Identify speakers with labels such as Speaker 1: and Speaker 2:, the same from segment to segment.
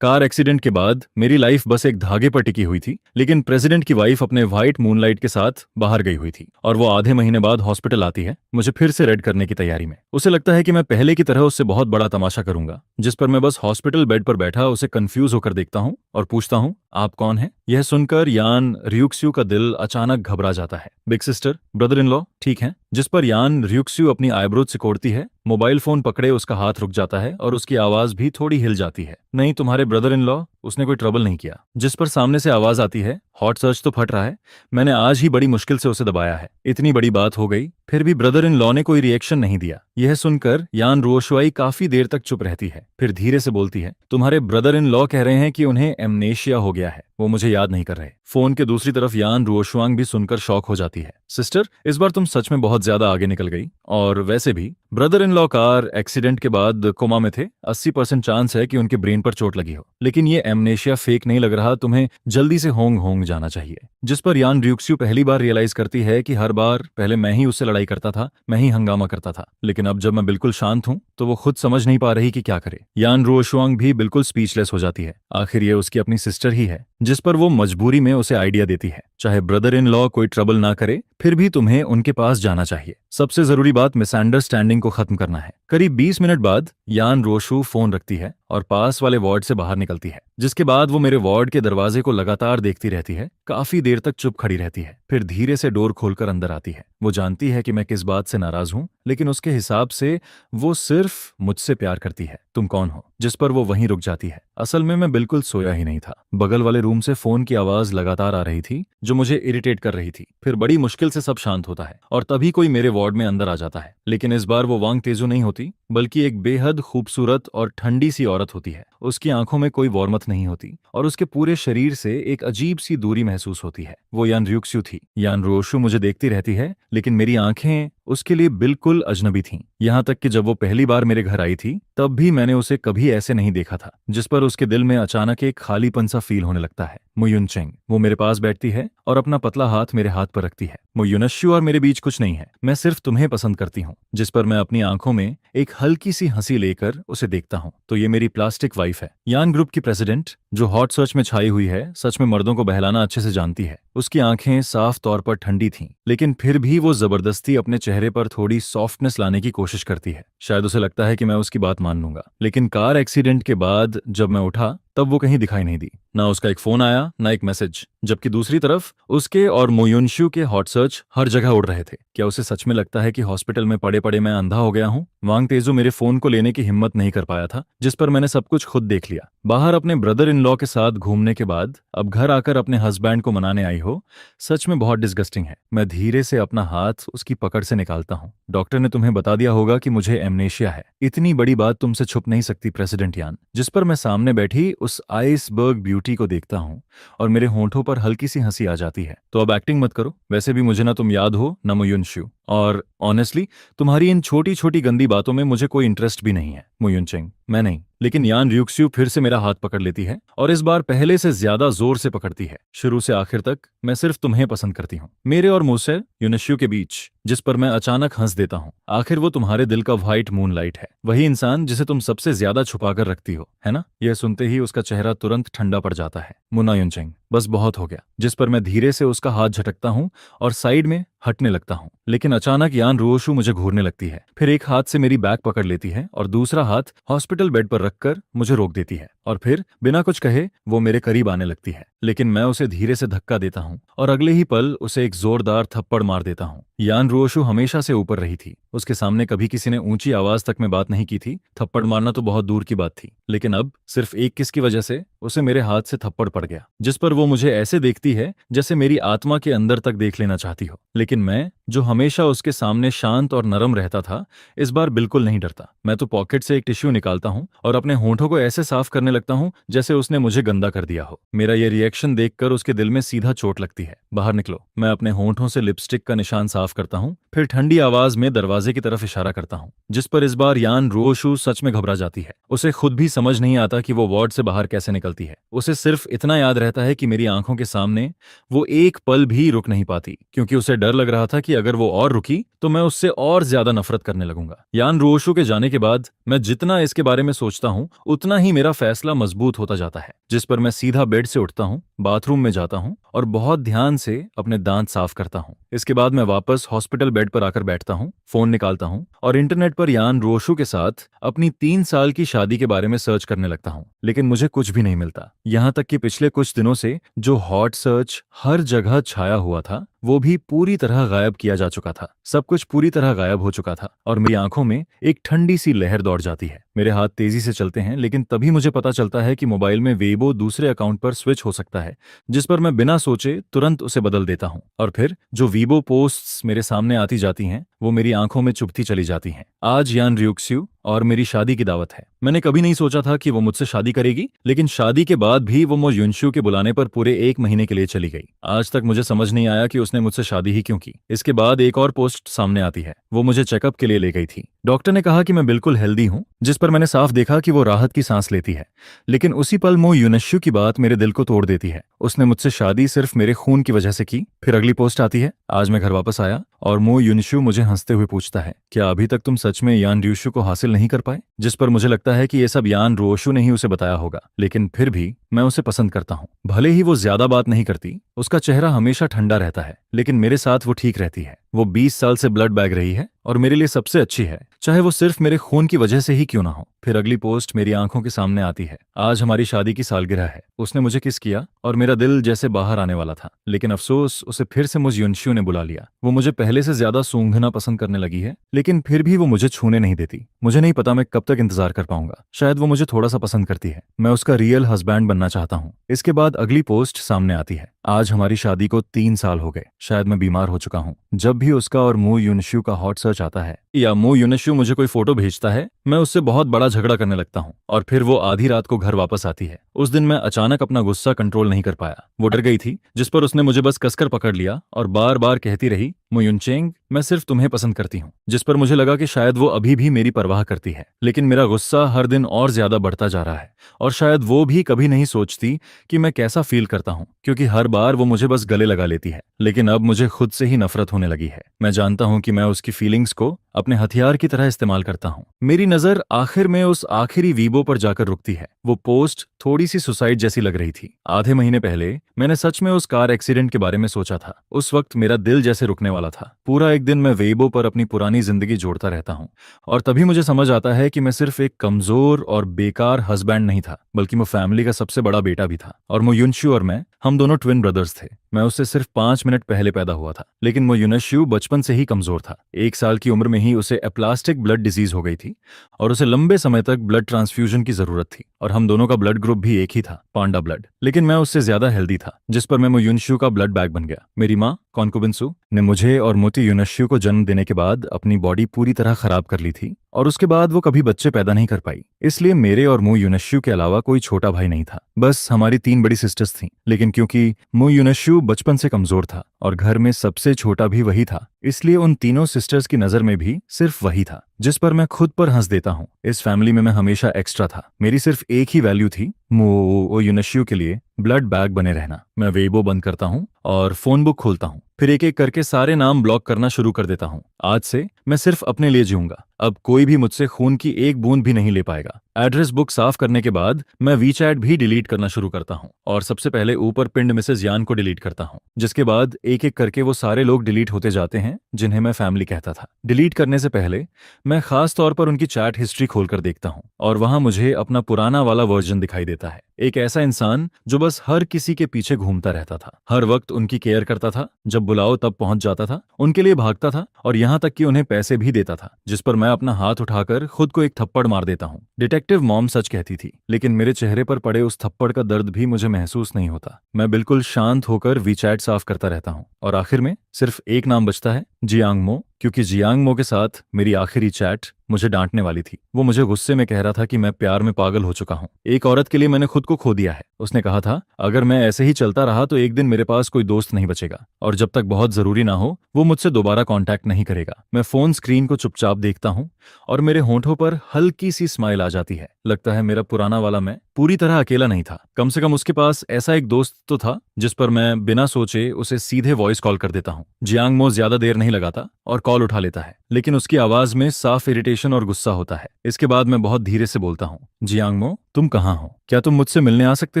Speaker 1: Car accident के बाद मेरी लाइफ बस एक धागे पर टिकी हुई थी, लेकिन प्रेसिडेंट की वाइफ अपने व्हाइट मूनलाइट के साथ बाहर गई हुई थी और वो आधे महीने बाद हॉस्पिटल आती है मुझे फिर से रेड करने की तैयारी में। उसे लगता है कि मैं पहले की तरह उससे बहुत बड़ा तमाशा करूंगा, जिस पर मैं बस हॉस्पिटल बेड पर बैठा उसे कंफ्यूज होकर देखता हूँ और पूछता हूँ, आप कौन हैं? यह सुनकर यान रियुक्स्यू का दिल अचानक घबरा जाता है। Big sister, brother in law, ठीक है? जिस पर यान रियुक्स्यू अपनी आईब्रोज सिकोड़ती है, मोबाइल फोन पकड़े उसका हाथ रुक जाता है और उसकी आवाज भी थोड़ी हिल जाती है। नहीं, तुम्हारे ब्रदर इन लॉ, उसने कोई ट्रबल नहीं किया। जिस पर सामने से आवाज आती है, हॉट सर्च तो फट रहा है, मैंने आज ही बड़ी मुश्किल से उसे दबाया है। इतनी बड़ी बात हो गई, फिर भी ब्रदर इन लॉ ने कोई रिएक्शन नहीं दिया। यह सुनकर यान रोशवाई काफी देर तक चुप रहती है, फिर धीरे से बोलती है, तुम्हारे ब्रदर इन लॉ कह रहे हैं कि उन्हें एमनेशिया हो गया है, वो मुझे याद नहीं कर रहे। फोन के दूसरी तरफ यान रोशवांग भी सुनकर शॉक हो जाती है। सिस्टर, इस बार तुम सच में बहुत ज्यादा आगे निकल गई। और वैसे भी brother in law car accident के बाद कोमा में थे, 80% चांस है कि उनके ब्रेन पर चोट लगी हो, लेकिन ये एमनेशिया फेक नहीं लग रहा, तुम्हें जल्दी से होंग होंग जाना चाहिए। जिस पर यान रियुक्स्यू पहली बार रियलाइज करती है कि हर बार पहले मैं ही उससे लड़ाई करता था, मैं ही हंगामा करता था, लेकिन अब जब मैं बिल्कुल शांत हूं तो वो खुद समझ नहीं पा रही कि क्या करे। यान रोशवांग भी बिल्कुल स्पीचलेस हो जाती है। आखिर ये उसकी अपनी सिस्टर ही है। जिस पर वो मजबूरी में उसे आइडिया देती है, चाहे ब्रदर इन लॉ कोई ट्रबल ना करे, फिर भी तुम्हें उनके पास जाना चाहिए। सबसे जरूरी बात मिसअंडरस्टैंडिंग को खत्म करना है। करीब 20 मिनट बाद यान रोशु फोन रखती है और पास वाले वार्ड से बाहर निकलती है, जिसके बाद वो मेरे वार्ड के दरवाजे को लगातार देखती रहती है। काफी देर तक चुप खड़ी रहती है, फिर धीरे से डोर खोलकर अंदर आती है। वो जानती है कि मैं किस बात से नाराज हूं, लेकिन उसके हिसाब से वो सिर्फ मुझसे प्यार करती है। तुम कौन हो? जिस पर वो वहीं रुक जाती है। असल में मैं बिल्कुल सोया ही नहीं था। बगल वाले रूम से फोन की आवाज लगातार आ रही थी, जो मुझे इरिटेट कर रही थी। फिर बड़ी मुश्किल से सब शांत होता है और तभी कोई मेरे वार्ड में अंदर आ जाता है। लेकिन इस बार वो वांग तेजू नहीं होती, बल्कि एक बेहद खूबसूरत और ठंडी सी औरत होती है। उसकी आंखों में कोई वॉर्मथ नहीं होती और उसके पूरे शरीर से एक अजीब सी दूरी महसूस होती है। वो यान रियुक्स्यू थी। यान रोशु मुझे देखती रहती है, लेकिन मेरी आंखें उसके लिए बिल्कुल अजनबी थीं। यहाँ तक कि जब वो पहली बार मेरे घर आई थी, तब भी मैंने उसे कभी ऐसे नहीं देखा था। जिस पर उसके दिल में अचानक एक खालीपन सा फील होने लगता है। मुयुनचेंग, वो मेरे पास बैठती है और अपना पतला हाथ मेरे हाथ पर रखती है। मुयुनश्यू और मेरे बीच कुछ नहीं है, मैं सिर्फ तुम्हें पसंद करती हूँ। जिस पर मैं अपनी आंखों में एक हल्की सी हंसी लेकर उसे देखता हूँ, तो ये मेरी प्लास्टिक वाइफ है। यान ग्रुप की प्रेसिडेंट, जो हॉट सर्च में छाई हुई है, सच में मर्दों को बहलाना अच्छे से जानती है। उसकी आंखें साफ तौर पर ठंडी थीं, लेकिन फिर भी वो जबरदस्ती अपने चेहरे पर थोड़ी सॉफ्टनेस लाने की कोशिश करती है। शायद उसे लगता है कि मैं उसकी बात मान लूंगा। लेकिन कार एक्सीडेंट के बाद जब मैं उठा, तब वो कहीं दिखाई नहीं दी। ना उसका एक फोन आया, ना एक मैसेज। जबकि दूसरी तरफ उसके और मोयुनशु के हॉट सर्च हर जगह उड़ रहे थे। क्या उसे सच में लगता है कि हॉस्पिटल में पड़े पड़े मैं अंधा हो गया हूँ? वांग तेजू मेरे फोन को लेने की हिम्मत नहीं कर पाया था, जिस पर मैंने सब कुछ खुद देख लिया। बाहर अपने ब्रदर इन लॉ के साथ घूमने के बाद अब घर आकर अपने हस्बैंड को मनाने आई हो, सच में बहुत डिस्गस्टिंग है। मैं धीरे से अपना हाथ उसकी पकड़ से निकालता हूँ। डॉक्टर ने तुम्हें बता दिया होगा कि मुझे एमनेशिया है। इतनी बड़ी बात तुमसे छुप नहीं सकती प्रेसिडेंट यान। जिस पर मैं सामने बैठी उस आइसबर्ग ब्यूटी को देखता हूँ और मेरे होंठों पर हल्की सी हंसी आ जाती है। तो अब एक्टिंग मत करो। वैसे भी मुझे ना तुम याद हो, ना मुयुनशु, और ऑनेस्टली तुम्हारी इन छोटी छोटी गंदी बातों में मुझे कोई इंटरेस्ट भी नहीं है। मुयुनचेंग, मैं नहीं। लेकिन यान रियुक्स्यू फिर से मेरा हाथ पकड़ लेती है और इस बार पहले से ज्यादा जोर से पकड़ती है। शुरू से आखिर तक मैं सिर्फ तुम्हें पसंद करती हूँ, मेरे और मुझसे युनश्यू के बीच। जिस पर मैं अचानक हंस देता हूँ। आखिर वो तुम्हारे दिल का व्हाइट मूनलाइट है, वही इंसान जिसे तुम सबसे ज्यादा छुपा कर रखती हो, है ना? यह सुनते ही उसका चेहरा तुरंत ठंडा पड़ जाता है। मुन्ना युनचेंग, बस बहुत हो गया। जिस पर मैं धीरे से उसका हाथ झटकता हूँ और साइड में हटने लगता हूँ। लेकिन अचानक यान रोशु मुझे घूरने लगती है, फिर एक हाथ से मेरी बैग पकड़ लेती है और दूसरा हाथ हॉस्पिटल बेड पर रखकर मुझे रोक देती है। और फिर बिना कुछ कहे वो मेरे करीब आने लगती है, लेकिन मैं उसे धीरे से धक्का देता हूँ और अगले ही पल उसे एक जोरदार थप्पड़ मार देता हूँ। यान रोशु हमेशा से ऊपर रही थी, उसके सामने कभी किसी ने ऊंची आवाज तक में बात नहीं की थी। थप्पड़ मारना तो बहुत दूर की बात थी, लेकिन अब सिर्फ एक किस की वजह से उसे मेरे हाथ से थप्पड़ पड़ गया। जिस पर वो मुझे ऐसे देखती है जैसे मेरी आत्मा के अंदर तक देख लेना चाहती हो। लेकिन मैं, जो हमेशा उसके सामने शांत और नरम रहता था, इस बार बिल्कुल नहीं डरता। मैं तो पॉकेट से एक टिश्यू निकालता हूँ और अपने होंठों को ऐसे साफ करने लगता हूँ जैसे उसने मुझे गंदा कर दिया हो। मेरा ये रिएक्शन देखकर उसके दिल में सीधा चोट लगती है। बाहर निकलो। मैं अपने होंठों से लिपस्टिक का निशान साफ करता हूँ, फिर ठंडी आवाज में दरवाजे की तरफ इशारा करता हूँ। जिस पर इस बार यान रोशु सच में घबरा जाती है। उसे खुद भी समझ नहीं आता कि वो वार्ड से बाहर कैसे निकलती है। उसे सिर्फ इतना याद रहता है कि मेरी आंखों के सामने वो एक पल भी रुक नहीं पाती, क्योंकि उसे डर लग रहा था कि अगर वो और रुकी तो मैं उससे और ज्यादा नफरत करने लगूंगा। यान रोशो के जाने के बाद मैं जितना इसके बारे में सोचता हूँ उतना ही मेरा फैसला मजबूत होता जाता है, जिस पर मैं सीधा बेड से उठता हूँ, बाथरूम में जाता हूँ और बहुत ध्यान से अपने दांत साफ करता हूँ। इसके बाद मैं वापस हॉस्पिटल बेड पर आकर बैठता हूँ, फोन निकालता हूँ और इंटरनेट पर यान रोशो के साथ अपनी 3 साल की शादी के बारे में सर्च करने लगता हूँ, लेकिन मुझे कुछ भी नहीं मिलता। यहाँ तक कि पिछले कुछ दिनों से जो हॉट सर्च हर जगह छाया हुआ था वो भी पूरी तरह गायब किया जा चुका था। सब कुछ पूरी तरह गायब हो चुका था और मेरी आंखों में एक ठंडी सी लहर दौड़ जाती है। मेरे हाथ तेजी से चलते हैं, लेकिन तभी मुझे पता चलता है कि मोबाइल में वेबो दूसरे अकाउंट पर स्विच हो सकता है, जिस पर मैं बिना सोचे तुरंत उसे बदल देता हूँ। और फिर जो वीबो पोस्ट्स मेरे सामने आती जाती हैं वो मेरी आंखों में चुभती चली जाती हैं। आज यान रियुक्स्यू और मेरी शादी की दावत है। मैंने कभी नहीं सोचा था कि वो मुझसे शादी करेगी, लेकिन शादी के बाद भी वो मो युनशु के बुलाने पर पूरे 1 महीने के लिए चली गई। आज तक मुझे समझ नहीं आया कि उसने मुझसे शादी ही क्यों की। इसके बाद एक और पोस्ट सामने आती है। वो मुझे चेकअप के लिए ले गई थी। डॉक्टर ने कहा कि मैं बिल्कुल हेल्दी हूँ, जिस पर मैंने साफ देखा कि वो राहत की सांस लेती है। लेकिन उसी पल मो युनशु की बात मेरे दिल को तोड़ देती है। उसने मुझसे शादी सिर्फ मेरे खून की वजह से की। फिर अगली पोस्ट आती है। आज मैं घर वापस आया और मो युनशु मुझे हंसते हुए पूछता है, क्या अभी तक तुम सच में यान रियुशु को हासिल नहीं कर पाए? जिस पर मुझे लगता है कि ये सब यान रोशु ने ही उसे बताया होगा, लेकिन फिर भी मैं उसे पसंद करता हूँ। भले ही वो ज्यादा बात नहीं करती, उसका चेहरा हमेशा ठंडा रहता है, लेकिन मेरे साथ वो ठीक रहती है। वो 20 साल से ब्लड बैग रही है और मेरे लिए सबसे अच्छी है, चाहे वो सिर्फ मेरे खून की वजह से ही क्यों ना हो। फिर अगली पोस्ट मेरी आंखों के सामने आती है। आज हमारी शादी की सालगिरह है। उसने मुझे किस किया और मेरा दिल जैसे बाहर आने वाला था, लेकिन अफसोस उसे फिर से मुझ युनशु ने बुला लिया। वो मुझे पहले से ज्यादा सूंघना पसंद करने लगी है, लेकिन फिर भी वो मुझे छूने नहीं देती। मुझे नहीं पता मैं कब तक इंतजार कर पाऊंगा। शायद वो मुझे थोड़ा सा पसंद करती है। मैं उसका रियल हस्बैंड बनना चाहता हूँ। इसके बाद अगली पोस्ट सामने आती है। आज हमारी शादी को 3 साल हो गए। शायद मैं बीमार हो चुका हूँ। जब भी उसका और मो युनशु का हॉट सर्च आता है या मो युनशु मुझे कोई फोटो भेजता है, मैं उससे बहुत बड़ा झगड़ा करने लगता हूँ और फिर वो आधी रात को घर वापस आती है। उस दिन मैं अचानक अपना गुस्सा कंट्रोल नहीं कर पाया। वो डर गई थी, जिस पर उसने मुझे बस कसकर पकड़ लिया और बार बार कहती रही, मो युनचेंग, मैं सिर्फ तुम्हें पसंद करती हूँ। जिस पर मुझे लगा कि शायद वो अभी भी मेरी परवाह करती है, लेकिन मेरा गुस्सा हर दिन और ज्यादा बढ़ता जा रहा है और शायद वो भी कभी नहीं सोचती कि मैं कैसा फील करता हूँ, क्योंकि हर बार वो मुझे बस गले लगा लेती है। लेकिन अब मुझे खुद से ही नफरत होने लगी है। मैं जानता हूँ कि मैं उसकी फीलिंग्स को अपने हथियार की तरह इस्तेमाल करता हूँ। मेरी नजर आखिर में उस आखिरी वीबो पर जाकर रुकती है। वो पोस्ट थोड़ी सी सुसाइड जैसी लग रही थी। आधे महीने पहले मैंने सच में उस कार एक्सीडेंट के बारे में सोचा था। उस वक्त मेरा दिल जैसे रुकने वाला था। पूरा एक दिन मैं वेबो पर अपनी पुरानी जिंदगी जोड़ता रहता हूँ और तभी मुझे समझ आता है कि मैं सिर्फ एक कमजोर और बेकार हस्बैंड नहीं था, बल्कि मैं फैमिली का सबसे बड़ा बेटा भी था। और मो युनशु और मैं, हम दोनों ट्विन ब्रदर्स थे। मैं उससे सिर्फ 5 मिनट पहले पैदा हुआ था, लेकिन मो युनशु बचपन से ही कमजोर था। 1 साल की उम्र में ही उसे एप्लास्टिक ब्लड डिजीज हो गई थी और उसे लंबे समय तक ब्लड ट्रांसफ्यूजन की जरूरत थी। और हम दोनों का ब्लड ग्रुप भी एक ही था, पांडा ब्लड। लेकिन मैं उससे ज्यादा हेल्दी था, जिस पर मैं मो युनशु का ब्लड बैग बन गया। मेरी माँ कॉन्कुबिन्सु ने मुझे और मोती युनशु को जन्म देने के बाद अपनी बॉडी पूरी तरह खराब कर ली थी और उसके बाद वो कभी बच्चे पैदा नहीं कर पाई। इसलिए मेरे और मो युनशु के अलावा कोई छोटा भाई नहीं था। बस हमारी 3 बड़ी सिस्टर्स थीं। लेकिन क्योंकि मो युनशु बचपन से कमजोर था और घर में सबसे छोटा भी वही था, इसलिए उन तीनों सिस्टर्स की नजर में भी सिर्फ वही था, जिस पर मैं खुद पर हंस देता हूँ। इस फैमिली में मैं हमेशा एक्स्ट्रा था। मेरी सिर्फ एक ही वैल्यू थी, मो युनशु के लिए ब्लड बैग बने रहना। मैं वेबो बंद करता हूँ और फोन बुक खोलता हूँ। फिर एक एक करके सारे नाम ब्लॉक करना शुरू कर देता हूँ। आज से मैं सिर्फ अपने लिए जीऊंगा। अब कोई भी मुझसे खून की एक बूंद भी नहीं ले पाएगा। एड्रेस बुक साफ करने के बाद मैं वीचैट भी डिलीट करना शुरू करता हूँ और सबसे पहले ऊपर पिंड मिसेस यान को डिलीट करता हूँ, जिसके बाद एक एक करके वो सारे लोग डिलीट होते जाते हैं जिन्हें मैं फैमिली कहता था। डिलीट करने से पहले मैं खास तौर पर उनकी चैट हिस्ट्री खोलकर देखता हूँ और वहां मुझे अपना पुराना वाला वर्जन दिखाई देता है। एक ऐसा इंसान जो बस हर किसी के पीछे घूमता रहता था, हर वक्त उनकी केयर करता था, जब बुलाओ तब पहुंच जाता था, उनके लिए भागता था और यहाँ तक कि उन्हें पैसे भी देता था, जिस पर मैं अपना हाथ उठाकर खुद को एक थप्पड़ मार देता हूँ। डिटेक्टिव मॉम सच कहती थी, लेकिन मेरे चेहरे पर पड़े उस थप्पड़ का दर्द भी मुझे महसूस नहीं होता। मैं बिल्कुल शांत होकर वीचैट साफ करता रहता हूँ और आखिर में सिर्फ एक नाम बचता है, जियांग मो, क्योंकि जियांग मो के साथ मेरी आखिरी चैट मुझे डांटने वाली थी। वो मुझे गुस्से में कह रहा था कि मैं प्यार में पागल हो चुका हूँ। एक औरत के लिए मैंने खुद को खो दिया है। उसने कहा था, अगर मैं ऐसे ही चलता रहा तो एक दिन मेरे पास कोई दोस्त नहीं बचेगा और जब तक बहुत जरूरी ना हो वो मुझसे दोबारा कांटेक्ट नहीं करेगा। मैं फोन स्क्रीन को चुपचाप देखता हूँ और मेरे होंठों पर हल्की सी स्माइल आ जाती है। लगता है मेरा पुराना वाला मैं पूरी तरह अकेला नहीं था। कम से कम उसके पास ऐसा एक दोस्त तो था जिस पर मैं बिना सोचे उसे सीधे वॉइस कॉल कर देता हूँ। जियांग मो ज्यादा देर नहीं लगाता और कॉल उठा लेता है, लेकिन उसकी आवाज में साफ इरिटेशन और गुस्सा होता है। इसके बाद मैं बहुत धीरे से बोलता हूँ, जियांग मो, तुम कहाँ हो? क्या तुम मुझसे मिलने आ सकते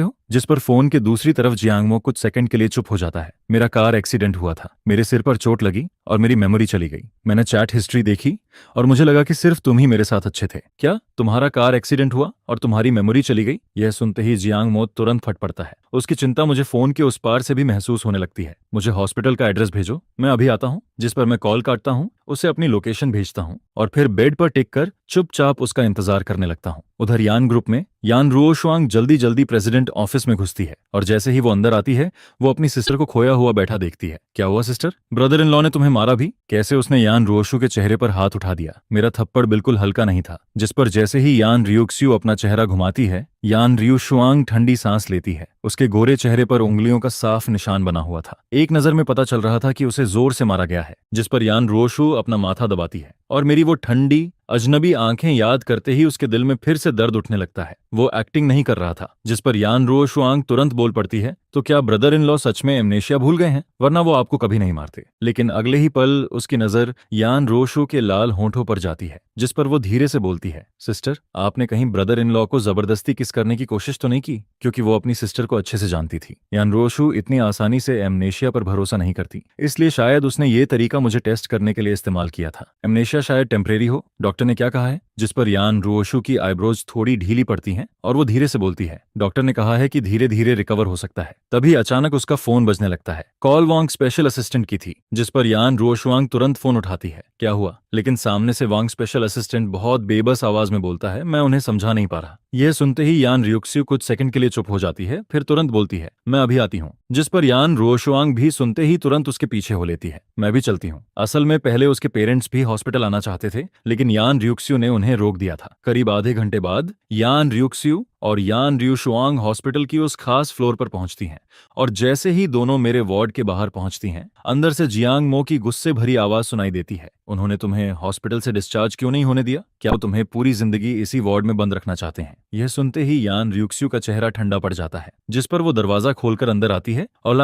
Speaker 1: हो? जिस पर फोन के दूसरी तरफ जियांग मो कुछ सेकंड के लिए चुप हो जाता है। मेरा कार एक्सीडेंट हुआ था, मेरे सिर पर चोट लगी और मेरी मेमोरी चली गई। मैंने चैट हिस्ट्री देखी और मुझे लगा कि सिर्फ तुम ही मेरे साथ अच्छे थे। क्या तुम्हारा कार एक्सीडेंट हुआ और तुम्हारी मेमोरी चली गई? यह सुनते ही जियांग मो तुरंत फट पड़ता है। उसकी चिंता मुझे फोन के उस पार से भी महसूस होने लगती है। मुझे हॉस्पिटल का एड्रेस भेजो, मैं अभी आता हूँ। जिस पर मैं कॉल काटता हूँ, उसे अपनी लोकेशन भेजता हूँ और फिर बेड पर टिक कर चुपचाप उसका इंतजार करने लगता हूँ। उधर यान ग्रुप में यान रुओशुआंग जल्दी जल्दी प्रेसिडेंट ऑफिस में घुसती है और जैसे ही वो अंदर आती है, वो अपनी सिस्टर को खोया हुआ बैठा देखती है। क्या हुआ सिस्टर? ब्रदर इन लॉ ने तुम्हें मारा भी? कैसे उसने यान रुओशु के चेहरे पर हाथ उठा दिया? मेरा थप्पड़ बिल्कुल हल्का नहीं था। जिस पर जैसे ही यान रियुक्स्यू अपना चेहरा घुमाती है, यान रियुशुआंग ठंडी सांस लेती है। उसके गोरे चेहरे पर उंगलियों का साफ निशान बना हुआ था। एक नजर में पता चल रहा था कि उसे जोर से मारा गया है। जिस पर यान रुओशु अपना माथा दबाती है और मेरी वो ठंडी अजनबी आंखें याद करते ही उसके दिल में फिर से दर्द उठने लगता है। वो एक्टिंग नहीं कर रहा था। जिस पर यान रुओशुआंग तुरंत बोल पड़ती है, तो क्या ब्रदर इन लॉ सच में एमनेशिया भूल गए हैं? वरना वो आपको कभी नहीं मारते। लेकिन अगले ही पल उसकी नजर यान रोशु के लाल होंठों पर जाती है, जिस पर वो धीरे से बोलती है, सिस्टर, आपने कहीं ब्रदर इन लॉ को जबरदस्ती किस करने की कोशिश तो नहीं की? क्योंकि वो अपनी सिस्टर को अच्छे से जानती थी। यान रोशु इतनी आसानी से एमनेशिया पर भरोसा नहीं करती, इसलिए शायद उसने ये तरीका मुझे टेस्ट करने के लिए इस्तेमाल किया था। एमनेशिया शायद टेम्परेरी हो, डॉक्टर ने क्या कहा है? जिस पर यान रोशु की आईब्रोज थोड़ी ढीली पड़ती हैं और वो धीरे से बोलती है, डॉक्टर ने कहा है कि धीरे धीरे रिकवर हो सकता है। तभी अचानक उसका फोन बजने लगता है। कॉल वांग स्पेशल असिस्टेंट की थी। जिस पर यान रुओशुआंग तुरंत फोन उठाती है। क्या हुआ? लेकिन सामने से वांग स्पेशल असिस्टेंट बहुत बेबस आवाज में बोलता है, मैं उन्हें समझा नहीं पा रहा। यह सुनते ही यान रियुक्स्यू कुछ सेकंड के लिए चुप हो जाती है, फिर तुरंत बोलती है, मैं अभी आती हूँ। जिस पर यान रुओशुआंग भी सुनते ही तुरंत उसके पीछे हो लेती है। मैं भी चलती हूँ। असल में पहले उसके पेरेंट्स भी हॉस्पिटल आना चाहते थे, लेकिन यान रियुक्स्यू ने उन्हें रोक दिया था। करीब आधे घंटे बाद यान रियुक्स्यू और यान रियुशुआंग हॉस्पिटल की उस खास फ्लोर पर पहुंचती हैं और जैसे ही दोनों मेरे वार्ड के बाहर पहुंचती हैं, अंदर से जियांग मो की गुस्से भरी आवाज सुनाई देती है, उन्होंने तुम्हें हॉस्पिटल से डिस्चार्ज क्यों नहीं होने दिया? क्या वो तुम्हें पूरी जिंदगी इसी वार्ड में बंद रखना चाहते हैं? यह सुनते ही यान रियुक्स्यू का चेहरा ठंडा पड़ जाता है, जिस पर वो दरवाजा खोलकर अंदर आती है और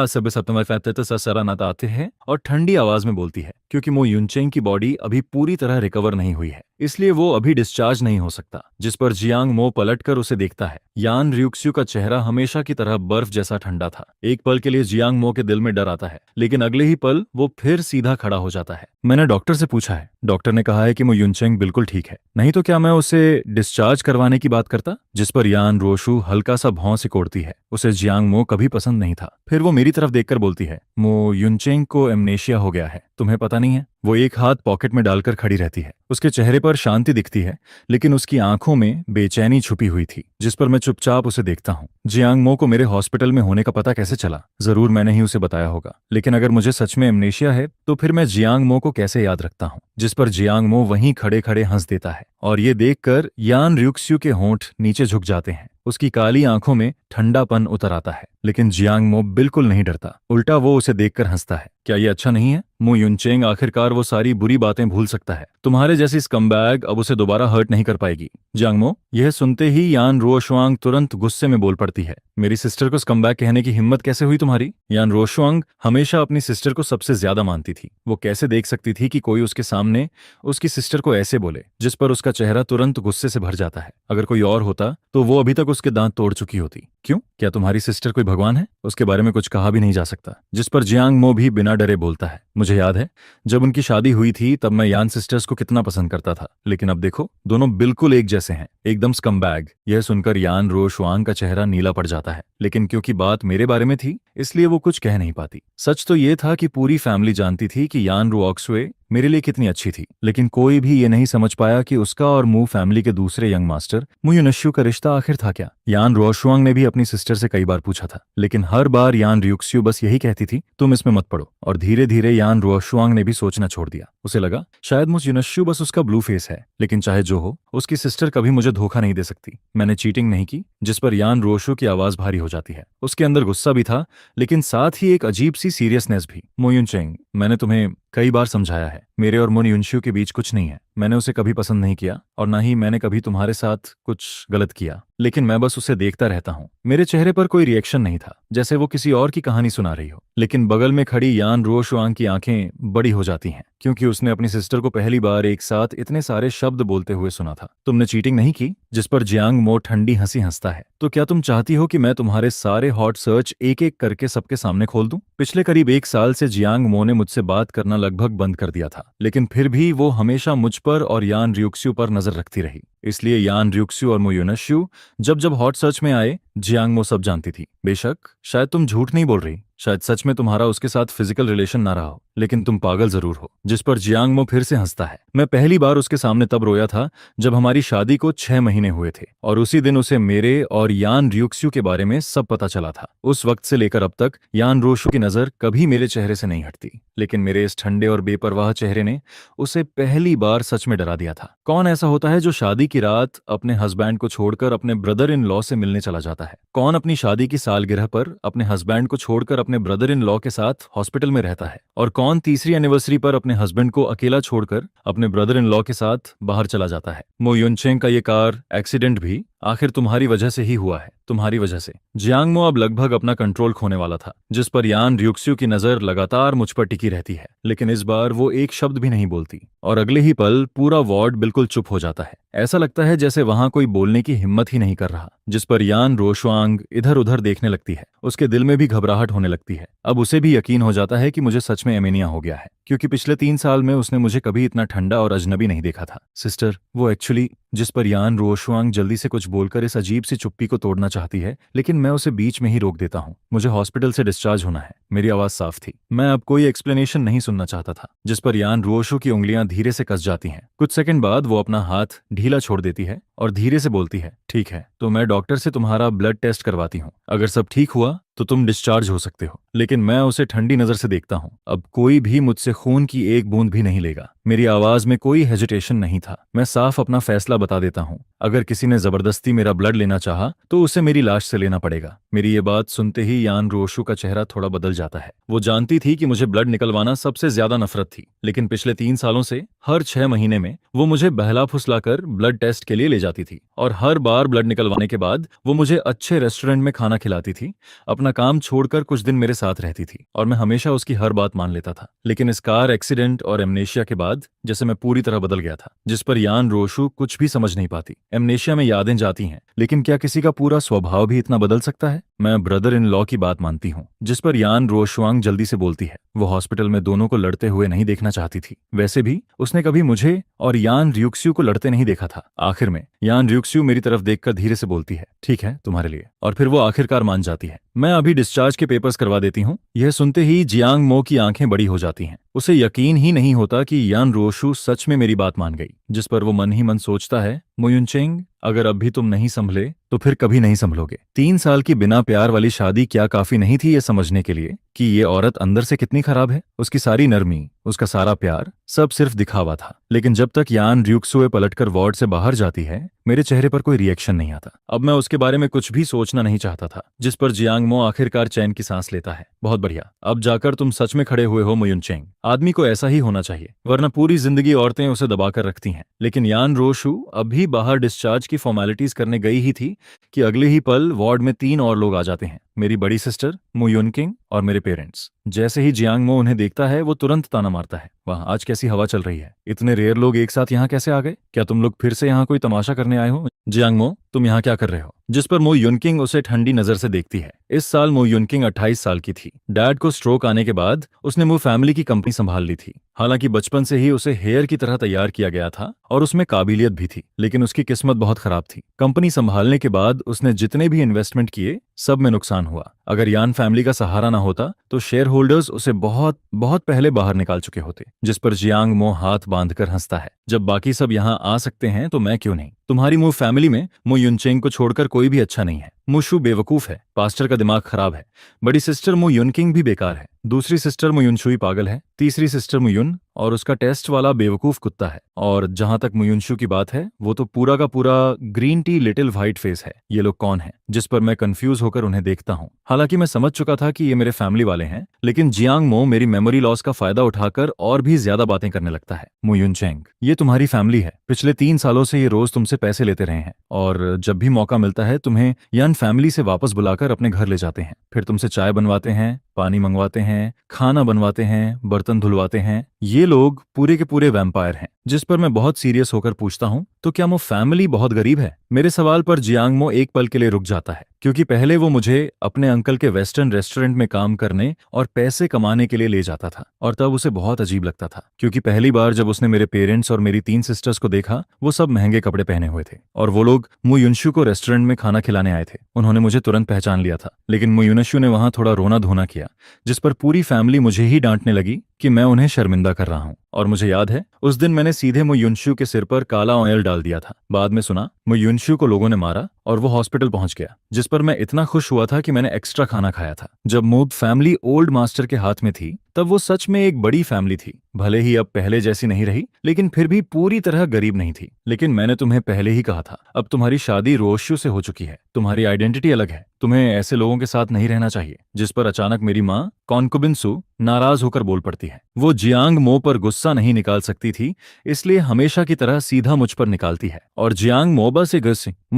Speaker 1: आते हैं और ठंडी आवाज में बोलती है, क्योंकि मो युनचेंग की बॉडी अभी पूरी तरह रिकवर नहीं हुई है, इसलिए वो अभी डिस्चार्ज नहीं हो सकता। जिस पर जियांग मो पलटकर उसे देखता है। यान रियुक्स्यू का चेहरा हमेशा की तरह बर्फ जैसा ठंडा था। एक पल के लिए जियांग मो के दिल में डर आता है, लेकिन अगले ही पल वो फिर सीधा खड़ा हो जाता है। मैंने डॉक्टर से पूछा है, डॉक्टर ने कहा है कि मो युनचेंग बिल्कुल ठीक है, नहीं तो क्या मैं उसे डिस्चार्ज करवाने की बात करता? जिस पर यान रोशु हल्का सा भौं सिकोड़ती है। उसे जियांग मो कभी पसंद नहीं था। फिर वो मेरी तरफ देखकर बोलती है, मो युनचेंग को एमनेशिया हो गया है, तुम्हें पता नहीं है? वो एक हाथ पॉकेट में डालकर खड़ी रहती है। उसके चेहरे पर शांति दिखती है, लेकिन उसकी आंखों में बेचैनी छुपी हुई थी। जिस पर मैं चुपचाप उसे देखता हूँ। जियांग मो को मेरे हॉस्पिटल में होने का पता कैसे चला? जरूर मैंने ही उसे बताया होगा, लेकिन अगर मुझे सच में एमनेशिया है तो फिर मैं जियांग मो को कैसे याद रखता हूँ? जिस पर जियांग मो वहीं खड़े खड़े हंस देता है और ये देखकर यान रियुक्स्यू के होंठ नीचे झुक जाते हैं। उसकी काली आंखों में ठंडापन उतर आता है, लेकिन जियांग मो बिल्कुल नहीं डरता। उल्टा वो उसे देखकर हंसता है। क्या ये अच्छा नहीं है? मो युनचेंग आखिरकार वो सारी बुरी बातें भूल सकता है। तुम्हारे जैसी स्कमबैग अब उसे दोबारा हर्ट नहीं कर पाएगी। जियांग मो, यह सुनते ही यान रुओशुआंग तुरंत गुस्से में बोल पड़ती है, मेरी सिस्टर को स्कमबैग कहने की हिम्मत कैसे हुई तुम्हारी? यान रुओशुआंग हमेशा अपनी सिस्टर को सबसे ज्यादा मानती थी। वो कैसे देख सकती थी कि कोई उसके सामने उसकी सिस्टर को ऐसे बोले? जिस पर उसका चेहरा तुरंत गुस्से से भर जाता है। अगर कोई और होता तो वो अभी तक उसके दांत तोड़ चुकी होती। क्यों? क्या तुम्हारी सिस्टर कोई भगवान है? उसके बारे में कुछ कहा भी नहीं जा सकता। जिस पर जियांग मो भी बिना डरे बोलता है, मुझे याद है जब उनकी शादी हुई थी तब मैं यान सिस्टर्स को कितना पसंद करता था, लेकिन अब देखो दोनों बिल्कुल एक जैसे हैं, एकदम स्कमबैग। यह सुनकर यान रुओशुआंग का चेहरा नीला पड़ जाता है, लेकिन क्योंकि बात मेरे बारे में थी इसलिए वो कुछ कह नहीं पाती। सच तो ये था कि पूरी फैमिली जानती थी कि यान रुओक्सुए मेरे लिए कितनी अच्छी थी, लेकिन कोई भी ये नहीं समझ पाया कि उसका और मू फैमिली के दूसरे यंग मास्टर मू युनश्यू का रिश्ता आखिर था क्या। यान रुओशुआंग ने भी अपनी सिस्टर से कई बार पूछा था, लेकिन हर बार यान रियुक्स्यू बस यही कहती थी, तुम इसमें मत पड़ो। और धीरे धीरे यान रुओशुआंग ने भी सोचना छोड़ दिया। उसे लगा शायद मू युनश्यू बस उसका ब्लू फेस है, लेकिन चाहे जो हो उसकी सिस्टर कभी मुझे धोखा नहीं दे सकती। मैंने चीटिंग नहीं की। जिस पर यान रुओशु की आवाज भारी हो जाती है। उसके अंदर गुस्सा भी था, लेकिन साथ ही एक अजीब सी सीरियसनेस भी। मो युनचेंग, मैंने तुम्हें कई बार समझाया है, मेरे और मो युनश्यू के बीच कुछ नहीं है। मैंने उसे कभी पसंद नहीं किया और ना ही मैंने कभी तुम्हारे साथ कुछ गलत किया, लेकिन मैं बस उसे देखता रहता हूँ। मेरे चेहरे पर कोई रिएक्शन नहीं था, जैसे वो किसी और की कहानी सुना रही हो। लेकिन बगल में खड़ी यान रोशुआंग की आंखें बड़ी हो जाती हैं, क्योंकि उसने अपनी सिस्टर को पहली बार एक साथ इतने सारे शब्द बोलते हुए सुना था। तुमने चीटिंग नहीं की? जिस पर जियांग मो ठंडी हंसी हंसता है। तो क्या तुम चाहती हो कि मैं तुम्हारे सारे हॉट सर्च एक एक करके सबके सामने खोल दूं? पिछले करीब एक साल से जियांग मो ने मुझसे बात करना लगभग बंद कर दिया था, लेकिन फिर भी वो हमेशा मुझ पर और यान रियुक्स्यू पर नजर रखती रही। इसलिए यान रियुक्स्यू और मोयुनश्यू जब जब हॉट सर्च में आए, जियांग मो सब जानती थी। बेशक शायद तुम झूठ नहीं बोल रही, शायद सच में तुम्हारा उसके साथ फिजिकल रिलेशन ना रहा हो, लेकिन तुम पागल जरूर हो। जिस पर जियांग मो फिर से हंसता है। मैं पहली बार उसके सामने तब रोया था जब हमारी शादी को 6 महीने हुए थे, और उसी दिन उसे मेरे और यान रियुक्स्यू के बारे में सब पता चला था। उस वक्त से लेकर अब तक यान रोशु की नजर कभी मेरे चेहरे से नहीं हटती, लेकिन मेरे इस ठंडे और बेपरवाह चेहरे ने उसे पहली बार सच में डरा दिया था। कौन ऐसा होता है जो शादी की रात अपने हस्बैंड को छोड़कर अपने ब्रदर इन लॉ से मिलने चला जाता है? कौन अपनी शादी की सालगिरह पर अपने हस्बैंड को छोड़कर अपने ब्रदर इन लॉ के साथ हॉस्पिटल में रहता है? और कौन तीसरी एनिवर्सरी पर अपने हस्बैंड को अकेला छोड़कर अपने ब्रदर इन लॉ के साथ बाहर चला जाता है? मो युनचेंग का ये कार एक्सीडेंट भी आखिर तुम्हारी वजह से ही हुआ है, तुम्हारी वजह से। जियांग मो अब लगभग अपना कंट्रोल खोने वाला था, जिस पर यान रियुक्स्यू की नजर लगातार मुझ पर टिकी रहती है, लेकिन इस बार वो एक शब्द भी नहीं बोलती, और अगले ही पल पूरा वार्ड बिल्कुल चुप हो जाता है। ऐसा लगता है जैसे वहां कोई बोलने की हिम्मत ही नहीं कर रहा। जिस पर यान रोशुआंग इधर उधर देखने लगती है। उसके दिल में भी घबराहट होने लगती है। अब उसे भी यकीन हो जाता है कि मुझे सच में एमेनिया हो गया है, क्योंकि पिछले 3 साल में उसने मुझे कभी इतना ठंडा और अजनबी नहीं देखा था। सिस्टर, वो एक्चुअली। जिस पर यान रोशुआंग जल्दी से कुछ बोलकर इस अजीब सी चुप्पी को तोड़ना चाहती है, लेकिन मैं उसे बीच में ही रोक देता हूँ। मुझे हॉस्पिटल से डिस्चार्ज होना है। मेरी आवाज साफ थी, मैं अब कोई एक्सप्लेनेशन नहीं सुनना चाहता था। जिस पर यान रोशु की उंगलियां धीरे से कस जाती हैं। कुछ सेकंड बाद वो अपना हाथ ढीला छोड़ देती है और धीरे से बोलती है, ठीक है, तो मैं डॉक्टर से तुम्हारा ब्लड टेस्ट करवाती हूँ। अगर सब ठीक हुआ तो तुम डिस्चार्ज हो सकते हो। लेकिन मैं उसे ठंडी नजर से देखता हूँ। अब कोई भी मुझसे खून की एक बूंद भी नहीं लेगा। मेरी आवाज में कोई हेजिटेशन नहीं था। मैं साफ अपना फैसला बता देता हूँ। अगर किसी ने जबरदस्ती मेरा ब्लड लेना चाहा तो उसे मेरी लाश से लेना पड़ेगा। मेरी ये बात सुनते ही यान रोशु का चेहरा थोड़ा बदल जाता है। वो जानती थी कि मुझे ब्लड निकलवाना सबसे ज्यादा नफरत थी, लेकिन पिछले 3 सालों से हर 6 महीने में वो मुझे बहला फुसलाकर ब्लड टेस्ट के लिए ले जाती थी, और हर बार ब्लड निकलवाने के बाद वो मुझे अच्छे रेस्टोरेंट में खाना खिलाती थी, अपना काम छोड़कर कुछ दिन मेरे साथ रहती थी, और मैं हमेशा उसकी हर बात मान लेता था। लेकिन इस कार एक्सीडेंट और एमनेशिया के बाद जैसे मैं पूरी तरह बदल गया था। जिस पर यान रोशु कुछ भी समझ नहीं पाती। एमनेशिया में यादें जाती हैं, लेकिन क्या किसी का पूरा स्वभाव भी इतना बदल सकता है? मैं ब्रदर इन लॉ की बात मानती हूँ। जिस पर यान रोशुआंग जल्दी से बोलती है, वो हॉस्पिटल में दोनों को लड़ते हुए नहीं देखना चाहती थी। वैसे भी उसने कभी मुझे और यान रियुक्स्यू को लड़ते नहीं देखा था। आखिर में यान रियुक्स्यू मेरी तरफ देखकर धीरे से बोलती है, ठीक है, तुम्हारे लिए। और फिर वो आखिरकार मान जाती है। मैं अभी डिस्चार्ज के पेपर्स करवा देती हूँ। यह सुनते ही जियांग मो की आंखें बड़ी हो जाती हैं। उसे यकीन ही नहीं होता कि यान रोशु सच में मेरी बात मान गई। जिस पर वो मन ही मन सोचता है, मोयुनचेंग, अगर अब भी तुम नहीं संभले तो फिर कभी नहीं संभलोगे। 3 साल की बिना प्यार वाली शादी क्या काफी नहीं थी ये समझने के लिए कि ये औरत अंदर से कितनी खराब है? उसकी सारी नरमी, उसका सारा प्यार, सब सिर्फ दिखावा था। लेकिन जब तक यान रियुक्सुए पलटकर वार्ड से बाहर जाती है, मेरे चेहरे पर कोई रिएक्शन नहीं आता। अब मैं उसके बारे में कुछ भी सोचना नहीं चाहता था। जिस पर जियांग मो आखिरकार चैन की सांस लेता है। बहुत बढ़िया, अब जाकर तुम सच में खड़े हुए हो मोयुनचेंग। आदमी को ऐसा ही होना चाहिए, वरना पूरी जिंदगी औरतें उसे दबाकर रखती हैं। लेकिन यान रोशु अभी बाहर डिस्चार्ज की फॉर्मेलिटीज करने गई ही थी कि अगले ही पल वार्ड में 3 और लोग आ जाते हैं। मेरी बड़ी सिस्टर, मो युनकिंग और मेरे पेरेंट्स। जैसे ही जियांग मो उन्हें देखता है, वो तुरंत ताना मारता है, वाह, आज कैसी हवा चल रही है। इतने रेयर लोग एक साथ यहाँ कैसे आ गए? क्या तुम लोग फिर से यहाँ कोई तमाशा करने आए हो? जियांग मो, तुम यहाँ क्या कर रहे हो? जिस पर मो युनकिंग उसे ठंडी नजर से देखती है। इस साल मो युनकिंग 28 साल की थी। डैड को स्ट्रोक आने के बाद उसने मो फैमिली की कंपनी संभाल ली थी। हालांकि बचपन से ही उसे हेयर की तरह तैयार किया गया था और उसमें काबिलियत भी थी, लेकिन उसकी किस्मत बहुत खराब थी। कंपनी संभालने के बाद उसने जितने भी इन्वेस्टमेंट किए, सब में नुकसान हुआ। अगर यान फैमिली का सहारा ना होता तो शेयर होल्डर्स उसे बहुत बहुत पहले बाहर निकाल चुके होते। जिस पर जियांग मो हाथ बांधकर हंसता है, जब बाकी सब यहाँ आ सकते हैं तो मैं क्यों नहीं? तुम्हारी मु फैमिली में मु युनचेंग को छोड़कर कोई भी अच्छा नहीं है। मुशु बेवकूफ है, पास्टर का दिमाग खराब है, बड़ी सिस्टर मु युनकिंग भी बेकार है, दूसरी सिस्टर मु युनशुई पागल है, तीसरी सिस्टर मु युन और उसका टेस्ट वाला बेवकूफ कुत्ता है, और जहां तक मुयुनशु की बात है वो तो पूरा का पूरा green tea little white face है। ये लोग कौन है? जिस पर मैं कंफ्यूज होकर उन्हें देखता हूँ। हालांकि मैं समझ चुका था कि ये मेरे फैमिली वाले हैं, लेकिन जियांग मो मेरी मेमोरी लॉस का फायदा उठाकर और भी ज्यादा बातें करने लगता है। मुयुन चेंग, ये तुम्हारी फैमिली है, पिछले 3 सालों से ये रोज तुमसे पैसे लेते रहे हैं, और जब भी मौका मिलता है तुम्हें यान फैमिली से वापस बुलाकर अपने घर ले जाते हैं, फिर तुमसे चाय बनवाते हैं, पानी मंगवाते हैं, खाना बनवाते हैं, बर्तन धुलवाते हैं। ये लोग पूरे के पूरे वैम्पायर हैं। जिस पर मैं बहुत सीरियस होकर पूछता हूँ, तो क्या वो फैमिली बहुत गरीब है? मेरे सवाल पर जियांग मो एक पल के लिए रुक जाता है, क्योंकि पहले वो मुझे अपने अंकल के वेस्टर्न रेस्टोरेंट में काम करने और पैसे कमाने के लिए ले जाता था, और तब उसे बहुत अजीब लगता था, क्योंकि पहली बार जब उसने मेरे पेरेंट्स और मेरी 3 सिस्टर्स को देखा, वो सब महंगे कपड़े पहने हुए थे, और वो लोग मुयुनशु को रेस्टोरेंट में खाना खिलाने आए थे। उन्होंने मुझे तुरंत पहचान लिया था, लेकिन मुयुनशु ने वहां थोड़ा रोना धोना किया, जिस पर पूरी फैमिली मुझे ही डांटने लगी कि मैं उन्हें शर्मिंदा कर रहा हूं। और मुझे याद है उस दिन मैंने सीधे मुयुनशु के सिर पर काला ऑयल डाल दिया था। बाद में सुना मुयुनशु को लोगों ने मारा और वो हॉस्पिटल पहुंच गया, जिस पर मैं इतना खुश हुआ था कि मैंने एक्स्ट्रा खाना खाया था। जब मूब फैमिली ओल्ड मास्टर के हाथ में थी, तब वो सच में एक बड़ी फैमिली थी। भले ही अब पहले जैसी नहीं रही, लेकिन फिर भी पूरी तरह गरीब नहीं थी। लेकिन मैंने तुम्हें पहले ही कहा था, अब तुम्हारी शादी रोशु से हो चुकी है, तुम्हारी आइडेंटिटी अलग है, तुम्हें ऐसे लोगों के साथ नहीं रहना चाहिए। जिस पर अचानक मेरी माँ कॉन्कुबिनसु नाराज होकर बोल पड़ती है। वो जियांग मो पर गुस्सा नहीं निकाल सकती थी, इसलिए हमेशा की तरह सीधा मुझ पर निकालती है, और जियांग मो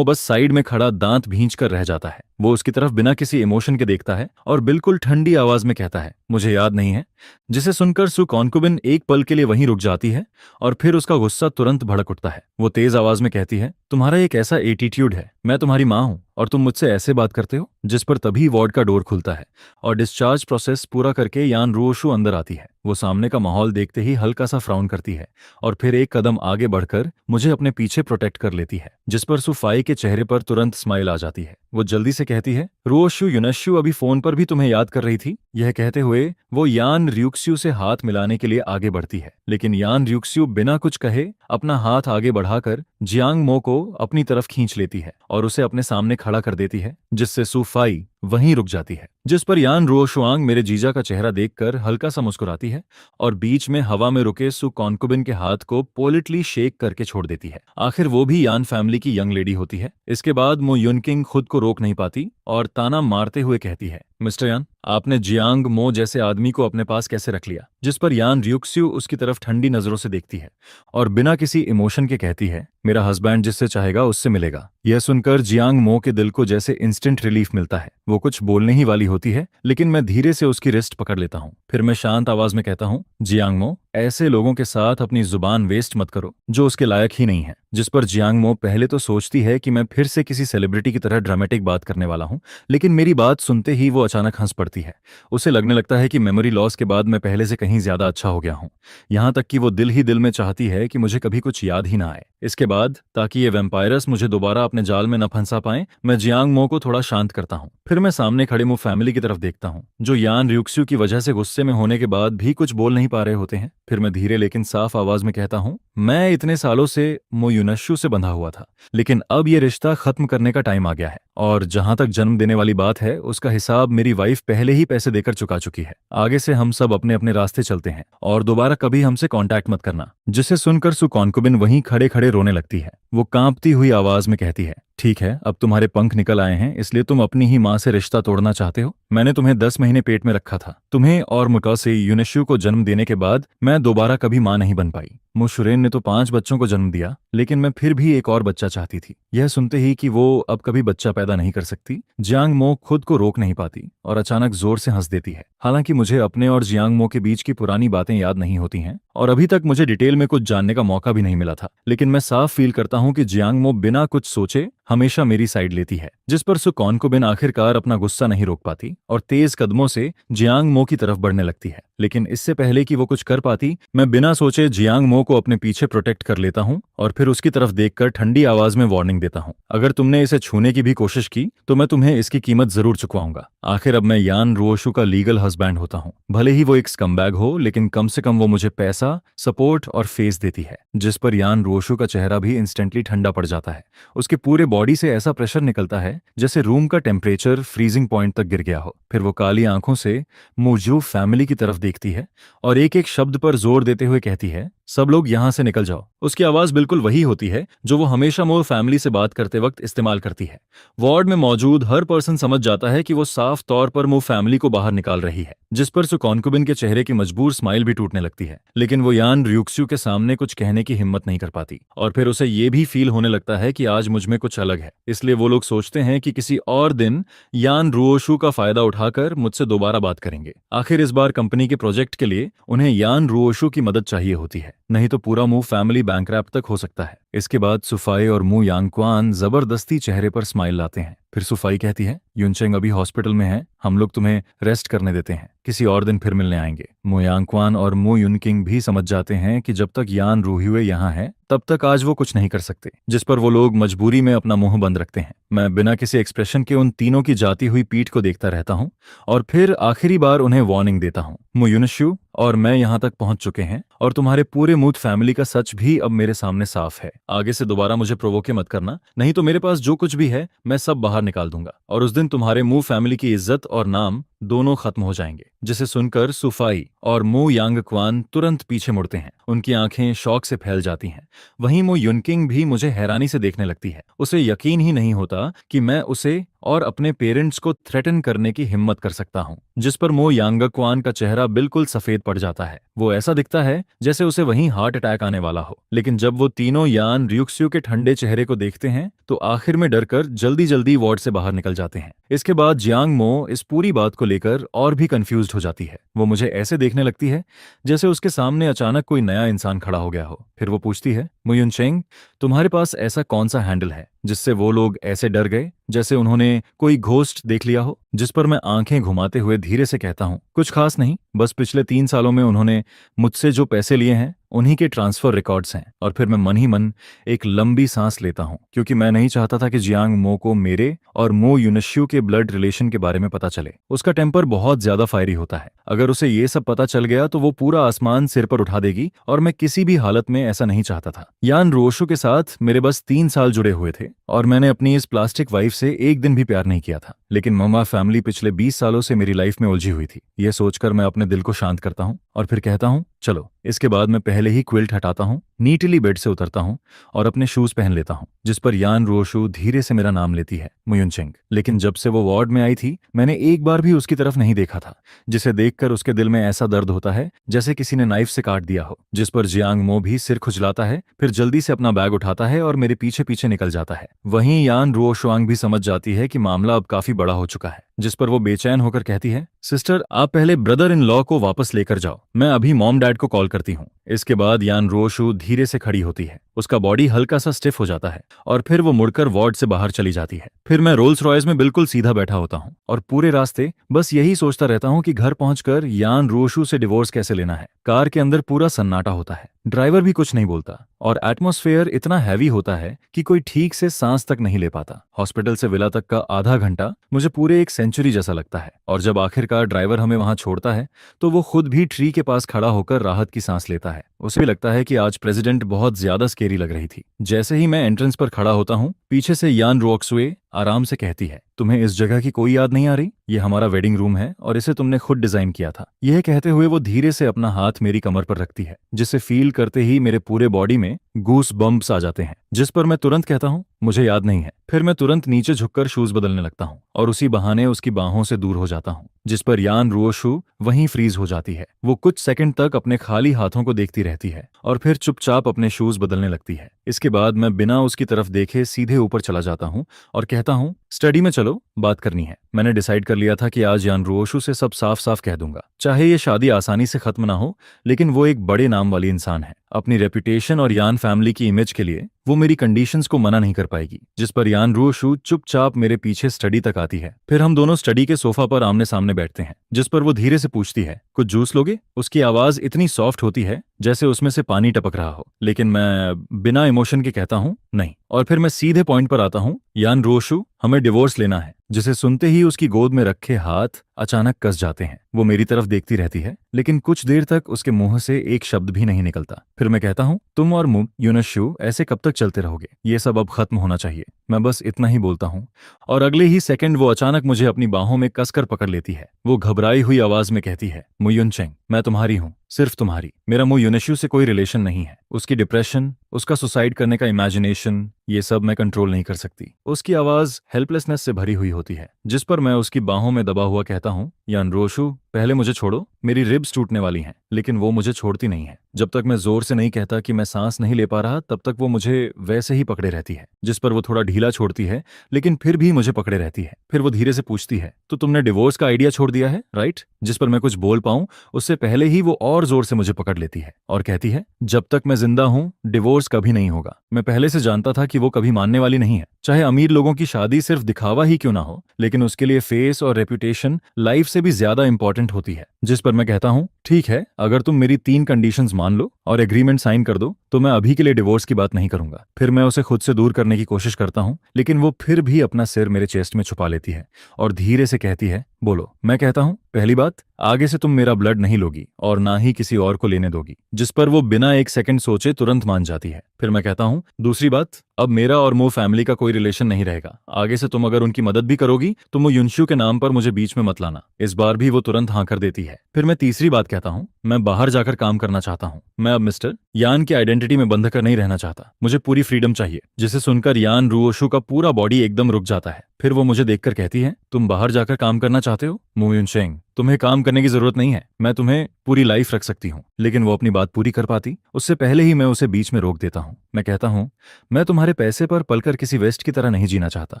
Speaker 1: बस साइड में खड़ा दांत भींच कर रह जाता है। वो उसकी तरफ बिना किसी इमोशन के देखता है और बिल्कुल ठंडी आवाज में कहता है, मुझे याद नहीं है। जिसे सुनकर सु कॉन्कुबिन एक पल के लिए वहीं रुक जाती है, और फिर उसका गुस्सा तुरंत भड़क उठता है। वो तेज आवाज में कहती है, तुम्हारा एक ऐसा एटीट्यूड है, मैं तुम्हारी माँ हूं और तुम मुझसे ऐसे बात करते हो। जिस पर तभी वार्ड का डोर खुलता है और डिस्चार्ज प्रोसेस पूरा करके यान रोशु अंदर आती है। वो सामने का माहौल देखते ही हल्का सा फ्राउन करती है और फिर एक कदम आगे बढ़कर मुझे अपने पीछे प्रोटेक्ट कर लेती है, जिस पर सुफाई के चेहरे पर तुरंत स्माइल आ जाती है। वो जल्दी से कहती है, रोशु युनशु अभी फोन पर भी तुम्हें याद कर रही थी। यह कहते हुए वो यान र्यूक्स्यू से हाथ मिलाने के लिए आगे बढ़ती है, लेकिन यान र्यूक्स्यू बिना कुछ कहे अपना हाथ आगे बढ़ाकर जियांग मो को अपनी तरफ खींच लेती है और उसे अपने सामने खड़ा कर देती है, जिससे सुफाई वहीं रुक जाती है। जिस पर यान रोशुआंग मेरे जीजा का चेहरा देखकर हल्का सा मुस्कुराती है और बीच में हवा में रुके सु कॉन्कुबिन के हाथ को पोलिटली शेक करके छोड़ देती है। आखिर वो भी यान फैमिली की यंग लेडी होती है। इसके बाद मो युनकिंग खुद को रोक नहीं पाती और ताना मारते हुए कहती है, मिस्टर यान, आपने जियांग मो जैसे आदमी को अपने पास कैसे रख लिया? जिस पर यान र्यूक्स्यू उसकी तरफ ठंडी नजरों से देखती है और बिना किसी इमोशन के कहती है, मेरा हस्बैंड जिससे चाहेगा उससे मिलेगा। यह सुनकर जियांग मो के दिल को जैसे इंस्टेंट रिलीफ मिलता है। वो कुछ बोलने ही वाली होती है, लेकिन मैं धीरे से उसकी रिस्ट पकड़ लेता हूँ। फिर मैं शांत आवाज में कहता हूँ, जियांग मो, ऐसे लोगों के साथ अपनी जुबान वेस्ट मत करो जो उसके लायक ही नहीं है। जिस पर जियांग मो पहले तो सोचती है कि मैं फिर से किसी सेलिब्रिटी की तरह ड्रामेटिक बात करने वाला हूँ, लेकिन मेरी बात सुनते ही वो अचानक हंस पड़ती है। उसे लगने लगता है कि मेमोरी लॉस के बाद मैं पहले से कहीं ज्यादा अच्छा हो गया हूँ। यहाँ तक कि वो दिल ही दिल में चाहती है कि मुझे कभी कुछ याद ही ना आए। इसके बाद, ताकि ये वैम्पायरस मुझे दोबारा अपने जाल में न फंसा पाए, मैं जियांग मो को थोड़ा शांत करता हूँ। फिर मैं सामने खड़े मो फैमिली की तरफ देखता हूँ, जो यान र्यूक्स्यू की वजह से गुस्से में होने के बाद भी कुछ बोल नहीं पा रहे होते हैं। फिर मैं धीरे लेकिन साफ आवाज में कहता हूँ, मैं इतने सालों से मो युनशु से बंधा हुआ था, लेकिन अब ये रिश्ता खत्म करने का टाइम आ गया है, और जहां तक जन्म देने वाली बात है उसका हिसाब मेरी वाइफ पहले ही पैसे देकर चुका चुकी है। आगे से हम सब अपने अपने रास्ते चलते हैं और दोबारा कभी हमसे कांटेक्ट मत करना। जिसे सुनकर सु कॉन्कुबिन वहीं खड़े खड़े रोने लगती है। वो कांपती हुई आवाज में कहती है, ठीक है, अब तुम्हारे पंख निकल आए हैं, इसलिए तुम अपनी ही माँ से रिश्ता तोड़ना चाहते हो। मैंने तुम्हें 10 महीने पेट में रखा था। तुम्हें और मुटोसे युनशु को जन्म देने के बाद मैं दोबारा कभी माँ नहीं बन पाई। मुशुरेन ने तो 5 बच्चों को जन्म दिया, लेकिन मैं फिर भी एक और बच्चा चाहती थी। यह सुनते ही कि वो अब कभी बच्चा पैदा नहीं कर सकती, जियांग मो खुद को रोक नहीं पाती और अचानक जोर से हंस देती है। हालांकि मुझे अपने और जियांग मो के बीच की पुरानी बातें याद नहीं होती हैं और अभी तक मुझे डिटेल में कुछ जानने का मौका भी नहीं मिला था, लेकिन मैं साफ फील करता हूँ कि जियांग मो बिना कुछ सोचे हमेशा मेरी साइड लेती है। जिस पर सु कॉन्कुबिन आखिरकार अपना गुस्सा नहीं रोक पाती और तेज कदमों से जियांग मो की तरफ बढ़ने लगती है। लेकिन इससे पहले कि वो कुछ कर पाती, मैं बिना सोचे जियांग मो को अपने पीछे प्रोटेक्ट कर लेता हूँ और फिर उसकी तरफ देखकर ठंडी आवाज में वार्निंग देता हूँ, अगर तुमने इसे छूने की भी कोशिश की तो मैं तुम्हें इसकी कीमत जरूर चुकवाऊंगा। आखिर अब मैं यान रुओशु का लीगल हस्बैंड होता हूँ। भले ही वो एक स्कमबैग हो, लेकिन कम से कम वो मुझे पैसा, सपोर्ट और फेस देती है। जिस पर यान रुओशु का चेहरा भी इंस्टेंटली ठंडा पड़ जाता है। उसके पूरे बॉडी से ऐसा प्रेशर निकलता है जैसे रूम का टेम्परेचर फ्रीजिंग पॉइंट तक गिर गया हो। फिर वो काली आंखों से मुजू फैमिली की तरफ देखती है और एक एक शब्द पर जोर देते हुए कहती है, सब लोग यहां से निकल जाओ। उसकी आवाज बिल्कुल वही होती है जो वो हमेशा मो फैमिली से बात करते वक्त इस्तेमाल करती है। वार्ड में मौजूद हर पर्सन समझ जाता है कि वो साफ तौर पर मो फैमिली को बाहर निकाल रही है, जिस पर सुकॉन्कुबिन के चेहरे की मजबूर स्माइल भी टूटने लगती है। लेकिन वो यान रियुक्स्यू के सामने कुछ कहने की हिम्मत नहीं कर पाती और फिर उसे ये भी फील होने लगता है कि आज मुझ में कुछ अलग है। इसलिए वो लोग सोचते हैं कि किसी और दिन यान रुओशु का फायदा उठाकर मुझसे दोबारा बात करेंगे। आखिर इस बार कंपनी के प्रोजेक्ट के लिए उन्हें यान रुओशु की मदद चाहिए होती है, नहीं तो पूरा मू फैमिली बैंकरप्ट तक हो सकता है। इसके बाद सुफाई और मू यांगक्वान जबरदस्ती चेहरे पर स्माइल लाते हैं। फिर सुफाई कहती है, युनचेंग अभी हॉस्पिटल में है, हम लोग तुम्हें रेस्ट करने देते हैं, किसी और दिन फिर मिलने आएंगे। मू यांगक्वान और मू युनकिंग भी समझ जाते हैं कि जब तक यान रूहिवे यहाँ है तब तक आज वो कुछ नहीं कर सकते, जिस पर वो लोग मजबूरी में अपना मुंह बंद रखते हैं। मैं बिना किसी एक्सप्रेशन के उन तीनों की जाती हुई पीठ को देखता रहता हूँ और फिर आखिरी बार उन्हें वार्निंग देता हूँ, मू युनशु और मैं यहाँ तक पहुंच चुके हैं और तुम्हारे पूरे मूथ फैमिली का सच भी अब मेरे सामने साफ है। आगे से दोबारा मुझे प्रोवोके मत करना, नहीं तो मेरे पास जो कुछ भी है मैं सब बाहर निकाल दूंगा और उस दिन तुम्हारे मू फैमिली की इज्जत और नाम दोनों खत्म हो जाएंगे। जिसे सुनकर सुफाई और मू यांगक्वान तुरंत पीछे मुड़ते हैं। उनकी आंखें शौक से फैल जाती हैं। वहीं मू युनकिंग भी मुझे हैरानी से देखने लगती है। उसे यकीन ही नहीं होता कि मैं उसे और अपने पेरेंट्स को थ्रेटन करने की हिम्मत कर सकता हूँ। जिस पर मो यांगक्वान का चेहरा बिल्कुल सफेद पड़ जाता है। वो ऐसा दिखता है जैसे उसे वहीं हार्ट अटैक आने वाला हो। लेकिन जब वो तीनों यान रियुक्स्यू के ठंडे चेहरे को देखते हैं तो आखिर में डरकर जल्दी जल्दी वार्ड से बाहर निकल जाते हैं। इसके बाद जियांग मो इस पूरी बात को लेकर और भी कंफ्यूज्ड हो जाती है। वो मुझे ऐसे देखने लगती है जैसे उसके सामने अचानक कोई नया इंसान खड़ा हो गया हो। फिर वो पूछती है, मू युनचेंग, तुम्हारे पास ऐसा कौन सा हैंडल है जिससे वो लोग ऐसे डर गए जैसे उन्होंने कोई घोस्ट देख लिया हो? जिस पर मैं आंखें घुमाते हुए धीरे से कहता हूँ, कुछ खास नहीं, बस पिछले 3 सालों में उन्होंने मुझसे जो पैसे लिए हैं उन्हीं के ट्रांसफर रिकॉर्ड्स हैं। और फिर मैं मन ही मन एक लंबी सांस लेता हूँ, क्योंकि मैं नहीं चाहता था कि जियांग मो को मेरे और मो युनश्यू के ब्लड रिलेशन के बारे में पता चले। उसका टेम्पर बहुत ज्यादा फायरी होता है। अगर उसे ये सब पता चल गया तो वो पूरा आसमान सिर पर उठा देगी और मैं किसी भी हालत में ऐसा नहीं चाहता था। यान रोशु के साथ मेरे बस 3 साल जुड़े हुए थे और मैंने अपनी इस प्लास्टिक वाइफ से एक दिन भी प्यार नहीं किया था। लेकिन ममा फैमिली पिछले 20 सालों से मेरी लाइफ में उलझी हुई थी। ये सोचकर मैं अपने दिल को शांत करता हूँ और फिर कहता हूँ, चलो। इसके बाद मैं पहले ही क्विल्ट हटाता हूँ, नीटली बेड से उतरता हूँ और अपने शूज पहन लेता हूँ। जिस पर यान रोशु धीरे से मेरा नाम लेती है, मू युनचेंग। लेकिन जब से वो वार्ड में आई थी मैंने एक बार भी उसकी तरफ नहीं देखा था, जिसे देखकर उसके दिल में ऐसा दर्द होता है जैसे किसी ने नाइफ से काट दिया हो। जिस पर जियांग मो भी सिर खुजलाता है, फिर जल्दी से अपना बैग उठाता है और मेरे पीछे पीछे निकल जाता है। वहीं यान रुओशुआंग भी समझ जाती है कि मामला अब काफी बड़ा हो चुका है। जिस पर वो बेचैन होकर कहती है, सिस्टर, आप पहले ब्रदर इन लॉ को वापस लेकर जाओ, मैं अभी मॉम डैड को कॉल करती हूँ। इसके बाद यान रोशु धीरे से खड़ी होती है। उसका बॉडी हल्का सा स्टिफ हो जाता है और फिर वो मुड़कर वार्ड से बाहर चली जाती है। फिर मैं रोल्स रॉयस में बिल्कुल सीधा बैठा होता हूँ और पूरे रास्ते बस यही सोचता रहता हूँ कि घर पहुंचकर यान रोशु से डिवोर्स कैसे लेना है। कार के अंदर पूरा सन्नाटा होता है, ड्राइवर भी कुछ नहीं बोलता और एटमॉस्फेयर इतना हैवी होता है कि कोई ठीक से सांस तक नहीं ले पाता। हॉस्पिटल से विला तक का आधा घंटा मुझे पूरे एक सेंचुरी जैसा लगता है और जब आखिरकार ड्राइवर हमें वहां छोड़ता है तो वो खुद भी ट्री के पास खड़ा होकर राहत की सांस लेता है। उसे भी लगता है कि आज प्रेसिडेंट बहुत ज्यादा स्केरी लग रही थी। जैसे ही मैं एंट्रेंस पर खड़ा होता हूँ, पीछे से यान रोक्सवे आराम से कहती है, तुम्हें इस जगह की कोई याद नहीं आ रही? ये हमारा वेडिंग रूम है और इसे तुमने खुद डिजाइन किया था। यह कहते हुए वो धीरे से अपना हाथ मेरी कमर पर रखती है, जिसे फील करते ही मेरे पूरे बॉडी में गूस बम्प्स आ जाते हैं। जिस पर मैं तुरंत कहता हूँ, मुझे याद नहीं है। फिर मैं तुरंत नीचे झुककर शूज बदलने लगता हूँ और उसी बहाने उसकी बाहों से दूर हो जाता हूँ। जिस पर यान रुओशु वहीं फ्रीज हो जाती है। वो कुछ सेकंड तक अपने खाली हाथों को देखती रहती है और फिर चुपचाप अपने शूज बदलने लगती है। इसके बाद मैं बिना उसकी तरफ देखे सीधे ऊपर चला जाता हूँ और कहता हूँ, स्टडी में चलो, बात करनी है। मैंने डिसाइड कर लिया था कि आज यान रोशु से सब साफ साफ कह दूंगा। चाहे ये शादी आसानी से खत्म ना हो, लेकिन वो एक बड़े नाम वाली इंसान है। अपनी रेपुटेशन और यान फैमिली की इमेज के लिए वो मेरी कंडीशंस को मना नहीं कर पाएगी। जिस पर यान रोशु चुपचाप मेरे पीछे स्टडी तक आती है। फिर हम दोनों स्टडी के सोफा पर आमने सामने बैठते हैं, जिस पर वो धीरे से पूछती है, कुछ जूस लोगे? उसकी आवाज इतनी सॉफ्ट होती है जैसे उसमें से पानी टपक रहा हो, लेकिन मैं बिना इमोशन के कहता हूँ नहीं। और फिर मैं सीधे पॉइंट पर आता हूँ, यान रोशु, हमें डिवोर्स लेना है। जिसे सुनते ही उसकी गोद में रखे हाथ अचानक कस जाते हैं। वो मेरी तरफ देखती रहती है, लेकिन कुछ देर तक उसके मुंह से एक शब्द भी नहीं निकलता। फिर मैं कहता हूँ, तुम और यूनशु ऐसे कब तक चलते रहोगे? ये सब अब खत्म होना चाहिए। मैं बस इतना ही बोलता हूँ, और अगले ही सेकंड वो अचानक मुझे अपनी बाहों में कसकर पकड़ लेती है। वो घबराई हुई आवाज में कहती है, मुयुनचेंग, मैं तुम्हारी हूँ, सिर्फ तुम्हारी। मेरा यूनशु से कोई रिलेशन नहीं है। उसकी डिप्रेशन, उसका सुसाइड करने का इमेजिनेशन, ये सब मैं कंट्रोल नहीं कर सकती। उसकी आवाज हेल्पलेसनेस से भरी हुई होती है, जिस पर मैं उसकी बाहों में दबा हुआ कहता हूँ, यान रोशु, पहले मुझे छोड़ो, मेरी रिब्स टूटने वाली हैं। लेकिन वो मुझे छोड़ती नहीं है। जब तक मैं जोर से नहीं कहता कि मैं सांस नहीं ले पा रहा, तब तक वो मुझे वैसे ही पकड़े रहती है। जिस पर वो थोड़ा ढीला छोड़ती है, लेकिन फिर भी मुझे पकड़े रहती है। फिर वो धीरे से पूछती है, तो तुमने डिवोर्स का आइडिया छोड़ दिया है, राइट? जिस पर मैं कुछ बोल पाऊं उससे पहले ही वो और जोर से मुझे पकड़ लेती है और कहती है, जब तक मैं जिंदा हूं डिवोर्स कभी नहीं होगा। मैं पहले से जानता था कि वो कभी मानने वाली नहीं है। चाहे अमीर लोगों की शादी सिर्फ दिखावा ही क्यों ना हो, लेकिन उसके लिए फेस और रेपुटेशन लाइफ से भी ज्यादा इंपॉर्टेंट होती है। जिस पर मैं कहता हूँ, ठीक है, अगर तुम मेरी 3 कंडीशंस मान लो और एग्रीमेंट साइन कर दो, तो मैं अभी के लिए डिवोर्स की बात नहीं करूंगा। फिर मैं उसे खुद से दूर करने की कोशिश करता हूँ, लेकिन वो फिर भी अपना सिर मेरे चेस्ट में छुपा लेती है और धीरे से कहती है, बोलो। मैं कहता हूँ, पहली बात, आगे से तुम मेरा ब्लड नहीं लोगी और ना ही किसी और को लेने दोगी। जिस पर वो बिना एक सेकंड सोचे तुरंत मान जाती है। फिर मैं कहता हूँ, दूसरी बात, अब मेरा और मो फैमिली का कोई रिलेशन नहीं रहेगा। आगे से तुम अगर उनकी मदद भी करोगी तो वो युनशु के नाम पर मुझे बीच में मत लाना। इस बार भी वो तुरंत हाँ कर देती है। फिर मैं तीसरी बात कहता हूँ, मैं बाहर जाकर काम करना चाहता हूँ। मैं अब मिस्टर यान की आइडेंटिटी में बंध कर नहीं रहना चाहता। मुझे पूरी फ्रीडम चाहिए। जिसे सुनकर यान रुओशु का पूरा बॉडी एकदम रुक जाता है। फिर वो मुझे देखकर कहती है, तुम बाहर जाकर काम करना चाहते हो? मुयुनचेंग, तुम्हें काम करने की जरूरत नहीं है। मैं तुम्हें पूरी लाइफ रख सकती हूँ। लेकिन वो अपनी बात पूरी कर पाती उससे पहले ही मैं उसे बीच में रोक देता हूँ। मैं कहता हूँ, मैं तुम्हारे पैसे पर पलकर किसी वेस्ट की तरह नहीं जीना चाहता।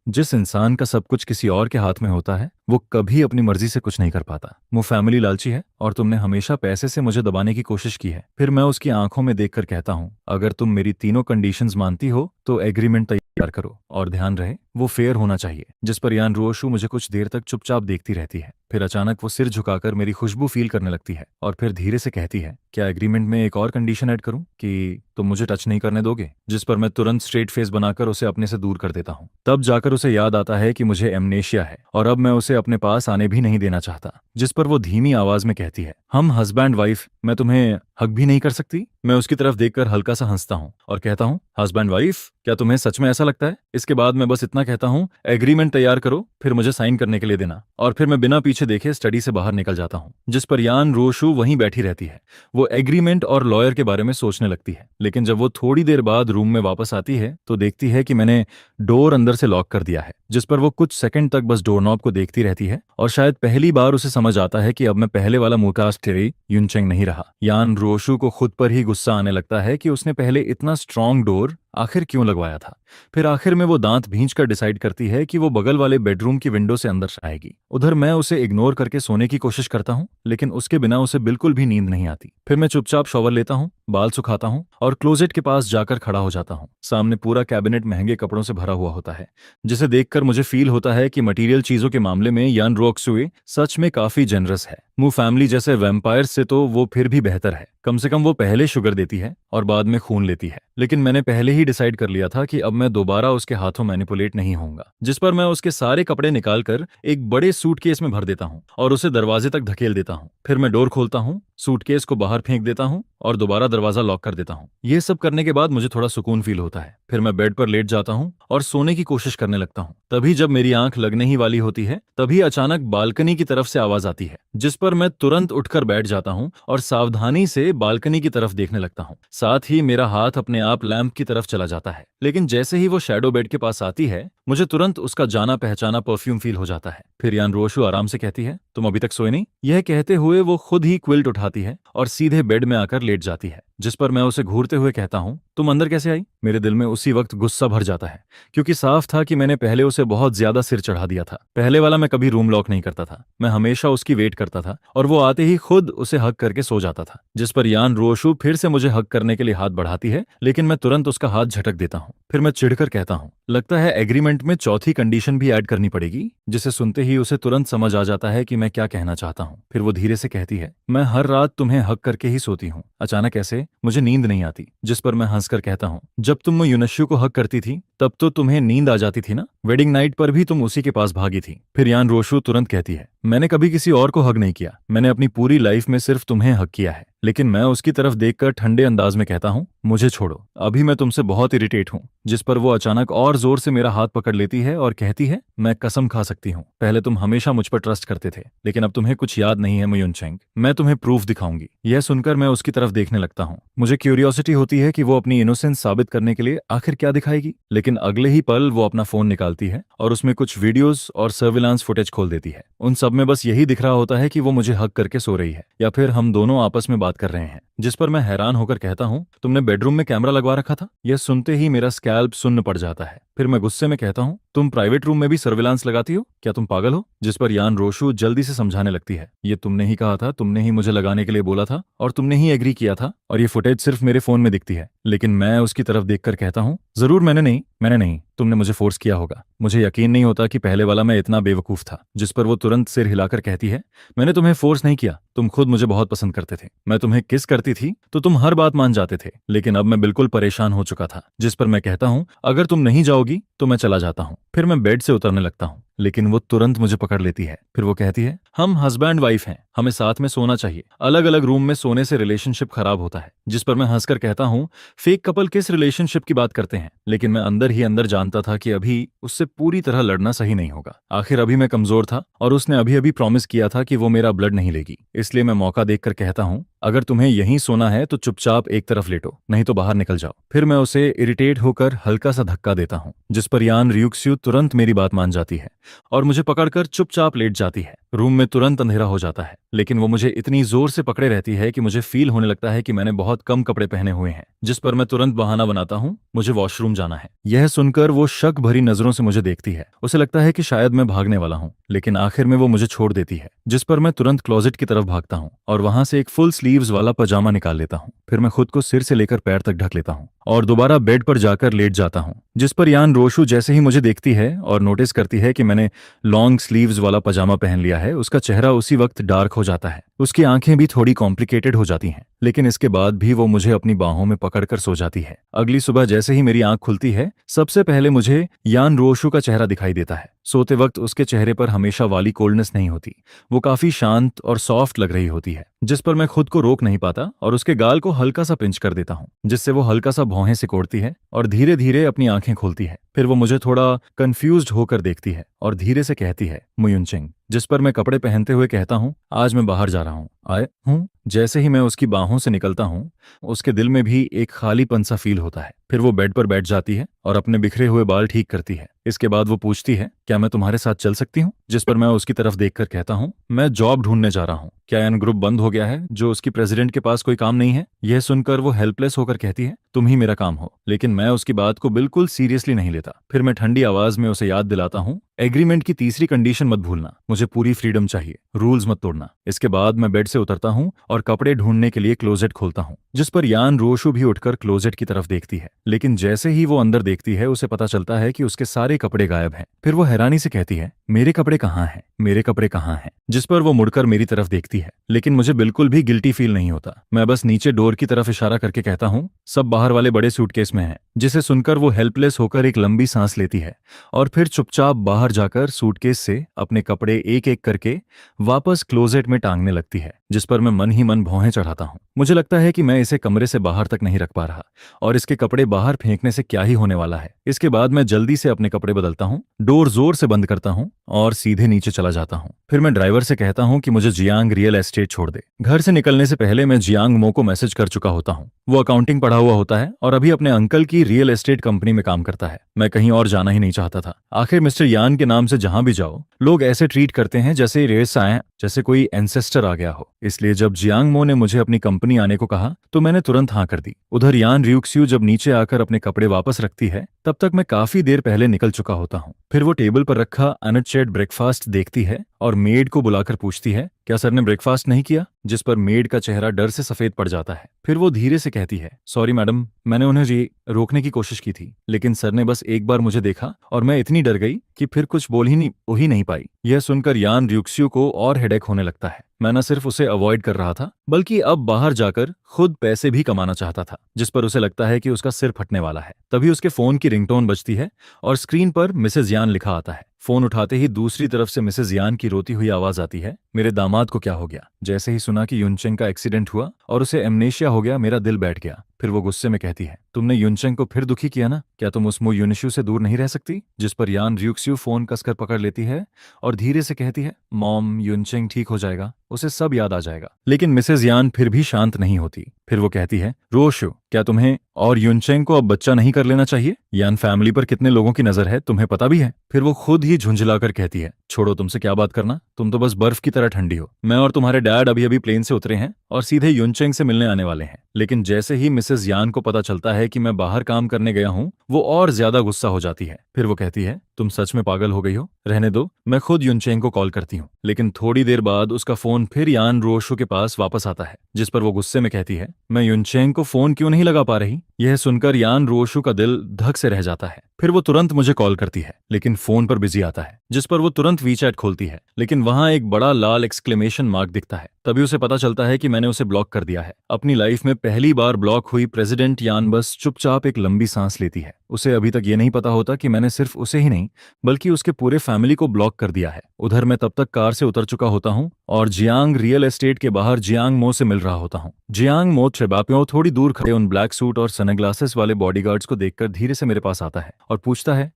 Speaker 1: जिस इंसान का सब कुछ किसी और के हाथ में होता है, वो कभी अपनी मर्जी से कुछ नहीं कर पाता। वो फैमिली लालची है और तुमने हमेशा पैसे से मुझे दबाने की कोशिश की है। फिर मैं उसकी आंखों में देखकर कहता हूँ, अगर तुम मेरी तीनों कंडीशंस मानती हो तो एग्रीमेंट तैयार करो, और ध्यान रहे वो फेयर होना चाहिए। जिस पर यान रोशु मुझे कुछ देर तक चुपचाप देखती रहती है। फिर अचानक वो सिर झुकाकर मेरी खुशबू फील करने लगती है और फिर धीरे से कहती है, क्या एग्रीमेंट में एक और कंडीशन ऐड करूं कि तुम मुझे टच नहीं करने दोगे? जिस पर मैं तुरंत स्ट्रेट फेस बनाकर उसे अपने से दूर कर देता हूं। तब जाकर उसे याद आता है कि मुझे एमनेशिया है और अब मैं उसे अपने पास आने भी नहीं देना चाहता। जिस पर वो धीमी आवाज में कहती है, हम हस्बैंड वाइफ, मैं तुम्हें हक भी नहीं कर सकती? मैं उसकी तरफ देखकर हल्का सा हंसता हूँ और कहता हूँ, हस्बैंड वाइफ, क्या तुम्हें सच में ऐसा लगता है? इसके बाद मैं बस इतना कहता हूँ, एग्रीमेंट तैयार करो, फिर मुझे साइन करने के लिए देना। और फिर मैं बिना पीछे देखे स्टडी से बाहर निकल जाता हूँ। जिस पर यान रोशु वहीं बैठी रहती है। वो एग्रीमेंट और लॉयर के बारे में सोचने लगती है, लेकिन जब वो थोड़ी देर बाद रूम में वापस आती है तो देखती है कि मैंने डोर अंदर से लॉक कर दिया है। जिस पर वो कुछ सेकंड तक बस डोरनॉब को देखती रहती है और शायद पहली बार उसे समझ आता है कि अब मैं पहले वाला मुकास टेरी युनचेंग नहीं रहा। यान रोशु को खुद पर ही गुस्सा आने लगता है कि उसने पहले इतना स्ट्रॉन्ग डोर आखिर क्यों लगवाया था। फिर आखिर में वो दांत भींचकर डिसाइड करती है कि वो बगल वाले बेडरूम की विंडो से अंदर आएगी। उधर मैं उसे इग्नोर करके सोने की कोशिश करता हूँ, लेकिन उसके बिना उसे बिल्कुल भी नींद नहीं आती। फिर मैं चुपचाप शॉवर लेता हूँ, बाल सुखाता हूँ और क्लोजेट के पास जाकर खड़ा हो जाता हूँ। सामने पूरा कैबिनेट महंगे कपड़ों से भरा हुआ होता है, जिसे देखकर मुझे फील होता है कि मटेरियल चीजों के मामले में यान रोक्सुए सच में काफी जेनरस है। मू फैमिली जैसे वैम्पायर से तो वो फिर भी बेहतर है। कम से कम वो पहले शुगर देती है और बाद में खून लेती है। लेकिन मैंने पहले ही डिसाइड कर लिया था कि अब मैं दोबारा उसके हाथों मैनिपुलेट नहीं होऊंगा। जिस पर मैं उसके सारे कपड़े निकालकर एक बड़े सूटकेस में भर देता हूँ और उसे दरवाजे तक धकेल देता हूँ। फिर मैं डोर खोलता हूँ, सूटकेस को बाहर फेंक देता हूँ और दोबारा दरवाजा लॉक कर देता हूँ। ये सब करने के बाद मुझे थोड़ा सुकून फील होता है। फिर मैं बेड पर लेट जाता हूँ और सोने की कोशिश करने लगता हूँ। तभी जब मेरी आंख लगने ही वाली होती है, तभी अचानक बालकनी की तरफ से आवाज आती है। जिस पर मैं तुरंत उठकर बैठ जाता हूँ और सावधानी से बालकनी की तरफ देखने लगता हूँ। साथ ही मेरा हाथ अपने आप लैंप की तरफ चला जाता है, लेकिन जैसे ही वो शैडो बेड के पास आती है, मुझे तुरंत उसका जाना पहचाना परफ्यूम फील हो जाता है। फिर यान रोशु आराम से कहती है, तुम अभी तक सोए नहीं? यह कहते हुए वो खुद ही क्विल्ट उठाती है और सीधे बेड में आकर लेट जाती है। जिस पर मैं उसे घूरते हुए कहता हूँ, तुम अंदर कैसे आई? मेरे दिल में उसी वक्त गुस्सा भर जाता है, क्योंकि साफ था कि मैंने पहले उसे बहुत ज्यादा सिर चढ़ा दिया था। पहले वाला मैं कभी रूम लॉक नहीं करता था, मैं हमेशा उसकी वेट करता था और वो आते ही खुद उसे हक करके सो जाता था। जिस पर यान रोशु फिर से मुझे हक करने के लिए हाथ बढ़ाती है, लेकिन मैं तुरंत उसका हाथ झटक देता हूँ। फिर मैं चिढ़कर कहता हूँ, लगता है एग्रीमेंट में चौथी कंडीशन भी ऐड करनी पड़ेगी, जिसे सुनते ही उसे तुरंत समझ आ जाता है कि मैं क्या कहना चाहता हूँ। फिर वो धीरे से कहती है, मैं हर रात तुम्हें हक करके ही सोती हूँ, अचानक ऐसे मुझे नींद नहीं आती। जिस पर मैं हंसकर कहता हूँ, जब तुम युनश्यु को हक करती थी तब तो तुम्हें नींद आ जाती थी ना, वेडिंग नाइट पर भी तुम उसी के पास भागी थी। फिर यान रोशु तुरंत कहती है, मैंने कभी किसी और को हक नहीं किया, मैंने अपनी पूरी लाइफ में सिर्फ तुम्हें हक किया है। लेकिन मैं उसकी तरफ देखकर ठंडे अंदाज में कहता हूँ, मुझे छोड़ो, अभी मैं तुमसे बहुत इरिटेट हूँ। जिस पर वो अचानक और जोर से मेरा हाथ पकड़ लेती है और कहती है, मैं कसम खा सकती हूँ, पहले तुम हमेशा मुझ पर ट्रस्ट करते थे, लेकिन अब तुम्हें कुछ याद नहीं है मयुनचेंग, मैं तुम्हें प्रूफ दिखाऊंगी। यह सुनकर मैं उसकी तरफ देखने लगता हूँ। मुझे क्यूरियोसिटी होती है कि वो अपनी इनोसेंस साबित करने के लिए आखिर क्या दिखाएगी, लेकिन अगले ही पल वो अपना फोन निकालती है और उसमें कुछ वीडियोस और सर्विलांस फुटेज खोल देती है। उन सब में बस यही दिख रहा होता है कि वो मुझे हक करके सो रही है या फिर हम दोनों आपस में बात कर रहे हैं। जिस पर मैं हैरान होकर कहता हूँ, तुमने बेडरूम में कैमरा लगवा रखा था? यह सुनते ही मेरा स्कैल्प सुन्न पड़ जाता है। फिर मैं गुस्से में कहता हूँ, तुम प्राइवेट रूम में भी सर्विलांस लगाती हो? क्या तुम पागल हो? जिस पर यान रोशु जल्दी से समझाने लगती है, ये तुमने ही कहा था, तुमने ही मुझे लगाने के लिए बोला था और तुमने ही एग्री किया था, और ये फुटेज सिर्फ मेरे फोन में दिखती है। लेकिन मैं उसकी तरफ देखकर कहता हूँ, जरूर मैंने नहीं, तुमने मुझे फोर्स किया होगा। मुझे यकीन नहीं होता कि पहले वाला मैं इतना बेवकूफ था। जिस पर वो तुरंत सिर हिलाकर कहती है, मैंने तुम्हें फोर्स नहीं किया, तुम खुद मुझे बहुत पसंद करते थे। मैं तुम्हें किस करती थी तो तुम हर बात मान जाते थे, लेकिन अब मैं बिल्कुल परेशान हो चुका था। जिस पर मैं कहता हूँ, अगर तुम नहीं जाओगी तो मैं चला जाता हूँ। फिर मैं बेड से उतरने लगता हूँ, लेकिन वो तुरंत मुझे पकड़ लेती है। फिर वो कहती है, हम हस्बैंड वाइफ हैं, हमें साथ में सोना चाहिए, अलग अलग रूम में सोने से रिलेशनशिप खराब होता है। जिस पर मैं हंसकर कहता हूँ, फेक कपल किस रिलेशनशिप की बात करते हैं? लेकिन मैं अंदर ही अंदर जानता था कि अभी उससे पूरी तरह लड़ना सही नहीं होगा। आखिर अभी मैं कमजोर था और उसने अभी अभी प्रॉमिस किया था कि वो मेरा ब्लड नहीं लेगी। इसलिए मैं मौका देखकर कहता हूँ, अगर तुम्हें यहीं सोना है तो चुपचाप एक तरफ लेटो, नहीं तो बाहर निकल जाओ। फिर मैं उसे इरिटेट होकर हल्का सा धक्का देता हूँ, जिस पर यान रियुक्स्यु तुरंत मेरी बात मान जाती है और मुझे पकड़कर चुपचाप लेट जाती है। रूम में तुरंत अंधेरा हो जाता है, लेकिन वो मुझे इतनी जोर से पकड़े रहती है कि मुझे फील होने लगता है कि मैंने बहुत कम कपड़े पहने हुए हैं। जिस पर मैं तुरंत बहाना बनाता हूँ, मुझे वॉशरूम जाना है। यह सुनकर वो शक भरी नजरों से मुझे देखती है। उसे लगता है कि शायद मैं भागने वाला हूँ, लेकिन आखिर में वो मुझे छोड़ देती है। जिस पर मैं तुरंत क्लोजेट की तरफ भागता हूँ और वहां से एक फुल स्लीव्स वाला पजामा निकाल लेता हूँ। फिर मैं खुद को सिर से लेकर पैर तक ढक लेता हूँ और दोबारा बेड पर जाकर लेट जाता हूँ। जिस पर यान रोशु जैसे ही मुझे देखती है और नोटिस करती है कि मैंने लॉन्ग स्लीव्स वाला पजामा पहन लिया है, उसका चेहरा उसी वक्त डार्क हो जाता है। उसकी आंखें भी थोड़ी कॉम्प्लिकेटेड हो जाती हैं, लेकिन इसके बाद भी वो मुझे अपनी बाहों में पकड़कर सो जाती है। अगली सुबह जैसे ही मेरी आंख खुलती है, सबसे पहले मुझे यान रोशु का चेहरा दिखाई देता है। सोते वक्त उसके चेहरे पर हमेशा वाली कोल्डनेस नहीं होती, वो काफी शांत और सॉफ्ट लग रही होती है। जिस पर मैं खुद को रोक नहीं पाता और उसके गाल को हल्का सा पिंच कर देता हूँ, जिससे वो हल्का सा भौहें सिकोड़ती है और धीरे धीरे अपनी आंखें खोलती है। फिर वो मुझे थोड़ा कंफ्यूज्ड होकर देखती है और धीरे से कहती है, मुयुनचेंग। जिस पर मैं कपड़े पहनते हुए कहता हूँ, आज मैं बाहर जा रहा हूँ, आए हूँ। जैसे ही मैं उसकी बाहों से निकलता हूँ, उसके दिल में भी एक खालीपन सा फील होता है। फिर वो बेड पर बैठ जाती है और अपने बिखरे हुए बाल ठीक करती है। इसके बाद वो पूछती है, क्या मैं तुम्हारे साथ चल सकती हूँ? जिस पर मैं उसकी तरफ देखकर कहता हूँ, मैं जॉब ढूंढने जा रहा हूँ। क्या एन ग्रुप बंद हो गया है जो उसकी प्रेसिडेंट के पास कोई काम नहीं है? यह सुनकर वो हेल्पलेस होकर कहती है, तुम ही मेरा काम हो। लेकिन मैं उसकी बात को बिल्कुल सीरियसली नहीं लेता। फिर मैं ठंडी आवाज में उसे याद दिलाता हूँ, एग्रीमेंट की तीसरी कंडीशन मत भूलना, मुझे पूरी फ्रीडम चाहिए, रूल्स मत तोड़ना। इसके बाद मैं बेड से उतरता हूँ और कपड़े ढूंढने के लिए क्लोजेट खोलता हूँ। जिस पर यान रोशु भी उठकर क्लोजेट की तरफ देखती है, लेकिन जैसे ही वो अंदर देखती है, उसे पता चलता है कि उसके सारे कपड़े गायब हैं। फिर वो हैरानी से कहती है, मेरे कपड़े कहाँ हैं, मेरे कपड़े कहाँ हैं? जिस पर वो मुड़कर मेरी तरफ देखती है, लेकिन मुझे बिल्कुल भी गिल्टी फील नहीं होता। मैं बस नीचे डोर की तरफ इशारा करके कहता हूँ, सब बाहर वाले बड़े सूटकेस में है। जिसे सुनकर वो हेल्पलेस होकर एक लंबी सांस लेती है और फिर चुपचाप बाहर जाकर सूटकेस से अपने कपड़े एक एक करके वापस क्लोजेट में टांगने लगती है। जिस पर मैं मन ही मन भौहें चढ़ाता हूँ। मुझे लगता है कि मैं इसे कमरे से बाहर तक नहीं रख पा रहा और इसके कपड़े बाहर फेंकने से क्या ही होने वाला है। इसके बाद मैं जल्दी से अपने कपड़े बदलता हूँ, डोर जोर से बंद करता हूँ और सीधे नीचे चला जाता हूँ। फिर मैं ड्राइवर से कहता हूँ कि मुझे जियांग रियल एस्टेट छोड़ दे। घर से निकलने से पहले मैं जियांग मो को मैसेज कर चुका होता हूँ। वो अकाउंटिंग पढ़ा हुआ होता है और अभी अपने अंकल की रियल एस्टेट कंपनी में काम करता है। मैं कहीं और जाना ही नहीं चाहता था। आखिर मिस्टर यान के नाम से जहां भी जाओ लोग ऐसे ट्रीट करते हैं जैसे रेस आए, जैसे कोई एंसेस्टर आ गया हो। इसलिए जब जियांग मो ने मुझे अपनी कंपनी आने को कहा तो मैंने तुरंत हाँ कर दी। उधर यान रियुक्स्यू जब नीचे आकर अपने कपड़े वापस रखती है तब तक मैं काफी देर पहले निकल चुका होता हूँ। फिर वो टेबल पर रखा अनचेड ब्रेकफास्ट देखती है और मेड को बुलाकर पूछती है, क्या सर ने ब्रेकफास्ट नहीं किया? जिस पर मेड का चेहरा डर से सफेद पड़ जाता है। फिर वो धीरे से कहती है, सॉरी मैडम, मैंने उन्हें ये रोकने की कोशिश की थी, लेकिन सर ने बस एक बार मुझे देखा और मैं इतनी डर गई कि फिर कुछ बोल ही नहीं पाई। यह सुनकर यान रियुक्स्यू को और हेडेक होने लगता है। मैं न सिर्फ उसे अवॉइड कर रहा था बल्कि अब बाहर जाकर खुद पैसे भी कमाना चाहता था, जिस पर उसे लगता है कि उसका सिर फटने वाला है। तभी उसके फोन की रिंगटोन बजती है और स्क्रीन पर मिसेज यान लिखा आता है। फोन उठाते ही दूसरी तरफ से मिसेज यान की रोती हुई आवाज आती है, मेरे दामाद को क्या हो गया? जैसे ही सुना कि युनचेंग का एक्सीडेंट हुआ और उसे एमनेशिया हो गया, मेरा दिल बैठ गया। फिर वो गुस्से में कहती है, तुमने युनचेंग को फिर दुखी किया ना? क्या तुम उस मो यूनिशु से दूर नहीं रह सकती? जिस पर यान रियुक्स्यू फोन कसकर पकड़ लेती है और धीरे से कहती है, मॉम, युनचेंग ठीक हो जाएगा, उसे सब याद आ जाएगा। लेकिन मिसेज यान फिर भी शांत नहीं होती। फिर वो कहती है, रोशु, क्या तुम्हें और युनचेंग को अब बच्चा नहीं कर लेना चाहिए? यान फैमिली पर कितने लोगों की नजर है तुम्हें पता भी है? फिर वो खुद ही झुंझलाकर कहती है, छोड़ो, तुमसे क्या बात करना, तुम तो बस बर्फ की तरह ठंडी हो। मैं और तुम्हारे डैड अभी अभी प्लेन से उतरे हैं और सीधे युनचेंग से मिलने आने वाले हैं। लेकिन जैसे ही मिसेज यान को पता चलता है कि मैं बाहर काम करने गया हूँ, वो और ज्यादा गुस्सा हो जाती है। फिर वो कहती है, तुम सच में पागल हो गई हो, रहने दो, मैं खुद युनचेंग को कॉल करती हूँ। लेकिन थोड़ी देर बाद उसका फोन फिर यान रोशु के पास वापस आता है, जिस पर वो गुस्से में कहती है, मैं युनचेंग को फोन क्यों नहीं लगा पा रही? यह सुनकर यान रोशु का दिल धक से रह जाता है। फिर वो तुरंत मुझे कॉल करती है, लेकिन फोन पर बिजी आता है, जिस पर वो तुरंत वीचैट खोलती है, लेकिन वहां एक बड़ा लाल एक्सक्लेमेशन मार्क दिखता है। तभी उसे पता चलता है कि मैंने उसे ब्लॉक कर दिया है। अपनी लाइफ में पहली बार ब्लॉक हुई प्रेसिडेंट यान बस चुपचाप एक लंबी सांस लेती है। उसे अभी तक ये नहीं पता होता कि मैंने सिर्फ उसे ही नहीं बल्कि उसके पूरे फैमिली को ब्लॉक कर दिया है। उधर मैं तब तक कार से उतर चुका होता हूँ और जियांग रियल एस्टेट के बाहर जियांग मो से मिल रहा होता हूँ। जियांग मो छेबापियों थोड़ी दूर खड़े उन ब्लैक सूट और सनग्लासेस वाले बॉडीगार्ड्स को देखकर धीरे से मेरे पास आता है और पूछता है,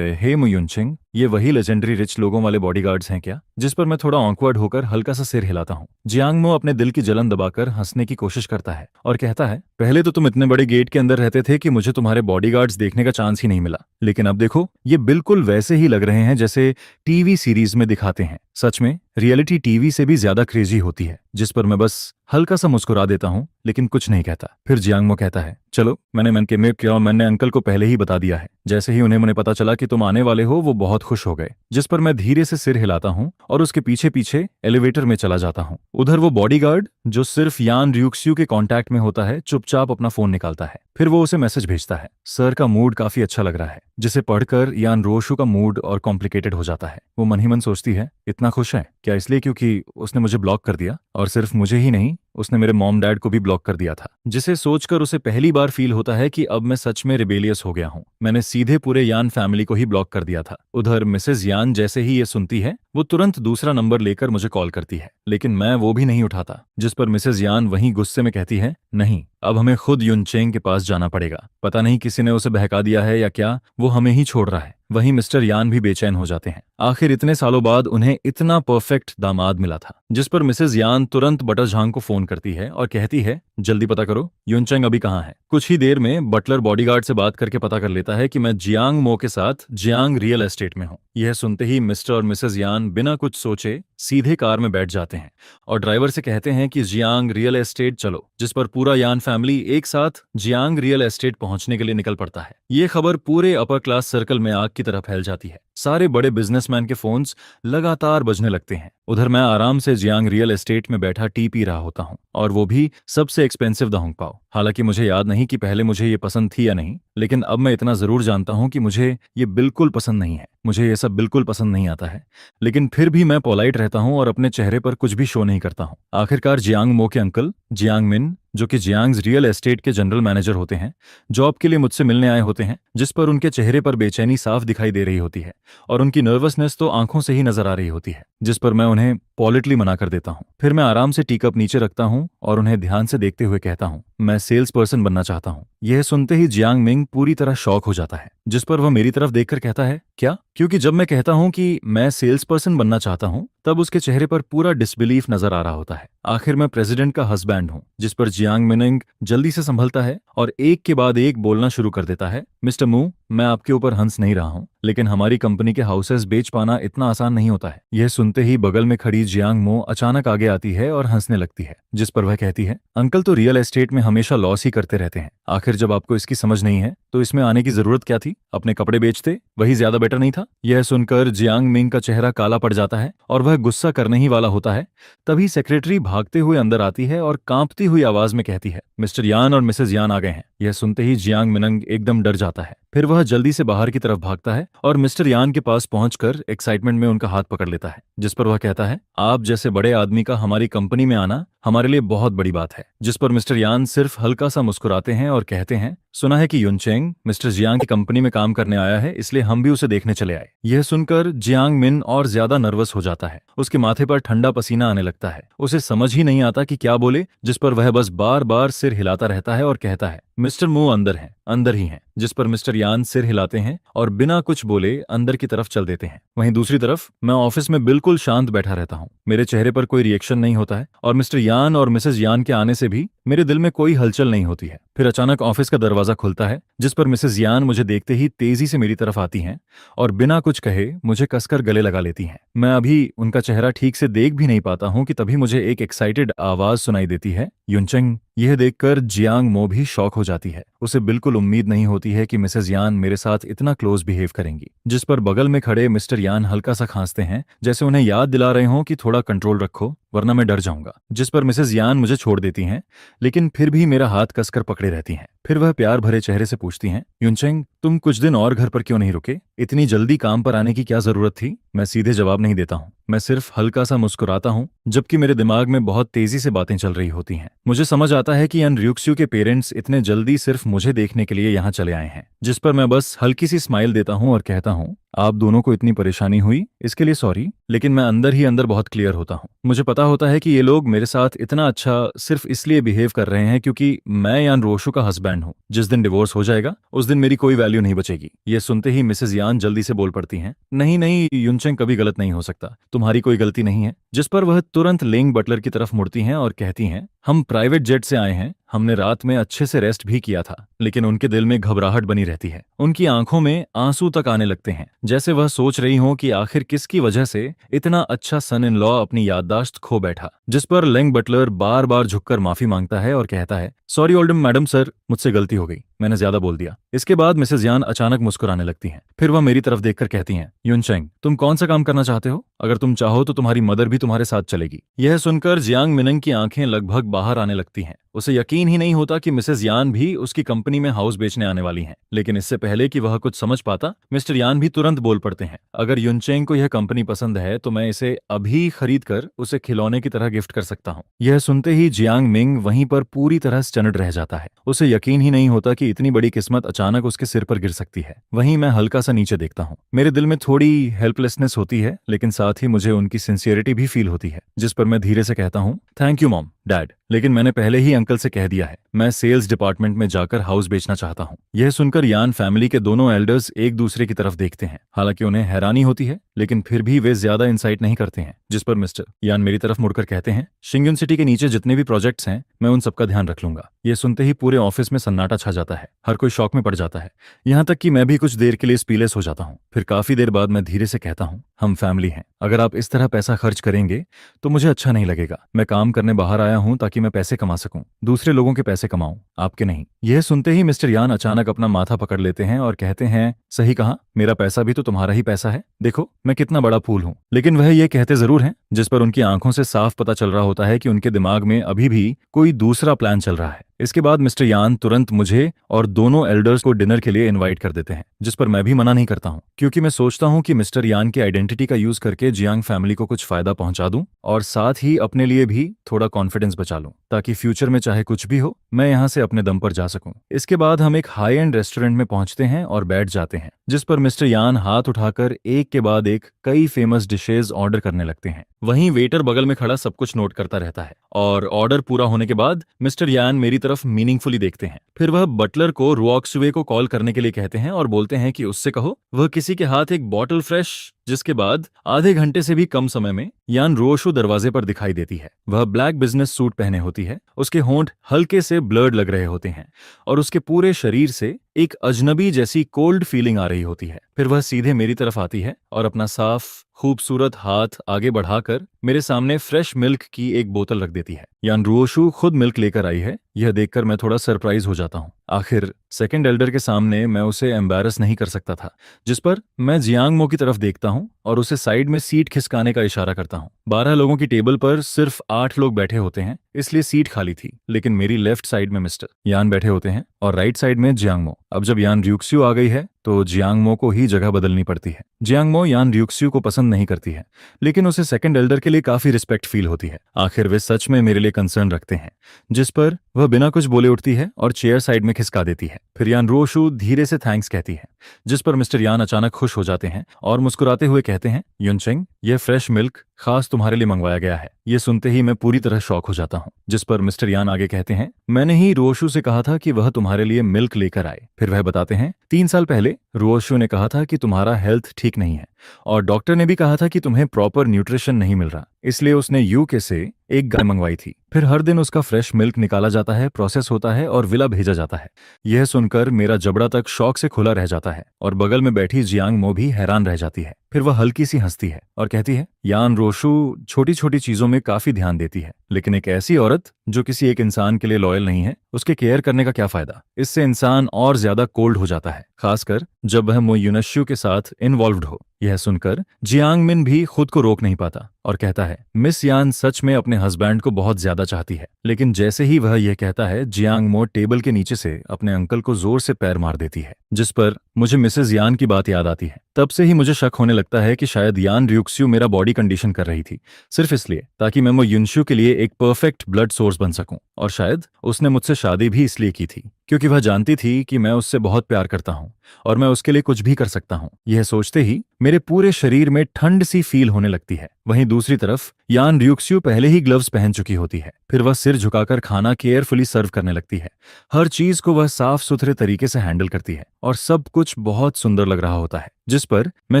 Speaker 1: हे मो युनचेंग, ये वही लेजेंडरी रिच लोगों वाले बॉडीगार्ड्स हैं क्या? जिस पर मैं थोड़ा ऑकवर्ड होकर हल्का सा सिर हिलाता हूँ। जियांग मो अपने दिल की जलन दबाकर हंसने की कोशिश करता है और कहता है, पहले तो तुम इतने बड़े गेट के अंदर रहते थे कि मुझे तुम्हारे बॉडीगार्ड्स देखने का चांस ही नहीं मिला, लेकिन अब देखो, ये बिल्कुल वैसे ही लग रहे हैं जैसे टीवी सीरीज में दिखाते हैं। सच में रियलिटी टीवी से भी ज्यादा क्रेजी होती है। जिस पर मैं बस हल्का सा मुस्कुरा देता हूँ लेकिन कुछ नहीं कहता। फिर जियांगमो कहता है, चलो, मैंने अंकल को पहले ही बता दिया है। जैसे ही उन्हें पता चला कि तुम आने वाले हो वो बहुत खुश हो गए। जिस पर मैं धीरे से सिर हिलाता हूँ और उसके पीछे पीछे एलिवेटर में चला जाता हूँ। उधर वो बॉडीगार्ड जो सिर्फ यान रियुक्स्यू के कांटेक्ट में होता है चुपचाप अपना फोन निकालता है। फिर वो उसे मैसेज भेजता है, सर का मूड काफी अच्छा लग रहा है। जिसे पढ़कर यान रोशु का मूड और कॉम्प्लिकेटेड हो जाता है। वो मन ही मन सोचती है, इतना खुश है क्या इसलिए क्योंकि उसने मुझे ब्लॉक कर दिया? और सिर्फ मुझे ही नहीं, उसने मेरे मॉम डैड को भी ब्लॉक कर दिया था। जिसे सोचकर उसे पहली बार फील होता है कि अब मैं सच में रिबेलियस हो गया हूँ। मैंने सीधे पूरे यान फैमिली को ही ब्लॉक कर दिया था। उधर मिसेज यान जैसे ही ये सुनती है वो तुरंत दूसरा नंबर लेकर मुझे कॉल करती है, लेकिन मैं वो भी नहीं उठाता। जिस पर मिसेज यान वहीं गुस्से में कहती है, नहीं, अब हमें खुद युनचेंग के पास जाना पड़ेगा। पता नहीं किसी ने उसे बहका दिया है या क्या, वो हमें ही छोड़ रहा है। वहीं मिस्टर यान भी बेचैन हो जाते हैं। आखिर इतने सालों बाद उन्हें इतना परफेक्ट दामाद मिला था। जिस पर मिसेज यान तुरंत बटर झांग को फोन करती है और कहती है, जल्दी पता करो युनचेंग अभी कहाँ है। कुछ ही देर में बटलर बॉडीगार्ड से बात करके पता कर लेता है कि मैं जियांग मो के साथ जियांग रियल एस्टेट में हूँ। यह सुनते ही मिस्टर और मिसेज यान बिना कुछ सोचे सीधे कार में बैठ जाते हैं और ड्राइवर से कहते हैं कि जियांग रियल एस्टेट चलो। जिस पर पूरा यान फैमिली एक साथ जियांग रियल एस्टेट पहुंचने के लिए निकल पड़ता है। ये खबर पूरे अपर क्लास सर्कल में आग की तरह फैल जाती है। सारे बड़े बिजनेसमैन के फोन्स लगातार बजने लगते हैं। उधर मैं आराम से जियांग रियल एस्टेट में बैठा टी पी रहा होता हूँ और वो भी सबसे एक्सपेंसिव दहुंग पाओ। हालांकि मुझे याद नहीं कि पहले मुझे ये पसंद थी या नहीं, लेकिन अब मैं इतना जरूर जानता हूँ कि मुझे ये बिल्कुल पसंद नहीं है। मुझे ये सब बिल्कुल पसंद नहीं आता है, लेकिन फिर भी मैं पोलाइट रहता हूँ और अपने चेहरे पर कुछ भी शो नहीं करता हूँ। आखिरकार जियांग मो के अंकल जियांग मिन, जो कि जियांग्स रियल एस्टेट के जनरल मैनेजर होते हैं, जॉब के लिए मुझसे मिलने आए होते हैं। जिस पर उनके चेहरे पर बेचैनी साफ दिखाई दे रही होती है और उनकी नर्वसनेस तो आंखों से ही नजर आ रही होती है। जिस पर मैं उन्हें पॉलिटली मना कर देता हूँ। फिर मैं आराम से टी कप नीचे रखता हूँ और उन्हें ध्यान से देखते हुए कहता हूँ, मैं सेल्स पर्सन बनना चाहता हूँ। यह सुनते ही जियांग मिंग पूरी तरह शॉक हो जाता है, जिस पर वह मेरी तरफ देखकर कहता है, क्या? क्योंकि जब मैं कहता हूँ कि मैं सेल्स पर्सन बनना चाहता हूँ, तब उसके चेहरे पर पूरा डिसबिलीफ नजर आ रहा होता है। आखिर मैं प्रेसिडेंट का हस्बैंड हूँ। जिस पर जियांग मिनिंग जल्दी से संभलता है और एक के बाद एक बोलना शुरू कर देता है, मिस्टर मू, मैं आपके ऊपर हंस नहीं रहा हूँ, लेकिन हमारी कंपनी के हाउसेस बेच पाना इतना आसान नहीं होता है। यह सुनते ही बगल में खड़ी जियांग मो अचानक आगे आती है और हंसने लगती है, जिस पर वह कहती है, अंकल तो रियल एस्टेट में हमेशा लॉस ही करते रहते हैं। आखिर जब आपको इसकी समझ नहीं है तो इसमें आने की जरूरत क्या थी? अपने कपड़े बेचते, वही ज्यादा बेटर नहीं था? यह सुनकर जियांग मिंग का चेहरा काला पड़ जाता है और वह गुस्सा करने ही वाला होता है। तभी सेक्रेटरी भागते हुए अंदर आती है और कांपती हुई आवाज में कहती है, मिस्टर यान और मिसेज यान आ गए हैं। यह सुनते ही जियांग मिनंग एकदम डर जाता है। फिर वह जल्दी से बाहर की तरफ भागता है और मिस्टर यान के पास पहुंचकर एक्साइटमेंट में उनका हाथ पकड़ लेता है, जिस पर वह कहता है, आप जैसे बड़े आदमी का हमारी कंपनी में आना हमारे लिए बहुत बड़ी बात है। जिस पर मिस्टर यान सिर्फ हल्का सा मुस्कुराते हैं और कहते हैं, सुना है कि युनचेंग मिस्टर जियांग की कंपनी में काम करने आया है, इसलिए हम भी उसे देखने चले आए। यह सुनकर जियांग मिन और ज्यादा नर्वस हो जाता है। उसके माथे पर ठंडा पसीना आने लगता है। उसे समझ ही नहीं आता कि क्या बोले, जिस पर वह बस बार बार सिर हिलाता रहता है और कहता है, मिस्टर मू अंदर हैं, अंदर ही हैं। जिस पर मिस्टर यान सिर हिलाते हैं और बिना कुछ बोले अंदर की तरफ चल देते हैं। वहीं दूसरी तरफ मैं ऑफिस में बिल्कुल शांत बैठा रहता हूँ। मेरे चेहरे पर कोई रिएक्शन नहीं होता है और मिस्टर यान और मिसेज यान के आने से भी मेरे दिल में कोई हलचल नहीं होती है। फिर अचानक ऑफिस का दरवाजा खुलता है, जिस पर मिसेज यान मुझे देखते ही तेजी से मेरी तरफ आती हैं और बिना कुछ कहे मुझे कसकर गले लगा लेती हैं। मैं अभी उनका चेहरा ठीक से देख भी नहीं पाता हूँ कि तभी मुझे एक एक्साइटेड आवाज सुनाई देती है, युनचेंग। यह देखकर जियांग मो भी शॉक हो जाती है। उसे बिल्कुल उम्मीद नहीं होती है कि मिसेज यान मेरे साथ इतना क्लोज बिहेव करेंगी। जिस पर बगल में खड़े मिस्टर यान हल्का सा खांसते हैं, जैसे उन्हें याद दिला रहे हों कि थोड़ा कंट्रोल रखो वरना मैं डर जाऊंगा। जिस पर मिसेज यान मुझे छोड़ देती हैं, लेकिन फिर भी मेरा हाथ कसकर पकड़े रहती हैं। फिर वह प्यार भरे चेहरे से पूछती हैं, युनचेंग, तुम कुछ दिन और घर पर क्यों नहीं रुके? इतनी जल्दी काम पर आने की क्या जरूरत थी? मैं सीधे जवाब नहीं देता हूँ। मैं सिर्फ हल्का सा मुस्कुराता हूँ, जबकि मेरे दिमाग में बहुत तेजी से बातें चल रही होती हैं। मुझे समझ आता है कि अन र्यूक्स्यू के पेरेंट्स इतने जल्दी सिर्फ मुझे देखने के लिए यहाँ चले आए हैं। जिस पर मैं बस हल्की सी स्माइल देता हूँ और कहता हूँ, आप दोनों को इतनी परेशानी हुई इसके लिए सॉरी, लेकिन मैं अंदर ही अंदर बहुत क्लियर होता हूँ। मुझे पता होता है कि ये लोग मेरे साथ इतना अच्छा सिर्फ इसलिए बिहेव कर रहे हैं क्योंकि मैं यान रोशु का हस्बैंड हूँ। जिस दिन डिवोर्स हो जाएगा उस दिन मेरी कोई वैल्यू नहीं बचेगी। ये सुनते ही मिसेज यान जल्दी से बोल पड़ती हैं, नहीं नहीं युनचेंग कभी गलत नहीं हो सकता, तुम्हारी कोई गलती नहीं है। जिस पर वह तुरंत लेंग बटलर की तरफ मुड़ती हैं और कहती हैं, हम प्राइवेट जेट से आए हैं, हमने रात में अच्छे से रेस्ट भी किया था, लेकिन उनके दिल में घबराहट बनी रहती है। उनकी आंखों में आंसू तक आने लगते हैं, जैसे वह सोच रही हो कि आखिर किसकी वजह से इतना अच्छा सन इन लॉ अपनी याददाश्त खो बैठा। जिस पर लेंग बटलर बार बार झुककर माफी मांगता है और कहता है, सॉरी ओल्डम मैडम सर, मुझसे गलती हो गई, मैंने ज्यादा बोल दिया। इसके बाद मिसेज यान अचानक मुस्कुराने लगती हैं। फिर वह मेरी तरफ देखकर कहती हैं, युनचेंग, तुम कौन सा काम करना चाहते हो? अगर तुम चाहो तो तुम्हारी मदर भी तुम्हारे साथ चलेगी। यह सुनकर जियांग मिनंग की आंखें लगभग बाहर आने लगती हैं। उसे यकीन ही नहीं होता कि मिसेज यान भी उसकी कंपनी में हाउस बेचने आने वाली हैं। लेकिन इससे पहले कि वह कुछ समझ पाता, मिस्टर यान भी तुरंत बोल पड़ते हैं, अगर युनचेंग को यह कंपनी पसंद है तो मैं इसे अभी खरीद कर उसे खिलौने की तरह गिफ्ट कर सकता हूँ। यह सुनते ही जियांग मिंग वहीं पर पूरी तरह स्टन्ड रह जाता है। उसे यकीन ही नहीं होता कि इतनी बड़ी किस्मत अचानक उसके सिर पर गिर सकती है। वहीं मैं हल्का सा नीचे देखता हूँ। मेरे दिल में थोड़ी हेल्पलेसनेस होती है, लेकिन साथ ही मुझे उनकी सिंसियरिटी भी फील होती है। जिस पर मैं धीरे से कहता हूँ, थैंक यू मॉम डैड, लेकिन मैंने पहले ही अंकल से कह दिया है, मैं सेल्स डिपार्टमेंट में जाकर हाउस बेचना चाहता हूँ। यह सुनकर यान फैमिली के दोनों एल्डर्स एक दूसरे की तरफ देखते हैं। हालांकि उन्हें हैरानी होती है, लेकिन फिर भी वे ज्यादा इंसाइट नहीं करते हैं। जिस पर मिस्टर यान मेरी तरफ मुड़कर कहते हैं, शिंगयुन सिटी के नीचे जितने भी प्रोजेक्ट्स हैं, मैं उन सबका ध्यान रख लूंगा। यह सुनते ही पूरे ऑफिस में सन्नाटा छा जाता है। हर कोई शॉक में पड़ जाता है, यहाँ तक कि मैं भी कुछ देर के लिए स्पीलेस हो जाता हूँ। फिर काफी देर बाद मैं धीरे से कहता हूँ, हम फैमिली हैं, अगर आप इस तरह पैसा खर्च करेंगे तो मुझे अच्छा नहीं लगेगा। मैं काम करने बाहर आया हूँ ताकि मैं पैसे कमा सकूं, दूसरे लोगों के पैसे कमाऊं, आपके नहीं। यह सुनते ही मिस्टर यान अचानक अपना माथा पकड़ लेते हैं और कहते हैं, सही कहा, मेरा पैसा भी तो तुम्हारा ही पैसा है, देखो मैं कितना बड़ा फूल हूं। लेकिन वह ये कहते जरूर हैं, जिस पर उनकी आंखों से साफ पता चल रहा होता है कि उनके दिमाग में अभी भी कोई दूसरा प्लान चल रहा है। इसके बाद मिस्टर यान तुरंत मुझे और दोनों एल्डर्स को डिनर के लिए इनवाइट कर देते हैं, जिस पर मैं भी मना नहीं करता हूं, क्योंकि मैं सोचता हूं कि मिस्टर यान की आइडेंटिटी का यूज करके जियांग फैमिली को कुछ फायदा पहुंचा दूं और साथ ही अपने लिए भी थोड़ा कॉन्फिडेंस बचा लूं, ताकि फ्यूचर में चाहे कुछ भी हो मैं यहाँ से अपने दम पर जा सकूं। इसके बाद हम एक हाई एंड रेस्टोरेंट में पहुंचते हैं और बैठ जाते हैं, जिस पर मिस्टर यान हाथ उठाकर एक के बाद एक कई फेमस डिशेज ऑर्डर करने लगते हैं। वहीं वेटर बगल में खड़ा सब कुछ नोट करता रहता है और ऑर्डर पूरा होने के बाद मिस्टर यान मेरी तरफ मीनिंगफुली देखते हैं। फिर वह बटलर को रुऑक्सुए को कॉल करने के लिए कहते हैं और बोलते हैं कि उससे कहो वह किसी के हाथ एक बॉटल फ्रेश। जिसके बाद आधे घंटे से भी कम समय में यान रुओशु दरवाजे पर दिखाई देती है। वह ब्लैक बिजनेस सूट पहने होती है, उसके होंठ हल्के से ब्लर्ड लग रहे होते हैं और उसके पूरे शरीर से एक अजनबी जैसी कोल्ड फीलिंग आ रही होती है। फिर वह सीधे मेरी तरफ आती है और अपना साफ खूबसूरत हाथ आगे बढ़ाकर मेरे सामने फ्रेश मिल्क की एक बोतल रख देती है। यान रुओशु खुद मिल्क लेकर आई है। यह देखकर मैं थोड़ा सरप्राइज हो जाता हूँ। आखिर सेकंड एल्डर के सामने मैं उसे एम्बैरस नहीं कर सकता था, जिस पर मैं जियांगमो की तरफ देखता हूँ और उसे साइड में सीट खिसकाने का इशारा करता हूँ। 12 लोगों की टेबल पर सिर्फ 8 लोग बैठे होते हैं, इसलिए सीट खाली थी। लेकिन मेरी लेफ्ट साइड में मिस्टर यान बैठे होते हैं और राइट साइड में जियांगमो। अब जब यान र्यूक्स्यू आ गई है तो जियांगमो को ही जगह बदलनी पड़ती है। जियांगमो यान र्यूक्स्यू को पसंद नहीं करती है, लेकिन उसे सेकंड एल्डर के लिए काफी रिस्पेक्ट फील होती है। आखिर वे सच में मेरे लिए कंसर्न रखते हैं, जिस पर वह बिना कुछ बोले उठती है और चेयर साइड में खिसका देती है। फिर यान रुओशु धीरे से थैंक्स कहती है, जिस पर मिस्टर यान अचानक खुश हो जाते हैं और मुस्कुराते हुए कहते हैं, युनचेंग, यह फ्रेश मिल्क खास तुम्हारे लिए मंगवाया गया है। ये सुनते ही मैं पूरी तरह शॉक हो जाता हूँ। जिस पर मिस्टर यान आगे कहते हैं, मैंने ही रुओशु से कहा था कि वह तुम्हारे लिए मिल्क लेकर आए। फिर वह बताते हैं, 3 साल पहले रुओशु ने कहा था कि तुम्हारा हेल्थ ठीक नहीं है और डॉक्टर ने भी कहा था कि तुम्हें प्रॉपर न्यूट्रिशन नहीं मिल रहा, इसलिए उसने यूके से एक गाय मंगवाई थी। फिर हर दिन उसका फ्रेश मिल्क निकाला जाता है, प्रोसेस होता है और विला भेजा जाता है। यह सुनकर मेरा जबड़ा तक शौक से खुला रह जाता है और बगल में बैठी जियांगमो भी हैरान रह जाती है। फिर वह हल्की सी हंसती है और कहती है, यान रुओशु छोटी छोटी चीजों में काफी ध्यान देती है, लेकिन एक ऐसी औरत जो किसी एक इंसान के लिए लॉयल नहीं है, उसके केयर करने का क्या फायदा। इससे इंसान और ज्यादा कोल्ड हो जाता है, खासकर जब वह मो युनश्यू के साथ इन्वॉल्व्ड हो। यह सुनकर जियांग मिन भी खुद को रोक नहीं पाता और कहता है, मिस यान सच में अपने हस्बैंड को बहुत ज्यादा चाहती है। लेकिन जैसे ही वह यह कहता है, जियांग मो टेबल के नीचे से अपने अंकल को जोर से पैर मार देती है, जिस पर मुझे मिसेज यान की बात याद आती है। तब से ही मुझे शक होने लगता है कि शायद यान र्यूक्स्यू मेरा बॉडी कंडीशन कर रही थी, सिर्फ इसलिए ताकि मैं मो युनश्यू के लिए एक परफेक्ट ब्लड सोर्स बन सकूं। और शायद उसने मुझसे शादी भी इसलिए की थी क्योंकि वह जानती थी कि मैं उससे बहुत प्यार करता हूं और मैं उसके लिए कुछ भी कर सकता हूं। यह सोचते ही मेरे पूरे शरीर में ठंड सी फील होने लगती है। वहीं दूसरी तरफ यान र्यूक्स्यू पहले ही ग्लव्स पहन चुकी होती है। फिर वह सिर झुकाकर खाना केयरफुली सर्व करने लगती है। हर चीज को वह साफ सुथरे तरीके से हैंडल करती है और सब कुछ बहुत सुंदर लग रहा होता है, जिस पर मैं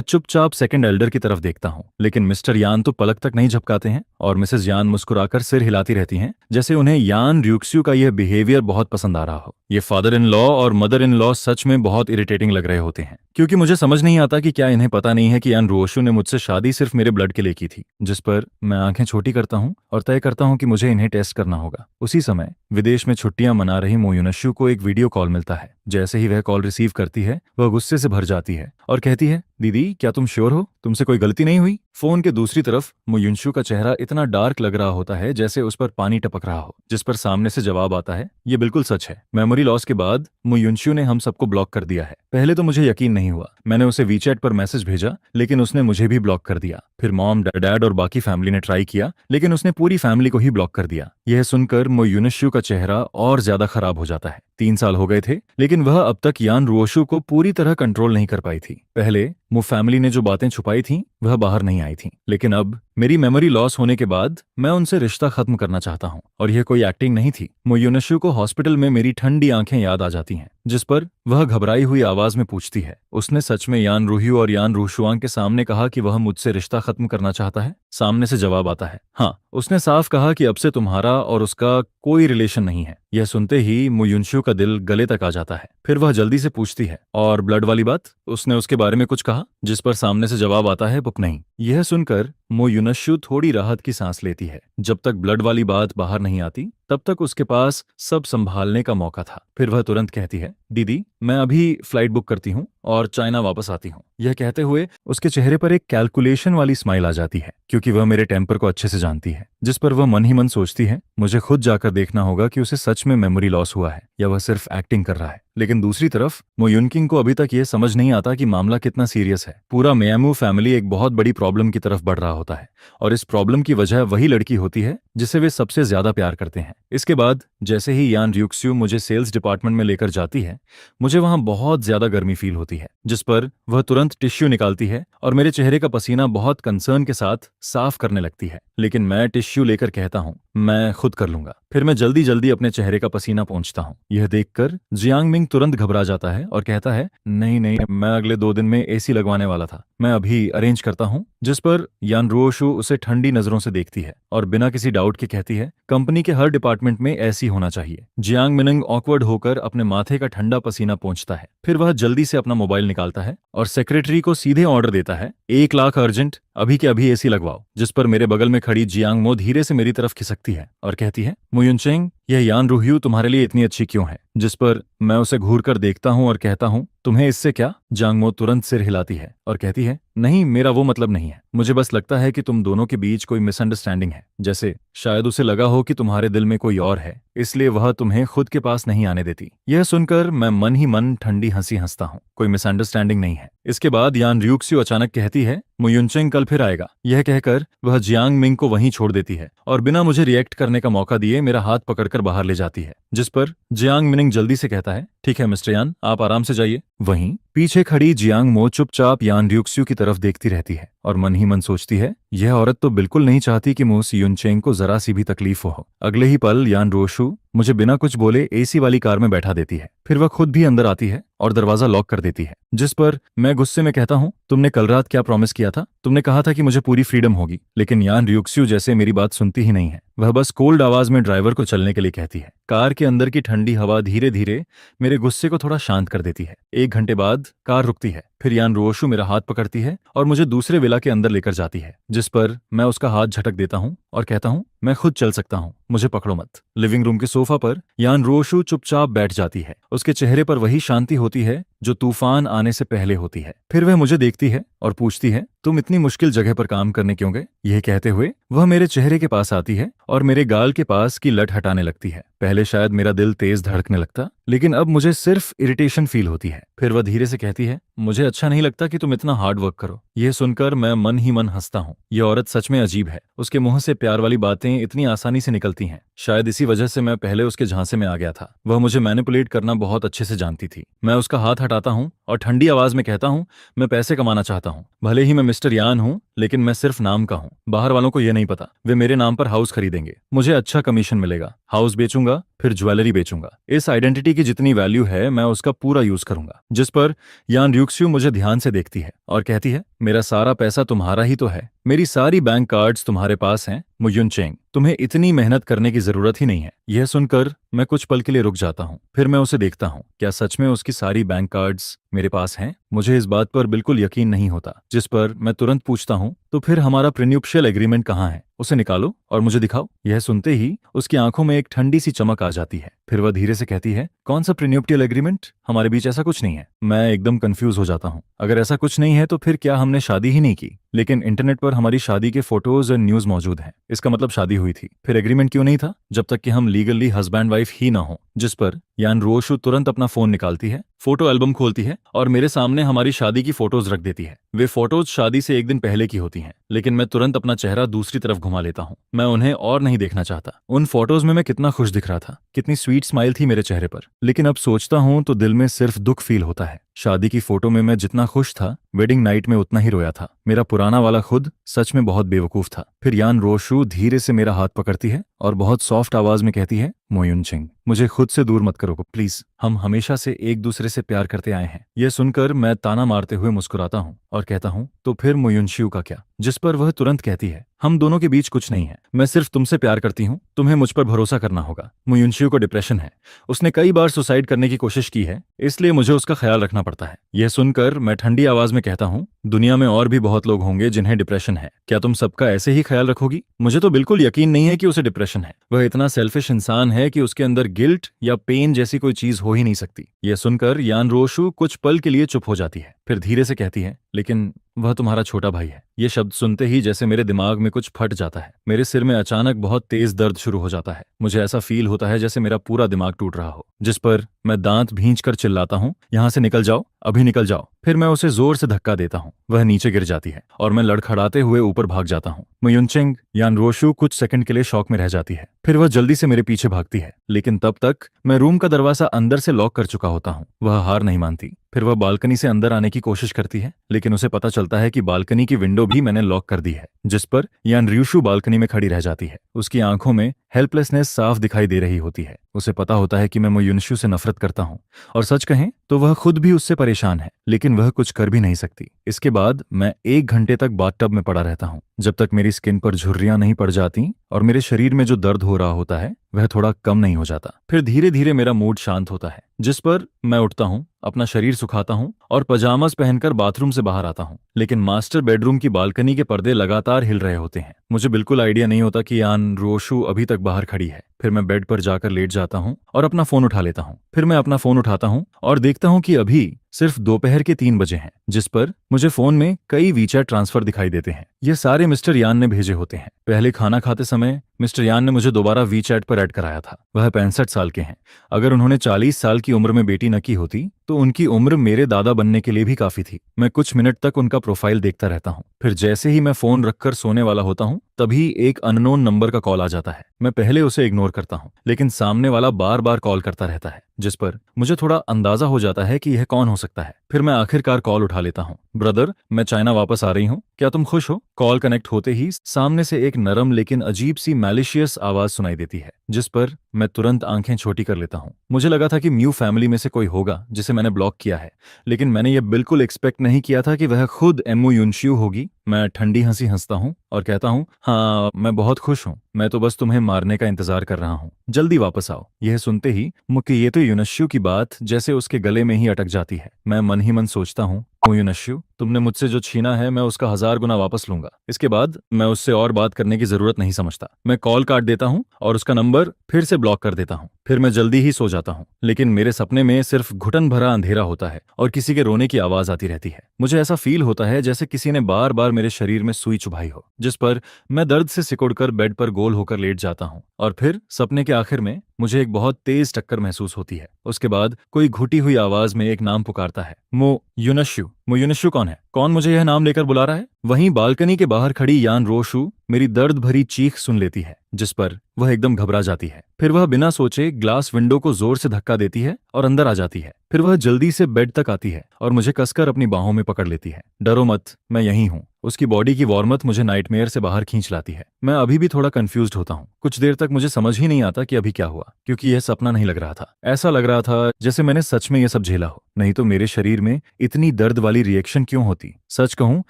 Speaker 1: चुपचाप सेकंड एल्डर की तरफ देखता हूँ। लेकिन मिस्टर यान तो पलक तक नहीं झपकाते हैं और मिसेज यान मुस्कुराकर सिर हिलाती रहती हैं, जैसे उन्हें यान र्यूक्स्यू का यह बिहेवियर बहुत पसंद आ रहा हो। ये फादर इन लॉ और मदर इन लॉ सच में बहुत इरिटेटिंग लग रहे होते हैं, क्योंकि मुझे समझ नहीं आता कि क्या इन्हें पता नहीं है कि यान रुओशु ने मुझसे शादी सिर्फ मेरे ब्लड के लिए की थी। जिस पर मैं आंखें छोटी करता हूँ और तय करता हूँ कि मुझे इन्हें टेस्ट करना होगा। उसी समय विदेश में छुट्टियां मना रही मो युनश्यू को एक वीडियो कॉल मिलता है। जैसे ही वह कॉल रिसीव करती है, वह गुस्से से भर जाती है और कहती है, दीदी क्या तुम श्योर हो, तुमसे कोई गलती नहीं हुई। फोन के दूसरी तरफ मो युनश्यू का चेहरा इतना डार्क लग रहा होता है जैसे उस पर पानी टपक रहा हो, जिस पर सामने से जवाब आता है, ये बिल्कुल सच है। मेमोरी लॉस के बाद मो युनश्यू ने हम सबको ब्लॉक कर दिया है। पहले तो मुझे यकीन नहीं हुआ। मैंने उसे वीचैट पर मैसेज भेजा, लेकिन उसने मुझे भी ब्लॉक कर दिया। फिर मॉम, डैड और बाकी फैमिली ने ट्राई किया, लेकिन उसने पूरी फैमिली को ही ब्लॉक कर दिया। यह सुनकर मो युनश्यू का चेहरा और ज्यादा खराब हो जाता है। 3 साल हो गए थे, लेकिन वह अब तक यान रुओशु को पूरी तरह कंट्रोल नहीं कर पाई थी। पहले मो फैमिली ने जो बातें छुपाई थीं, वह बाहर नहीं आई थीं, लेकिन अब मेरी मेमोरी लॉस होने के बाद मैं उनसे रिश्ता खत्म करना चाहता हूँ। और यह कोई एक्टिंग नहीं थी। मो युनश्यू को हॉस्पिटल में मेरी ठंडी आंखें याद आ जाती हैं, जिस पर वह घबराई हुई आवाज में पूछती है, उसने सच में यान रूह्यू और यान रूशुआंग के सामने कहा कि वह मुझसे रिश्ता खत्म करना चाहता है? सामने से जवाब आता है, हाँ। उसने साफ कहा कि अब से तुम्हारा और उसका कोई रिलेशन नहीं है। यह सुनते ही मो युनश्यू का दिल गले तक आ जाता है। फिर वह जल्दी से पूछती है, और ब्लड वाली बात, उसने उसके बारे में कुछ कहा? जिस पर सामने से जवाब आता है, पुप नहीं। यह सुनकर मो युनश्यू थोड़ी राहत की सांस लेती है। जब तक ब्लड वाली बात बाहर नहीं आती, तब तक उसके पास सब संभालने का मौका था। फिर वह तुरंत कहती है, दीदी मैं अभी फ्लाइट बुक करती हूँ और चाइना वापस आती हूँ। यह कहते हुए उसके चेहरे पर एक कैलकुलेशन वाली स्माइल आ जाती है, क्योंकि वह मेरे टेम्पर को अच्छे से जानती है। जिस पर वह मन ही मन सोचती है, मुझे खुद जाकर देखना होगा कि उसे सच में मेमोरी लॉस हुआ है या वह सिर्फ एक्टिंग कर रहा है। लेकिन दूसरी तरफ मो युनकिंग को अभी तक यह समझ नहीं आता कि मामला कितना सीरियस है। पूरा मियामू फैमिली एक बहुत बड़ी प्रॉब्लम की तरफ बढ़ रहा होता है और इस प्रॉब्लम की वजह वही लड़की होती है जिसे वे सबसे ज्यादा प्यार करते हैं। इसके बाद जैसे ही यान र्यूक्स्यू मुझे सेल्स डिपार्टमेंट में लेकर जाती है, मुझे वहां बहुत ज्यादा गर्मी फील होती है, जिस पर वह तुरंत टिश्यू निकालती है और मेरे चेहरे का पसीना बहुत कंसर्न के साथ साफ करने लगती है। लेकिन मैं टिश्यू लेकर कहता हूं मैं खुद कर लूंगा। फिर मैं जल्दी जल्दी अपने चेहरे का पसीना पोंछता हूं। यह देखकर जियांग मिंग तुरंत घबरा जाता है और कहता है नहीं नहीं, मैं अगले 2 दिन में एसी लगवाने वाला था, मैं अभी अरेंज करता हूं। जिस पर यान रुओशु उसे ठंडी नजरों से देखती है और बिना किसी डाउट के कहती है कंपनी के हर डिपार्टमेंट में ऐसी होना चाहिए। जियांग मिनिंग ऑकवर्ड होकर अपने माथे का ठंडा पसीना पोंछता है। फिर वह जल्दी से अपना मोबाइल निकालता है और सेक्रेटरी को सीधे ऑर्डर देता है 1 लाख अर्जेंट, अभी के अभी एसी लगवाओ। जिस पर मेरे बगल में खड़ी जियांग मो धीरे से मेरी तरफ खिसकती है और कहती है मुयुनचेंग, यह यान रुह्यू तुम्हारे लिए इतनी अच्छी क्यों है? जिस पर मैं उसे घूर कर देखता हूं और कहता हूं तुम्हें इससे क्या? जांग मो तुरंत सिर हिलाती है और कहती है नहीं, मेरा वो मतलब नहीं है, मुझे बस लगता है कि तुम दोनों के बीच कोई मिसअंडरस्टैंडिंग है, जैसे शायद उसे लगा हो कि तुम्हारे दिल में कोई और है, इसलिए वह तुम्हें खुद के पास नहीं आने देती। यह सुनकर मैं मन ही मन ठंडी हंसी हंसता हूं, कोई मिसअंडरस्टैंडिंग नहीं है। इसके बाद यान र्यूक्स्यू अचानक कहती है मुयुनचेंग कल फिर आएगा। यह कहकर वह जियांग मिंग को वहीं छोड़ देती है और बिना मुझे रिएक्ट करने का मौका दिए मेरा हाथ पकड़कर बाहर ले जाती है। जिस पर जियांग मिनिंग जल्दी से कहता है ठीक है मिस्टर यान, आप आराम से जाइए। वहीं पीछे खड़ी जियांग मो चुपचाप यान र्यूक्स्यू की तरफ देखती रहती है और मन ही मन सोचती है यह औरत तो बिल्कुल नहीं चाहती कि मो सियुनचेंग को जरा सी भी तकलीफ हो। अगले ही पल यान रोशु मुझे बिना कुछ बोले एसी वाली कार में बैठा देती है। फिर वह खुद भी अंदर आती है और दरवाजा लॉक कर देती है। जिस पर मैं गुस्से में कहता हूं तुमने कल रात क्या प्रॉमिस किया था? तुमने कहा था कि मुझे पूरी फ्रीडम होगी, लेकिन यान र्यूक्स्यू जैसे मेरी बात सुनती ही नहीं है। वह बस कोल्ड आवाज में ड्राइवर को चलने के लिए कहती है। कार के अंदर की ठंडी हवा धीरे धीरे मेरे गुस्से को थोड़ा शांत कर देती है। 1 घंटे बाद कार रुकती है। फिर यान रोशु मेरा हाथ पकड़ती है और मुझे दूसरे विला के अंदर लेकर जाती है, जिस पर मैं उसका हाथ झटक देता हूं और कहता हूं मैं खुद चल सकता हूं, मुझे पकड़ो मत। लिविंग रूम के सोफा पर यान रोशु चुपचाप बैठ जाती है। उसके चेहरे पर वही शांति होती है जो तूफान आने से पहले होती है। फिर वह मुझे देखती है और पूछती है तुम इतनी मुश्किल जगह पर काम करने क्यों गए? यह कहते हुए वह मेरे चेहरे के पास आती है और मेरे गाल के पास की लट हटाने लगती है। पहले शायद मेरा दिल तेज धड़कने लगता, लेकिन अब मुझे सिर्फ इरिटेशन फील होती है। फिर वह धीरे से कहती है मुझे अच्छा नहीं लगता कि तुम इतना हार्ड वर्क करो। यह सुनकर मैं मन ही मन हंसता हूँ। यह औरत सच में अजीब है, उसके मुंह से प्यार वाली बातें इतनी आसानी से निकलती हैं। शायद इसी वजह से मैं पहले उसके झांसे में आ गया था। वह मुझे मैनिपुलेट करना बहुत अच्छे से जानती थी। मैं उसका हाथ हटाता हूँ और ठंडी आवाज में कहता हूँ मैं पैसे कमाना चाहता हूँ। भले ही मैं मिस्टर यान हूँ, लेकिन मैं सिर्फ नाम का हूँ। बाहर वालों को यह नहीं पता। वे मेरे नाम पर हाउस खरीदेंगे, मुझे अच्छा कमीशन मिलेगा। हाउस बेचूंगा, फिर ज्वेलरी बेचूंगा। इस आइडेंटिटी की जितनी वैल्यू है मैं उसका पूरा यूज करूंगा। जिस पर यान र्यूक्स्यू मुझे ध्यान से देखती है और कहती है मेरा सारा पैसा तुम्हारा ही तो है, मेरी सारी बैंक कार्ड्स तुम्हारे पास हैं मुयुनचेंग, तुम्हें इतनी मेहनत करने की जरूरत ही नहीं है। यह सुनकर मैं कुछ पल के लिए रुक जाता हूँ। फिर मैं उसे देखता हूँ, क्या सच में उसकी सारी बैंक कार्ड्स मेरे पास हैं? मुझे इस बात पर बिल्कुल यकीन नहीं होता। जिस पर मैं तुरंत पूछता हूँ तो फिर हमारा प्रीन्यूप्शियल एग्रीमेंट कहाँ है? उसे निकालो और मुझे दिखाओ। यह सुनते ही उसकी आंखों में एक ठंडी सी चमक आ जाती है। फिर वह धीरे से कहती है कौन सा प्रीन्यूप्टियल एग्रीमेंट? हमारे बीच ऐसा कुछ नहीं है। मैं एकदम कंफ्यूज हो जाता हूँ। अगर ऐसा कुछ नहीं है तो फिर क्या हमने शादी ही नहीं की? लेकिन इंटरनेट पर हमारी शादी के फोटोज और न्यूज मौजूद हैं, इसका मतलब शादी हुई थी। फिर एग्रीमेंट क्यों नहीं था जब तक कि हम लीगली हस्बैंड वाइफ ही ना हो? जिस पर यान रोशु तुरंत अपना फोन निकालती है, फोटो एल्बम खोलती है और मेरे सामने हमारी शादी की फोटोज रख देती है। वे फोटोज शादी से 1 दिन पहले की होती हैं, लेकिन मैं तुरंत अपना चेहरा दूसरी तरफ घुमा लेता हूँ। मैं उन्हें और नहीं देखना चाहता। उन फोटोज में मैं कितना खुश दिख रहा था, कितनी स्वीट स्माइल थी मेरे चेहरे पर। लेकिन अब सोचता हूँ तो दिल में सिर्फ दुख फील होता है। शादी की फोटो में मैं जितना खुश था, वेडिंग नाइट में उतना ही रोया था। मेरा पुराना वाला खुद सच में बहुत बेवकूफ था। फिर यान रोशु धीरे से मेरा हाथ पकड़ती है और बहुत सॉफ्ट आवाज में कहती है मोयुनचेंग, मुझे खुद से दूर मत करो प्लीज, हम हमेशा से एक दूसरे से प्यार करते आए हैं। यह सुनकर मैं ताना मारते हुए मुस्कुराता हूँ और कहता हूँ तो फिर मोयुनशियू का क्या? जिस पर वह तुरंत कहती है हम दोनों के बीच कुछ नहीं है, मैं सिर्फ तुमसे प्यार करती हूँ, तुम्हें मुझ पर भरोसा करना होगा। मोयुनशियू को डिप्रेशन है, उसने कई बार सुसाइड करने की कोशिश की है, इसलिए मुझे उसका ख्याल रखना पड़ता है। यह सुनकर मैं ठंडी आवाज में कहता हूँ दुनिया में और भी बहुत लोग होंगे जिन्हें डिप्रेशन है, क्या तुम सबका ऐसे ही ख्याल रखोगी? मुझे तो बिल्कुल यकीन नहीं है कि उसे डिप्रेशन है। वह इतना सेल्फिश इंसान है कि उसके अंदर गिल्ट या पेन जैसी कोई चीज हो ही नहीं सकती। यह सुनकर यान रोशु कुछ पल के लिए चुप हो जाती है, फिर धीरे से कहती है लेकिन वह तुम्हारा छोटा भाई है। ये शब्द सुनते ही जैसे मेरे दिमाग में कुछ फट जाता है। मेरे सिर में अचानक बहुत तेज दर्द शुरू हो जाता है। मुझे ऐसा फील होता है जैसे मेरा पूरा दिमाग टूट रहा हो। जिस पर मैं दांत भींच कर चिल्लाता हूँ यहाँ से निकल जाओ, अभी निकल जाओ। फिर मैं उसे जोर से धक्का देता हूँ, वह नीचे गिर जाती है और मैं लड़खड़ाते हुए ऊपर भाग जाता हूँ। मयुनचेंग यान रोशु कुछ सेकंड के लिए शॉक में रह जाती है, फिर वह जल्दी से मेरे पीछे भागती है, लेकिन तब तक मैं रूम का दरवाजा अंदर से लॉक कर चुका होता हूँ। वह हार नहीं मानती। फिर वह बालकनी से अंदर आने की कोशिश करती है, लेकिन उसे पता चलता है कि बालकनी की विंडो भी मैंने लॉक कर दी है, जिस पर यान र्यूशु बालकनी में खड़ी रह जाती है। उसकी आंखों में हेल्पलेसनेस साफ दिखाई दे रही होती है। उसे पता होता है कि मैं मयुनशु से नफरत करता हूँ, और सच कहें तो वह खुद भी उससे परेशान है, लेकिन वह कुछ कर भी नहीं सकती। इसके बाद मैं 1 घंटे तक बाथटब में पड़ा रहता हूँ, जब तक मेरी स्किन पर झुर्रियां नहीं पड़ जाती और मेरे शरीर में जो दर्द हो रहा होता है वह थोड़ा कम नहीं हो जाता। फिर धीरे धीरे मेरा मूड शांत होता है, जिस पर मैं उठता हूँ, अपना शरीर सुखाता हूँ और पजामास पहनकर बाथरूम से बाहर आता हूँ। लेकिन मास्टर बेडरूम की बालकनी के पर्दे लगातार हिल रहे होते हैं। मुझे बिल्कुल आइडिया नहीं होता कि यान रोशु अभी तक बाहर खड़ी है। फिर मैं बेड पर जाकर लेट जाता हूँ और अपना फोन उठा लेता हूँ। फिर मैं अपना फोन उठाता हूँ और देखता हूँ कि अभी सिर्फ दोपहर के 3 बजे हैं, जिस पर मुझे फोन में कई वीचैट ट्रांसफर दिखाई देते हैं। ये सारे मिस्टर यान ने भेजे होते हैं। पहले खाना खाते समय मिस्टर यान ने मुझे दोबारा वीचैट पर ऐड कराया था। वह 65 साल के हैं। अगर उन्होंने 40 साल की उम्र में बेटी न की होती तो उनकी उम्र मेरे दादा बनने के लिए भी काफी थी। मैं कुछ मिनट तक उनका प्रोफाइल देखता रहता हूँ। फिर जैसे ही मैं फोन रखकर सोने वाला होता हूँ, तभी एक अननोन नंबर का कॉल आ जाता है। मैं पहले उसे इग्नोर करता हूँ, लेकिन सामने वाला बार बार कॉल करता रहता है, जिस पर मुझे थोड़ा अंदाजा हो जाता है कि यह कौन हो सकता है। फिर मैं आखिरकार कॉल उठा लेता हूँ। ब्रदर, मैं चाइना वापस आ रही हूँ, क्या तुम खुश हो? कॉल कनेक्ट होते ही सामने से एक नरम लेकिन अजीब सी मैलिशियस आवाज सुनाई देती है, जिस पर मैं तुरंत आंखें छोटी कर लेता हूँ। मुझे लगा था कि म्यू फैमिली में से कोई होगा जिसे मैंने ब्लॉक किया है, लेकिन मैंने यह बिल्कुल एक्सपेक्ट नहीं किया था कि वह खुद एमओ युनशियू होगी। मैं ठंडी हंसी हंसता हूँ और कहता हूँ, हाँ, मैं बहुत खुश हूँ। मैं तो बस तुम्हें मारने का इंतजार कर रहा हूँ। जल्दी वापस आओ। यह सुनते ही मुकियेतो युनशियू की बात जैसे उसके गले में ही अटक जाती है। मैं मन ही मन सोचता हूँ, युनशियू, तुमने मुझसे जो छीना है मैं उसका 1000 गुना वापस लूंगा। इसके बाद मैं उससे और बात करने की जरूरत नहीं समझता। मैं कॉल काट देता हूँ और उसका नंबर फिर से ब्लॉक कर देता हूँ। फिर मैं जल्दी ही सो जाता हूँ, लेकिन मेरे सपने में सिर्फ घुटन भरा अंधेरा होता है और किसी के रोने की आवाज आती रहती है। मुझे ऐसा फील होता है जैसे किसी ने बार बार मेरे शरीर में सुई चुभाई हो, जिस पर मैं दर्द से सिकुड़कर बेड पर गोल होकर लेट जाता हूँ। और फिर सपने के आखिर में मुझे एक बहुत तेज टक्कर महसूस होती है। उसके बाद कोई घुटी हुई आवाज में एक नाम पुकारता है, मो युनशियू कौन है? कौन मुझे यह नाम लेकर बुला रहा है? वहीं बालकनी के बाहर खड़ी यान रोशु मेरी दर्द भरी चीख सुन लेती है, जिस पर वह एकदम घबरा जाती है। फिर वह बिना सोचे ग्लास विंडो को जोर से धक्का देती है और अंदर आ जाती है। फिर वह जल्दी से बेड तक आती है और मुझे कसकर अपनी बाहों में पकड़ लेती है। डरो मत, मैं यहीं हूँ। उसकी बॉडी की वार्मथ मुझे नाइटमेयर से बाहर खींच लाती है। मैं अभी भी थोड़ा कंफ्यूज्ड होता हूँ। कुछ देर तक मुझे समझ ही नहीं आता कि अभी क्या हुआ, क्योंकि यह सपना नहीं लग रहा था। ऐसा लग रहा था जैसे मैंने सच में यह सब झेला हो, नहीं तो मेरे शरीर में इतनी दर्द वाली रिएक्शन क्यों होती। सच कहूं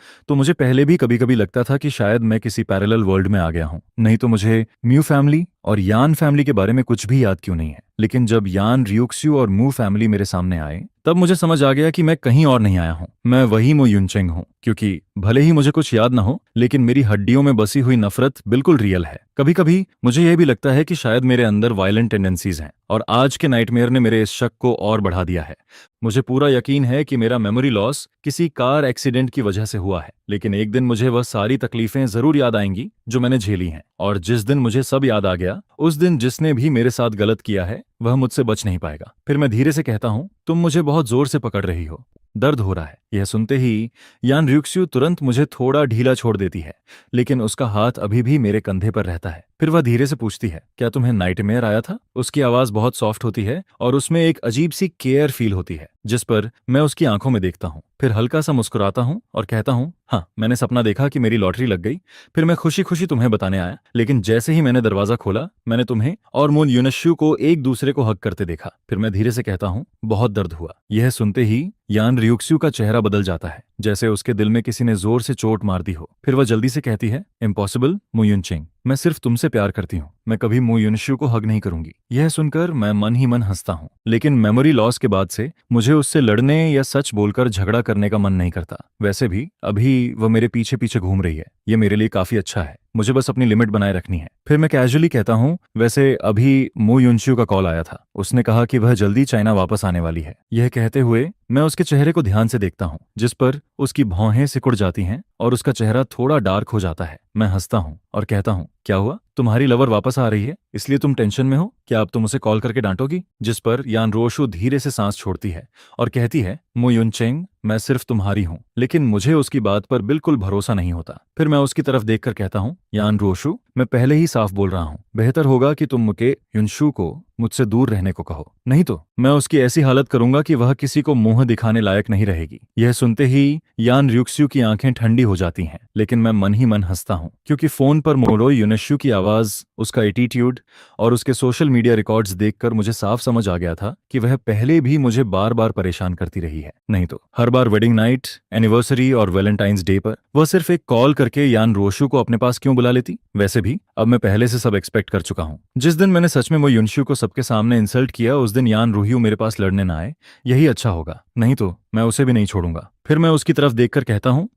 Speaker 1: तो मुझे पहले भी कभी कभी लगता था कि शायद मैं किसी पैरेलल वर्ल्ड में आ गया हूं, नहीं तो मुझे म्यू फैमिली और यान फैमिली के बारे में कुछ भी याद क्यों नहीं है। लेकिन जब यान रियुक्स्यू और मू फैमिली मेरे सामने आए, तब मुझे समझ आ गया कि मैं कहीं और नहीं आया हूं। मैं वही मो युनचेंग हूं, क्योंकि भले ही मुझे कुछ याद ना हो, लेकिन मेरी हड्डियों में बसी हुई नफरत बिल्कुल रियल है। कभी कभी मुझे यह भी लगता है कि शायद मेरे अंदर वायलेंट टेंडेंसीज हैं और आज के नाइटमेयर ने मेरे इस शक को और बढ़ा दिया है। मुझे पूरा यकीन है कि मेरा मेमोरी लॉस किसी कार एक्सीडेंट की वजह से हुआ है, लेकिन एक दिन मुझे वह सारी तकलीफें जरूर याद आएंगी जो मैंने झेली हैं, और जिस दिन मुझे सब याद आ गया, उस दिन जिसने भी मेरे साथ गलत किया है वह मुझसे बच नहीं पाएगा। फिर मैं धीरे से कहता हूँ, तुम मुझे बहुत जोर से पकड़ रही हो, दर्द हो रहा है। यह सुनते ही यान रियुक्स्यू तुरंत मुझे थोड़ा ढीला छोड़ देती है, लेकिन उसका हाथ अभी भी मेरे कंधे पर रहता है। फिर वह धीरे से पूछती है, क्या तुम्हें नाइटमेयर आया था? उसकी आवाज बहुत सॉफ्ट होती है और उसमें एक अजीब सी केयर फील होती है, जिस पर मैं उसकी आंखों में देखता हूँ। फिर हल्का सा मुस्कुराता हूँ और कहता हूँ, हाँ, मैंने सपना देखा कि मेरी लॉटरी लग गई। फिर मैं खुशी खुशी तुम्हें बताने आया, लेकिन जैसे ही मैंने दरवाजा खोला, मैंने तुम्हें और मून युनशियू को एक दूसरे को हग करते देखा। फिर मैं धीरे से कहता हूँ, बहुत दर्द हुआ। यह सुनते ही यान रियुक्स्यू का चेहरा बदल जाता है, जैसे उसके दिल में किसी ने जोर से चोट मार दी हो। फिर वह जल्दी से कहती है, इम्पॉसिबल मो युनचेंग, मैं सिर्फ तुमसे प्यार करती हूँ, मैं कभी मो युनशियू को हग नहीं करूंगी। यह सुनकर मैं मन ही मन हंसता हूँ, लेकिन मेमोरी लॉस के बाद से मुझे उससे लड़ने या सच बोलकर झगड़ा करने का मन नहीं करता। वैसे भी अभी वह मेरे पीछे पीछे घूम रही है, ये मेरे लिए काफी अच्छा है। मुझे बस अपनी लिमिट बनाए रखनी है। फिर मैं कैजुअली कहता हूँ, वैसे अभी मो युनशियू का कॉल आया था, उसने कहा कि वह जल्दी चाइना वापस आने वाली है। यह कहते हुए मैं उसके चेहरे को ध्यान से देखता हूँ, जिस पर उसकी भौहें सिकुड़ जाती हैं और उसका चेहरा थोड़ा डार्क हो जाता है। मैं हंसता हूँ और कहता हूँ, क्या हुआ? तुम्हारी लवर वापस आ रही है, इसलिए तुम टेंशन में हो? क्या अब तुम उसे कॉल करके डांटोगी? जिस पर यान रोशु धीरे से सांस छोड़ती है और कहती है, मो युनचेंग, मैं सिर्फ तुम्हारी हूँ। लेकिन मुझे उसकी बात पर बिल्कुल भरोसा नहीं होता। फिर मैं उसकी तरफ देखकर कहता हूँ, यान रोशु, मैं पहले ही साफ बोल रहा हूँ, बेहतर होगा कि तुम मुके युनशु को मुझसे दूर रहने को कहो, नहीं तो मैं उसकी ऐसी हालत करूंगा कि वह किसी को मुंह दिखाने लायक नहीं रहेगी। यह सुनते ही यान र्यूक्स्यू की आंखें ठंडी हो जाती हैं, लेकिन मैं मन ही मन हंसता हूँ, क्योंकि फोन पर मोरो युनशु की आवाज, उसका एटीट्यूड और उसके सोशल मीडिया रिकॉर्ड्स देखकर मुझे साफ समझ आ गया था कि वह पहले भी मुझे बार बार परेशान करती रही है। नहीं तो हर बार वेडिंग नाइट, एनिवर्सरी और वैलेंटाइंस डे पर वह सिर्फ एक कॉल करके यान रोशु को अपने पास क्यों बुला लेती। वैसे भी अब मैं पहले से सब एक्सपेक्ट कर चुका हूँ। जिस दिन मैंने सच में वो युनशु को सबके सामने इंसल्ट किया, उस दिन यान रूहियो मेरे पास लड़ने ना आए, यही अच्छा होगा, नहीं तो मैं उसे भी नहीं छोड़ूंगा। फिर मैं उसकी तरफ देखकर कहता हूँ,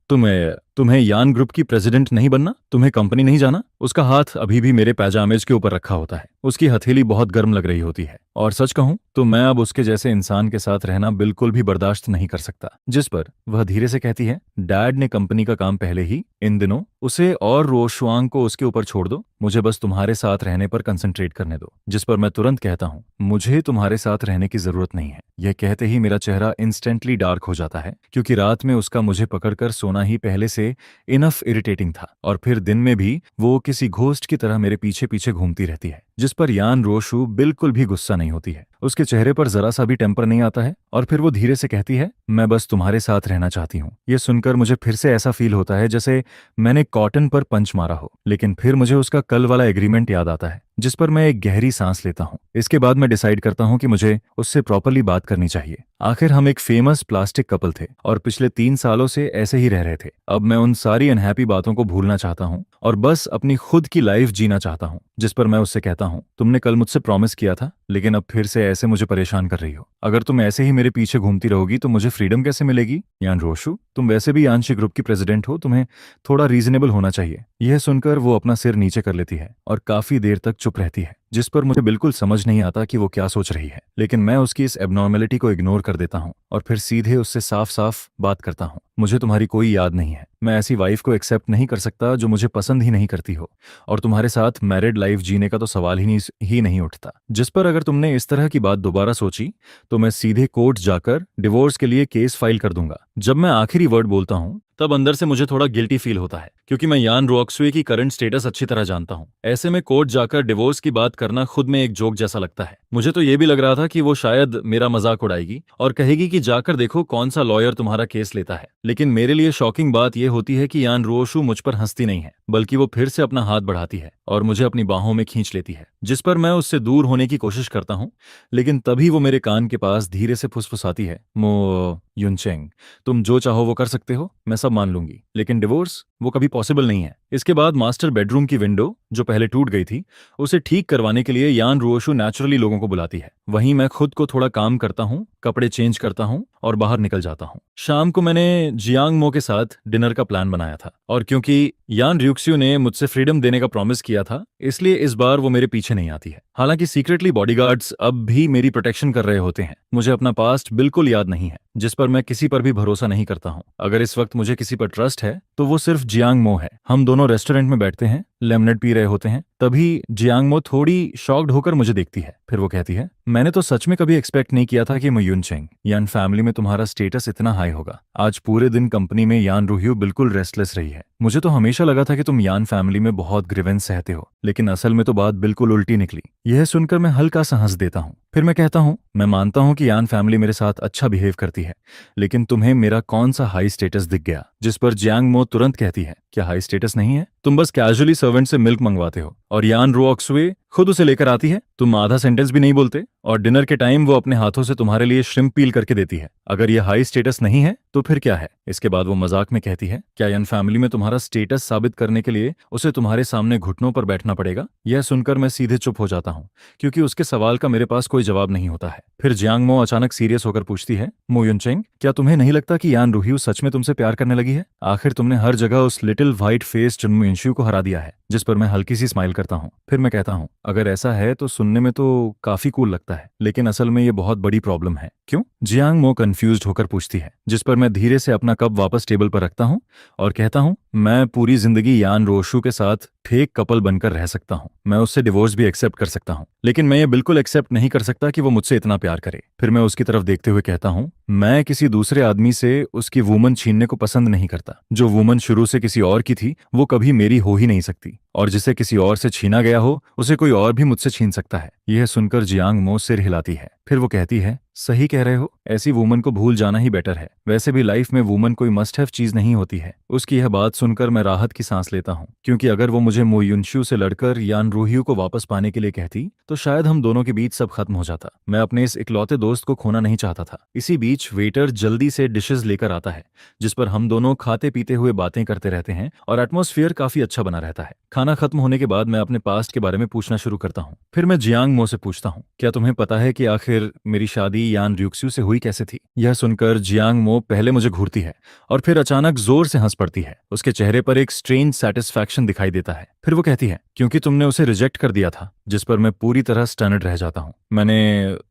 Speaker 1: तुम्हें यान ग्रुप की प्रेसिडेंट नहीं बनना, तुम्हें कंपनी नहीं जाना। उसका हाथ अभी भी मेरे पैजामेज के ऊपर रखा होता है, उसकी हथेली बहुत गर्म लग रही होती है, और सच कहूं तो मैं अब उसके जैसे इंसान के साथ रहना बिल्कुल भी बर्दाश्त नहीं कर सकता। जिस पर वह धीरे से कहती है, डैड ने कंपनी का काम पहले ही इन दिनों उसे और रोशुआंग को उसके ऊपर छोड़ दो, मुझे बस तुम्हारे साथ रहने पर कंसंट्रेट करने दो। जिस पर मैं तुरंत कहता हूँ, मुझे तुम्हारे साथ रहने की जरूरत नहीं है। यह कहते ही मेरा चेहरा इंस्टेंटली डार्क हो जाता है, क्योंकि रात में उसका मुझे पकड़कर सोना ही पहले से इनफ इरिटेटिंग था, और फिर दिन में भी वो किसी घोस्ट की तरह मेरे पीछे पीछे घूमती रहती है। जिस पर यान रोशु बिल्कुल भी गुस्सा नहीं होती है, उसके चेहरे पर जरा सा भी टेम्पर नहीं आता है, और फिर वो धीरे से कहती है, मैं बस तुम्हारे साथ रहना चाहती हूँ। ये सुनकर मुझे फिर से ऐसा फील होता है जैसे मैंने कॉटन पर पंच मारा हो, लेकिन फिर मुझे उसका कल वाला एग्रीमेंट याद आता है, जिस पर मैं एक गहरी सांस लेता हूँ। इसके बाद मैं डिसाइड करता हूँ कि मुझे उससे प्रॉपर्ली बात करनी चाहिए। आखिर हम एक फेमस प्लास्टिक कपल थे और पिछले 3 सालों से ऐसे ही रह रहे थे। अब मैं उन सारी अनहैप्पी बातों को भूलना चाहता हूँ और बस अपनी खुद की लाइफ जीना चाहता हूँ। जिस पर मैं उससे कहता हूँ, तुमने कल मुझसे प्रॉमिस किया था, लेकिन अब फिर से ऐसे मुझे परेशान कर रही हो। अगर तुम ऐसे ही मेरे पीछे घूमती रहोगी तो मुझे फ्रीडम कैसे मिलेगी। यान रोशु, तुम वैसे भी यानशी ग्रुप की प्रेसिडेंट हो, तुम्हें थोड़ा रीजनेबल होना चाहिए। यह सुनकर वो अपना सिर नीचे कर लेती है और काफी देर तक चुप रहती है, जिस पर मुझे बिल्कुल समझ नहीं आता कि वो क्या सोच रही है। लेकिन मैं उसकी इस एबनॉर्मेलिटी को इग्नोर कर देता हूँ और फिर सीधे उससे साफ साफ बात करता हूँ, मुझे तुम्हारी कोई याद नहीं है। मैं ऐसी वाइफ को एक्सेप्ट नहीं कर सकता जो मुझे पसंद ही नहीं करती हो, और तुम्हारे साथ मैरिड लाइफ जीने का तो सवाल ही नहीं उठता। जिस पर अगर तुमने इस तरह की बात दोबारा सोची तो मैं सीधे कोर्ट जाकर डिवोर्स के लिए केस फाइल कर दूंगा। जब मैं आखिरी वर्ड बोलता हूँ तब अंदर से मुझे थोड़ा गिल्टी फील होता है, क्योंकि मैं यान रोक्सवे की करंट स्टेटस अच्छी तरह जानता हूँ। ऐसे में कोर्ट जाकर डिवोर्स की बात करना खुद में एक जोक जैसा लगता है। मुझे तो ये भी लग रहा था कि वो शायद मेरा मजाक उड़ाएगी और कहेगी कि जाकर देखो कौन सा लॉयर तुम्हारा केस लेता है। लेकिन मेरे लिए शॉकिंग बात यह होती है कि यान रोशु मुझ पर हंसती नहीं है, बल्कि वो फिर से अपना हाथ बढ़ाती है और मुझे अपनी बाहों में खींच लेती है। जिस पर मैं उससे दूर होने की कोशिश करता हूँ, लेकिन तभी वो मेरे कान के पास धीरे से फुसफुसाती है, मो युनचेंग, तुम जो चाहो वो कर सकते हो, मैं सब मान लूंगी, लेकिन डिवोर्स वो कभी पॉसिबल नहीं है। इसके बाद मास्टर बेडरूम की विंडो जो पहले टूट गई थी, उसे ठीक करवाने के लिए यान रोशु नेचुरली लोगों को बुलाती है। वहीं मैं खुद को थोड़ा काम करता हूँ, कपड़े चेंज करता हूँ और बाहर निकल जाता हूँ। शाम को मैंने जियांग मो के साथ डिनर का प्लान बनाया था, और क्योंकि यान र्यूक्स्यू ने मुझसे फ्रीडम देने का प्रॉमिस किया था, इसलिए इस बार वो मेरे पीछे नहीं आती है। हालांकि सीक्रेटली बॉडीगार्ड्स अब भी मेरी प्रोटेक्शन कर रहे होते हैं। मुझे अपना पास्ट बिल्कुल याद नहीं है, जिस पर मैं किसी पर भी भरोसा नहीं करता हूँ। अगर इस वक्त मुझे किसी पर ट्रस्ट है तो वो सिर्फ जियांग मो है। हम दोनों रेस्टोरेंट में बैठते हैं, लेमनेड पी रहे होते हैं, तभी जियांग मो थोड़ी शॉक्ड होकर मुझे देखती है। फिर वो कहती है, मैंने तो सच में कभी एक्सपेक्ट नहीं किया था कि युनचेंग, यान फैमिली में तुम्हारा स्टेटस इतना हाई होगा। आज पूरे दिन कंपनी में यान रूहियो बिल्कुल रेस्टलेस रही है। मुझे तो हमेशा लगा था कि तुम यान फैमिली में बहुत ग्रीवेंस सहते हो, लेकिन असल में तो बात बिल्कुल उल्टी निकली। यह सुनकर मैं हल्का सा हंस देता हूँ। फिर मैं कहता हूँ, मैं मानता हूँ कि यान फैमिली मेरे साथ अच्छा बिहेव करती है, लेकिन तुम्हें मेरा कौन सा हाई स्टेटस दिख गया। जिस पर जियांग मो तुरंत कहती है, क्या हाई स्टेटस नहीं है? तुम बस कैजुअली सर्वेंट से मिल्क मंगवाते हो और यान रोक्सवे खुद उसे लेकर आती है। तुम आधा सेंटेंस भी नहीं बोलते और डिनर के टाइम वो अपने हाथों से तुम्हारे लिए श्रिम्प पील करके देती है। अगर ये हाई स्टेटस नहीं है तो फिर क्या है? इसके बाद वो मजाक में कहती है, क्या यान फैमिली में तुम्हारा स्टेटस साबित करने के लिए उसे तुम्हारे सामने घुटनों पर बैठना पड़ेगा? यह सुनकर मैं सीधे चुप हो जाता हूँ, क्योंकि उसके सवाल का मेरे पास कोई जवाब नहीं होता है। फिर जियांग मो अचानक सीरियस होकर पूछती है, मो युनचेंग, क्या तुम्हें नहीं लगता कि यान रूहियो सच में तुमसे प्यार करने लगी है? आखिर तुमने हर जगह उस लिटिल व्हाइट फेस जुनमू युनशियो को हरा दिया है। जिस पर मैं हल्की सी स्माइल करता हूँ। फिर मैं कहता हूँ, अगर ऐसा है तो सुनने में तो काफी कूल लगता है, लेकिन असल में ये बहुत बड़ी प्रॉब्लम है। क्यों? जियांग मो कंफ्यूज्ड होकर पूछती है, जिस पर मैं धीरे से अपना कप वापस टेबल पर रखता हूँ और कहता हूँ, मैं पूरी जिंदगी यान रोशु के साथ फेक कपल बनकर रह सकता हूँ, मैं उससे डिवोर्स भी एक्सेप्ट कर सकता हूँ, लेकिन मैं ये बिल्कुल एक्सेप्ट नहीं कर सकता कि वो मुझसे इतना प्यार करे। फिर मैं उसकी तरफ देखते हुए कहता हूँ, मैं किसी दूसरे आदमी से उसकी वूमन छीनने को पसंद नहीं करता। जो वूमन शुरू से किसी और की थी वो कभी मेरी हो ही नहीं सकती, और जिसे किसी और से छीना गया हो उसे कोई और भी मुझसे छीन सकता है। यह सुनकर जियांग मो सिर हिलाती है। फिर वो कहती है, सही कह रहे हो, ऐसी वूमन को भूल जाना ही बेटर है। वैसे भी लाइफ में वूमन कोई मस्ट हैव चीज नहीं होती है। उसकी यह बात सुनकर मैं राहत की सांस लेता हूँ, क्योंकि अगर वो मुझे मो युनशु से लड़कर यान रूहियो को वापस पाने के लिए कहती तो शायद हम दोनों के बीच सब खत्म हो जाता। मैं अपने इस इकलौते दोस्त को खोना नहीं चाहता था। इसी बीच वेटर जल्दी से डिशेस लेकर आता है, जिस पर हम दोनों खाते पीते हुए बातें करते रहते हैं और एटमॉस्फेयर काफी अच्छा बना रहता है। खाना खत्म होने के बाद मैं अपने पास्ट के बारे में पूछना शुरू करता हूँ। फिर मैं जियांग मो से पूछता हूँ, क्या तुम्हें पता है कि आखिर मेरी शादी यान र्यूक्स्यू से हुई कैसे थी? यह सुनकर जियांग मो पहले मुझे घूरती है और फिर अचानक जोर से हंस पड़ती है। उसके चेहरे पर एक स्ट्रेंज सेटिस्फैक्शन दिखाई देता है। फिर वो कहती है, क्योंकि तुमने उसे रिजेक्ट कर दिया था। जिस पर मैं पूरी तरह स्टन्ड रह जाता हूँ। मैंने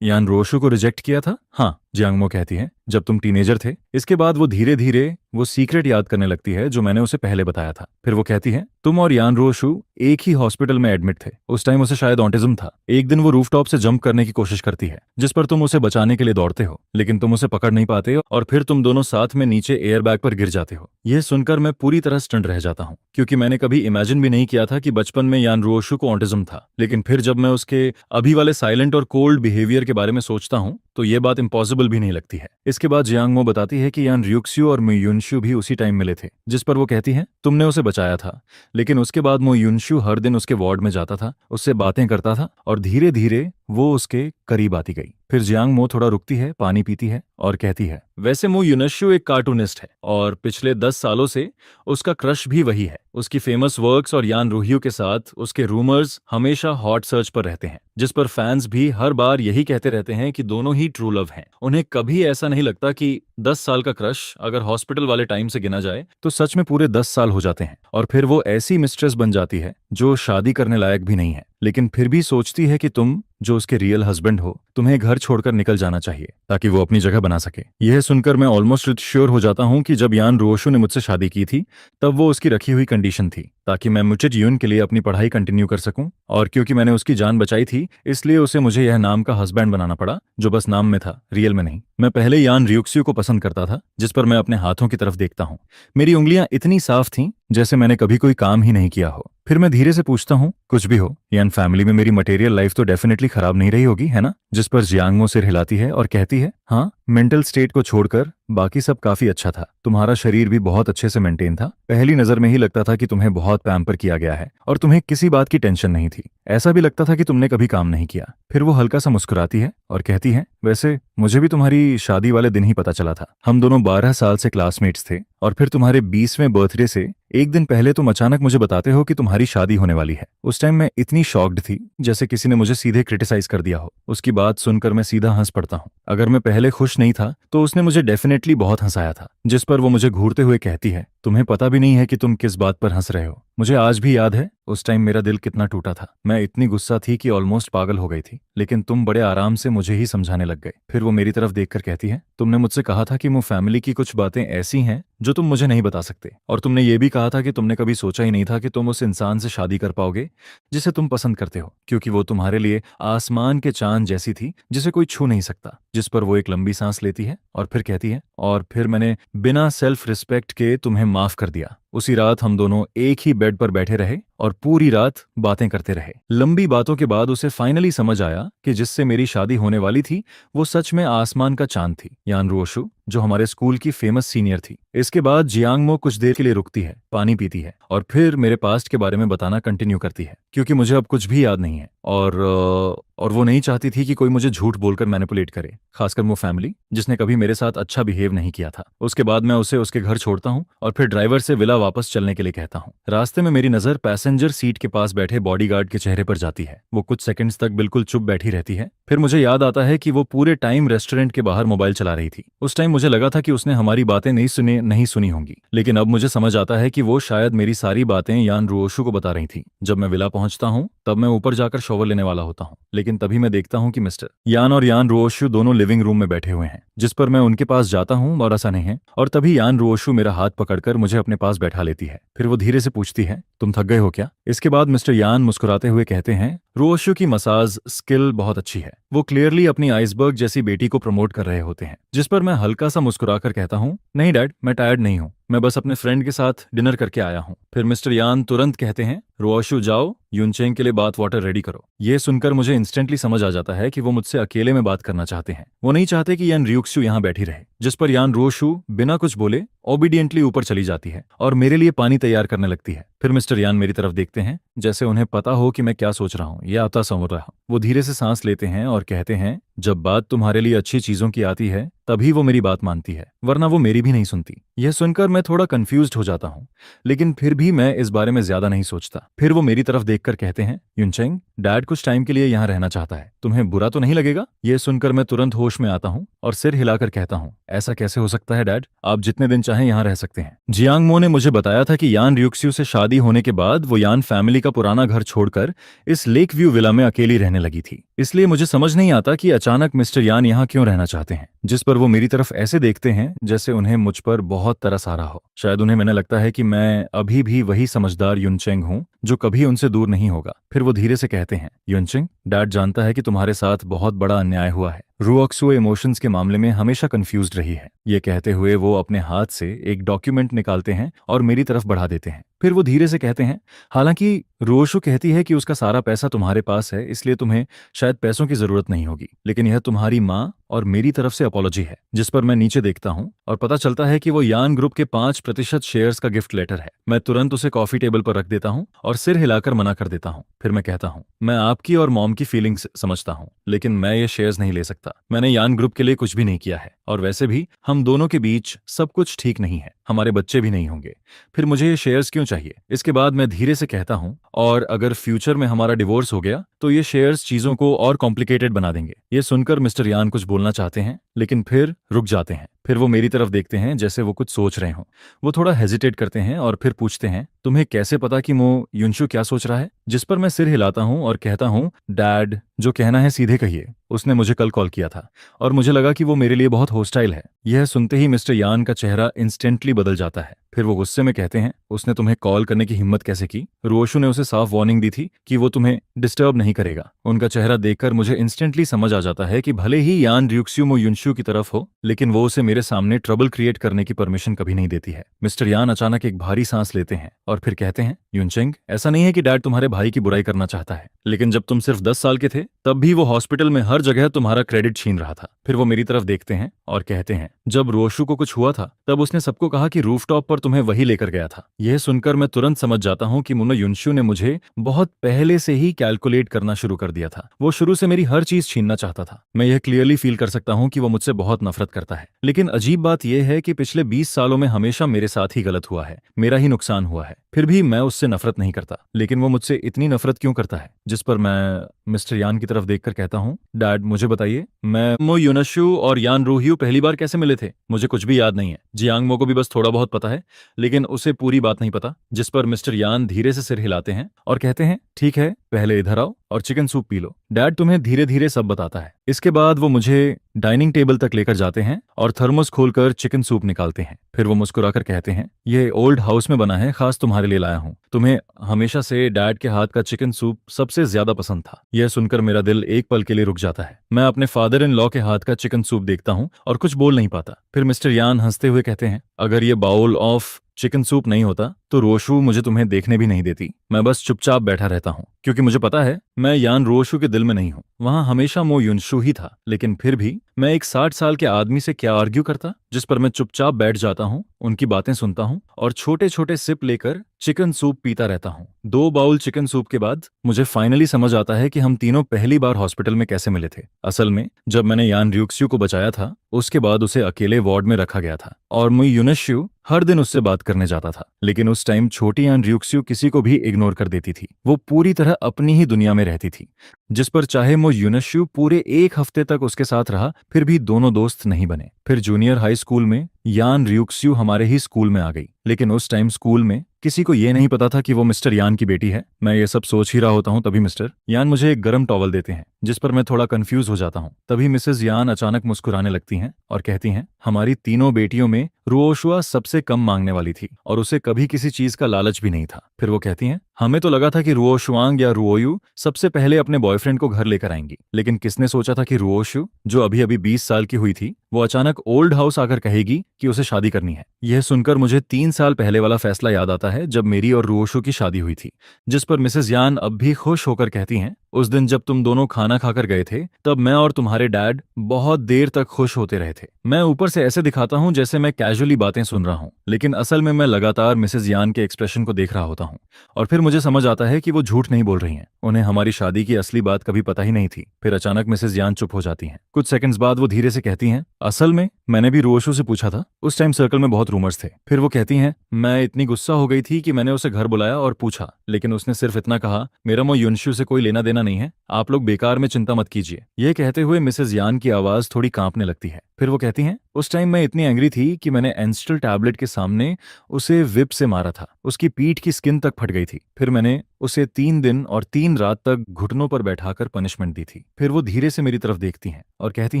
Speaker 1: यान रोशु को रिजेक्ट किया था? हाँ, जियांगमो कहती है, जब तुम टीनेजर थे। इसके बाद वो धीरे धीरे वो सीक्रेट याद करने लगती है जो मैंने उसे पहले बताया था। फिर वो कहती है, तुम और यान रोशु एक ही हॉस्पिटल में एडमिट थे। उस टाइम उसे शायद ऑटिज्म था। एक दिन वो रूफटॉप से जंप करने की कोशिश करती है, जिस पर तुम उसे बचाने के लिए दौड़ते हो, लेकिन तुम उसे पकड़ नहीं पाते और फिर तुम दोनों साथ में नीचे एयरबैग पर गिर जाते हो। यह सुनकर मैं पूरी तरह स्टंट रह जाता हूँ, क्योंकि मैंने कभी इमेजिन भी नहीं किया था कि बचपन में यान रोशु को ऑटिज्म था। लेकिन फिर जब मैं उसके अभी वाले साइलेंट और कोल्ड बिहेवियर के बारे में सोचता हूँ तो ये बात इम्पॉसिबल भी नहीं लगती है। इसके बाद जियांगमो बताती है कि यान र्यूक्स्यू और मो युनशु भी उसी टाइम मिले थे, जिस पर वो कहती है, तुमने उसे बचाया था, लेकिन उसके बाद मो युनशु हर दिन उसके वार्ड में जाता था, उससे बातें करता था और धीरे धीरे वो उसके करीब आती गई। फिर जियांगमो थोड़ा रुकती है, पानी पीती है और कहती है, वैसे मो युनशु एक कार्टूनिस्ट है और पिछले 10 सालों से उसका क्रश भी वही है। उसकी फेमस वर्क्स और यान रूहियो के साथ उसके रूमर्स हमेशा हॉट सर्च पर रहते हैं, जिस पर फैंस भी हर बार यही कहते रहते हैं कि दोनों ही ट्रू लव हैं। उन्हें कभी ऐसा नहीं लगता कि 10 साल का क्रश अगर हॉस्पिटल वाले टाइम से गिना जाए तो सच में पूरे 10 साल हो जाते हैं। और फिर वो ऐसी मिस्ट्रेस बन जाती है जो शादी करने लायक भी नहीं है, लेकिन फिर भी सोचती है कि तुम जो उसके रियल हस्बैंड हो, तुम्हें घर छोड़कर निकल जाना चाहिए ताकि वो अपनी जगह बना सके। यह सुनकर मैं ऑलमोस्ट श्योर हो जाता हूँ कि जब यान रोशु ने मुझसे शादी की थी तब वो उसकी रखी हुई कंडीशन थी ताकि मैं मुचिट यून के लिए अपनी पढ़ाई कंटिन्यू कर सकूं, और क्योंकि मैंने उसकी जान बचाई थी इसलिए उसे मुझे यह नाम का हस्बैंड बनाना पड़ा, जो बस नाम में था, रियल में नहीं। मैं पहले यान र्यूक्स्यू को पसंद करता था, जिस पर मैं अपने हाथों की तरफ देखता हूँ। मेरी उंगलियां इतनी साफ थीं जैसे मैंने कभी कोई काम ही नहीं किया हो। फिर मैं धीरे से पूछता हूँ, कुछ भी हो, यान फैमिली में मेरी मटेरियल लाइफ तो डेफिनेटली खराब नहीं रही होगी, है ना? जिस पर जियांगमो सिर हिलाती है और कहती है, हाँ, मेंटल स्टेट को छोड़कर बाकी सब काफी अच्छा था। तुम्हारा शरीर भी बहुत अच्छे से मेंटेन था। पहली नजर में ही लगता था कि तुम्हें बहुत पैम्पर किया गया है और तुम्हें किसी बात की टेंशन नहीं थी। ऐसा भी लगता था कि तुमने कभी काम नहीं किया। फिर वो हल्का सा मुस्कुराती है और कहती है, वैसे मुझे भी तुम्हारी शादी वाले दिन ही पता चला था। हम दोनों 12 साल से क्लासमेट्स थे और फिर तुम्हारे 20वें बर्थडे से एक दिन पहले तुम अचानक मुझे बताते हो कि तुम्हारी शादी होने वाली है। उस टाइम मैं इतनी शॉक्ड थी जैसे किसी ने मुझे सीधे क्रिटिसाइज कर दिया हो। उसकी बात सुनकर मैं सीधा हंस पड़ता हूँ। अगर मैं पहले खुश नहीं था तो उसने मुझे डेफिनेटली बहुत हंसाया था। जिस पर वो मुझे घूरते हुए कहती है, तुम्हें पता भी नहीं है कि तुम किस बात पर हंस रहे हो। मुझे आज भी याद है उस टाइम मेरा दिल कितना टूटा था। मैं इतनी गुस्सा थी कि ऑलमोस्ट पागल हो गई थी, लेकिन तुम बड़े आराम से मुझे ही समझाने लग गए। फिर वो मेरी तरफ देखकर कहती है, तुमने मुझसे कहा था कि वो फैमिली की कुछ बातें ऐसी हैं जो तुम मुझे नहीं बता सकते, और तुमने ये भी कहा था कि तुमने कभी सोचा ही नहीं था कि तुम उस इंसान से शादी कर पाओगे जिसे तुम पसंद करते हो, क्योंकि वो तुम्हारे लिए आसमान के चांद जैसी थी जिसे कोई छू नहीं सकता। जिस पर वो एक लंबी सांस लेती है और फिर कहती है, और फिर मैंने बिना सेल्फ रिस्पेक्ट के तुम्हें माफ कर दिया। उसी रात हम दोनों एक ही बेड पर बैठे रहे और पूरी रात बातें करते रहे। लंबी बातों के बाद उसे फाइनली समझ आया कि जिससे मेरी शादी होने वाली थी वो सच में आसमान का चांद थी, यान रोशु, जो हमारे स्कूल की फेमस सीनियर थी। इसके बाद जियांगमो कुछ देर के लिए रुकती है, पानी पीती है और फिर मेरे पास्ट के बारे में बताना कंटिन्यू करती है, क्योंकि मुझे अब कुछ भी याद नहीं है और वो नहीं चाहती थी कि कोई मुझे झूठ बोलकर मैनिपुलेट करे, खासकर वो फैमिली जिसने कभी मेरे साथ अच्छा बिहेव नहीं किया था। उसके बाद मैं उसे उसके घर छोड़ता हूँ और फिर ड्राइवर से विला वापस चलने के लिए कहता हूँ। रास्ते में मेरी नजर पैसेंजर सीट के पास बैठे बॉडीगार्ड के चेहरे पर जाती है। वो कुछ सेकंड्स तक बिल्कुल चुप बैठी रहती है। फिर मुझे याद आता है कि वो पूरे टाइम रेस्टोरेंट के बाहर मोबाइल चला रही थी। उस टाइम मुझे लगा था कि उसने हमारी बातें नहीं सुनी होंगी, लेकिन अब मुझे समझ आता है कि वो शायद मेरी सारी बातें यान रोशु को बता रही थी। जब मैं विला पहुंचता हूं तब मैं ऊपर जाकर शॉवर लेने वाला होता हूं, लेकिन तभी मैं देखता हूं कि मिस्टर यान और यान रोशु दोनों लिविंग रूम में बैठे हुए हैं। जिस पर मैं उनके पास जाता हूं और ऐसा नहीं है, और तभी यान रोशु मेरा हाथ पकड़कर मुझे अपने पास बैठा लेती है। फिर वो धीरे से पूछती है, तुम थक गए हो क्या? इसके बाद मिस्टर यान मुस्कुराते हुए कहते हैं, रुओशु की मसाज स्किल बहुत अच्छी है। वो क्लियरली अपनी आइसबर्ग जैसी बेटी को प्रमोट कर रहे होते हैं। जिस पर मैं हल्का सा मुस्कुराकर कहता हूँ, नहीं डैड, मैं टायर्ड नहीं हूँ, मैं बस अपने फ्रेंड के साथ डिनर करके आया हूँ। फिर मिस्टर यान तुरंत कहते हैं, रुओशु जाओ, यूनचेंग के लिए बाथ वाटर रेडी करो। ये सुनकर मुझे इंस्टेंटली समझ आ जाता है कि वो मुझसे अकेले में बात करना चाहते हैं। वो नहीं चाहते कि यान रियुक्सु यहाँ बैठी रहे। जिस पर यान रुओशु बिना कुछ बोले ओबीडियंटली ऊपर चली जाती है और मेरे लिए पानी तैयार करने लगती है। फिर मिस्टर यान मेरी तरफ देखते हैं, जैसे उन्हें पता हो कि मैं क्या सोच रहा हूँ या आता समझ रहा हूँ। वो धीरे से सांस लेते हैं और कहते हैं, जब बात तुम्हारे लिए अच्छी चीजों की आती है तभी वो मेरी बात मानती है, वरना वो मेरी भी नहीं सुनती। यह सुनकर मैं थोड़ा कंफ्यूज्ड हो जाता हूँ, लेकिन फिर भी मैं इस बारे में ज्यादा नहीं सोचता। फिर वो मेरी तरफ देखकर कहते हैं, यूनचेंग, डैड कुछ टाइम के लिए यहाँ रहना चाहता है, तुम्हें बुरा तो नहीं लगेगा? यह सुनकर मैं तुरंत होश में आता हूँ और सिर हिलाकर कहता हूँ, ऐसा कैसे हो सकता है डैड? आप जितने दिन चाहें यहाँ रह सकते हैं। जियांग मो ने मुझे बताया था कि यान रियुक्सु से शादी होने के बाद वो यान फैमिली का पुराना घर छोड़कर इस लेक व्यू विला में अकेली रहने लगी थी। इसलिए मुझे समझ नहीं आता कि अचानक मिस्टर यान यहाँ क्यों रहना चाहते हैं। जिस पर वो मेरी तरफ ऐसे देखते हैं जैसे उन्हें मुझ पर बहुत तरस आ रहा हो। शायद उन्हें मैंने लगता है कि मैं अभी भी वही समझदार यूनचेंग हूँ जो कभी उनसे दूर नहीं होगा। फिर वो धीरे से कहते हैं, यूनचेंग, डैड जानता है कि तुम्हारे साथ बहुत बड़ा अन्याय हुआ है। रुओक्सु इमोशंस के मामले में हमेशा कंफ्यूज्ड रही है। ये कहते हुए वो अपने हाथ से एक डॉक्यूमेंट निकालते हैं और मेरी तरफ बढ़ा देते हैं। फिर वो धीरे से कहते हैं, हालांकि रुओशु कहती है कि उसका सारा पैसा तुम्हारे पास है, इसलिए तुम्हें शायद पैसों की जरूरत नहीं होगी, लेकिन यह तुम्हारी माँ और मेरी तरफ से अपॉलॉजी है। जिस पर मैं नीचे देखता हूँ और पता चलता है कि वो यान ग्रुप के 5% शेयर्स का गिफ्ट लेटर है। मैं तुरंत उसे कॉफी टेबल पर रख देता हूँ और सिर हिलाकर मना कर देता हूँ। फिर मैं कहता हूँ, मैं आपकी और मॉम की फीलिंग्स समझता हूँ, लेकिन मैं ये शेयर्स नहीं ले सकता। मैंने यान ग्रुप के लिए कुछ भी नहीं किया है और वैसे भी हम दोनों के बीच सब कुछ ठीक नहीं है, हमारे बच्चे भी नहीं होंगे, फिर मुझे ये शेयर्स क्यों चाहिए? इसके बाद मैं धीरे से कहता हूँ, और अगर फ्यूचर में हमारा डिवोर्स हो गया तो ये शेयर्स चीजों को और कॉम्प्लिकेटेड बना देंगे। ये सुनकर मिस्टर यान कुछ बोलना चाहते हैं लेकिन फिर रुक जाते हैं। फिर वो मेरी तरफ देखते हैं जैसे वो कुछ सोच रहे हों। वो थोड़ा हेजिटेट करते हैं और फिर पूछते हैं, तुम्हें कैसे पता कि मो युनशु क्या सोच रहा है? जिस पर मैं सिर हिलाता हूँ और कहता हूँ, डैड, जो कहना है सीधे कहिए। उसने मुझे कल कॉल किया था और मुझे लगा कि वो मेरे लिए बहुत होस्टाइल है। यह सुनते ही मिस्टर यान का चेहरा इंस्टेंटली बदल जाता है। फिर वो गुस्से में कहते हैं, उसने तुम्हें कॉल करने की हिम्मत कैसे की? रुओशु ने उसे साफ वार्निंग दी थी कि वो तुम्हें डिस्टर्ब नहीं करेगा। उनका चेहरा देखकर मुझे इंस्टेंटली समझ आ जाता है कि भले ही यान रियुक्सु मो युनशु की तरफ हो, लेकिन वो उसे मेरे सामने ट्रबल क्रिएट करने की परमिशन कभी नहीं देती है। मिस्टर यान अचानक एक भारी सांस लेते हैं और फिर कहते हैं, युनचेंग, ऐसा नहीं है कि डैड तुम्हारे भाई की बुराई करना चाहता है, लेकिन जब तुम सिर्फ 10 साल के थे तब भी वो हॉस्पिटल में हर जगह तुम्हारा क्रेडिट छीन रहा था। फिर वो मेरी तरफ देखते हैं और कहते हैं, जब रुओशु को कुछ हुआ था तब उसने सबको कहा कि रूफटॉप पर तुम्हें वही लेकर गया था। यह सुनकर मैं तुरंत समझ जाता हूँ कि मुन्ना युनशु ने मुझे बहुत पहले से ही कैलकुलेट करना शुरू कर दिया था। वो शुरू से मेरी हर चीज छीनना चाहता था। मैं यह क्लियरली फील कर सकता हूँ कि वो मुझसे बहुत नफरत करता है। लेकिन अजीब बात यह है कि पिछले 20 सालों में हमेशा मेरे साथ ही गलत हुआ है, मेरा ही नुकसान हुआ है, फिर भी मैं उससे नफरत नहीं करता। लेकिन वो मुझसे इतनी नफरत क्यों करता है? जिस पर मैं मिस्टर यान की तरफ देखकर कहता हूँ, डैड, मुझे बताइए, मैं मो युनशु और यान रूहियू पहली बार कैसे मिले थे? मुझे कुछ भी याद नहीं है। जियांग मो को भी बस थोड़ा बहुत पता है, लेकिन उसे पूरी बात नहीं पता। जिस पर मिस्टर यान धीरे से सिर हिलाते हैं और कहते हैं, ठीक है, पहले इधर आओ और chicken soup P low. Dad तुम्हें धीरे धीरे सब बताता है। इसके बाद वो मुझे डाइनिंग टेबल तक लेकर जाते हैं और थर्मोस खोलकर चिकन सूप निकालते हैं। फिर वो मुस्कुराकर कहते हैं, ये ओल्ड हाउस में बना है, खास तुम्हारे लिए लाया हूँ। तुम्हें हमेशा से डैड के हाथ का चिकन सूप सबसे ज्यादा पसंद था। यह सुनकर मेरा दिल एक पल के लिए रुक जाता है। मैं अपने फादर इन लॉ के हाथ का चिकन सूप देखता हूँ और कुछ बोल नहीं पाता। फिर मिस्टर यान हंसते हुए कहते हैं, अगर ये बाउल ऑफ चिकन सूप नहीं होता तो रोशु मुझे तुम्हें देखने भी नहीं देती। मैं बस चुपचाप बैठा रहता हूँ क्योंकि मुझे पता है मैं यान रोशु के दिल में नहीं हूँ। वहां हमेशा मो युनशु ही था, लेकिन फिर भी मैं एक 60 साल के आदमी से क्या आर्ग्यू करता? जिस पर मैं चुपचाप बैठ जाता हूँ, उनकी बातें सुनता हूँ और छोटे छोटे सिप लेकर चिकन सूप पीता रहता हूँ। 2 बाउल चिकन सूप के बाद मुझे फाइनली समझ आता है कि हम तीनों पहली बार हॉस्पिटल में कैसे मिले थे। असल में जब मैंने यान रियुक्सु को बचाया था, उसके बाद उसे अकेले वार्ड में रखा गया था और मो युनशु हर दिन उससे बात करने जाता था। लेकिन उस टाइम छोटी यान रियुक्सु किसी को भी इग्नोर कर देती थी। वो पूरी तरह अपनी ही दुनिया में रहती थी। जिस पर चाहे मो युनशु पूरे 1 हफ्ते तक उसके साथ रहा, फिर भी दोनों दोस्त नहीं बने। फिर जूनियर हाई स्कूल में यान रियुक्सु हमारे ही स्कूल में आ गई, लेकिन उस टाइम स्कूल में किसी को ये नहीं पता था कि वो मिस्टर यान की बेटी है। मैं ये सब सोच ही रहा होता हूँ तभी मिस्टर यान मुझे एक गर्म टॉवल देते हैं, जिस पर मैं थोड़ा कंफ्यूज हो जाता हूँ। तभी मिसेस यान अचानक मुस्कुराने लगती हैं और कहती हैं, हमारी तीनों बेटियों में रुओशुआ सबसे कम मांगने वाली थी और उसे कभी किसी चीज का लालच भी नहीं था। फिर वो कहती हैं, हमें तो लगा था कि रुओशुआंग या रुओयू सबसे पहले अपने बॉयफ्रेंड को घर लेकर आएंगी, लेकिन किसने सोचा था कि रुओशु, जो अभी अभी 20 साल की हुई थी, वो अचानक ओल्ड हाउस आकर कहेगी कि उसे शादी करनी है। यह सुनकर मुझे 3 साल पहले वाला फैसला याद आता है जब मेरी और रुओशु की शादी हुई थी, जिस पर मिसेस यान अब भी खुश होकर कहती हैं, उस दिन जब तुम दोनों खाना खाकर गए थे तब मैं और तुम्हारे डैड बहुत देर तक खुश होते रहे थे। मैं ऊपर से ऐसे दिखाता हूँ जैसे मैं कैजुअली बातें सुन रहा हूँ, लेकिन असल में मैं लगातार मिसेस यान के एक्सप्रेशन को देख रहा होता हूँ और फिर मुझे समझ आता है कि वो झूठ नहीं बोल रही हैं। उन्हें हमारी शादी की असली बात कभी पता ही नहीं थी। फिर अचानक मिसेस यान चुप हो जाती हैं। कुछ सेकंड्स बाद वो धीरे से कहती हैं, असल में मैंने भी रुओशु से पूछा था, उस टाइम सर्कल में बहुत रूमर्स थे। फिर वो कहती हैं, मैं इतनी गुस्सा हो गई थी कि मैंने उसे घर बुलाया और पूछा, लेकिन उसने सिर्फ इतना कहा, मेरा मो युनशु से कोई लेना देना नहीं है, आप लोग बेकार में चिंता मत कीजिए। यह कहते हुए मिसेस यान की आवाज थोड़ी कांपने लगती है। फिर वो कहती हैं, उस टाइम मैं इतनी एंग्री थी कि मैंने एंस्टल टैबलेट के सामने उसे विप से मारा था। उसकी पीठ की स्किन तक फट गई थी। फिर मैंने उसे 3 दिन और 3 रात तक घुटनों पर बैठाकर पनिशमेंट दी थी। फिर वो धीरे से मेरी तरफ देखती हैं और कहती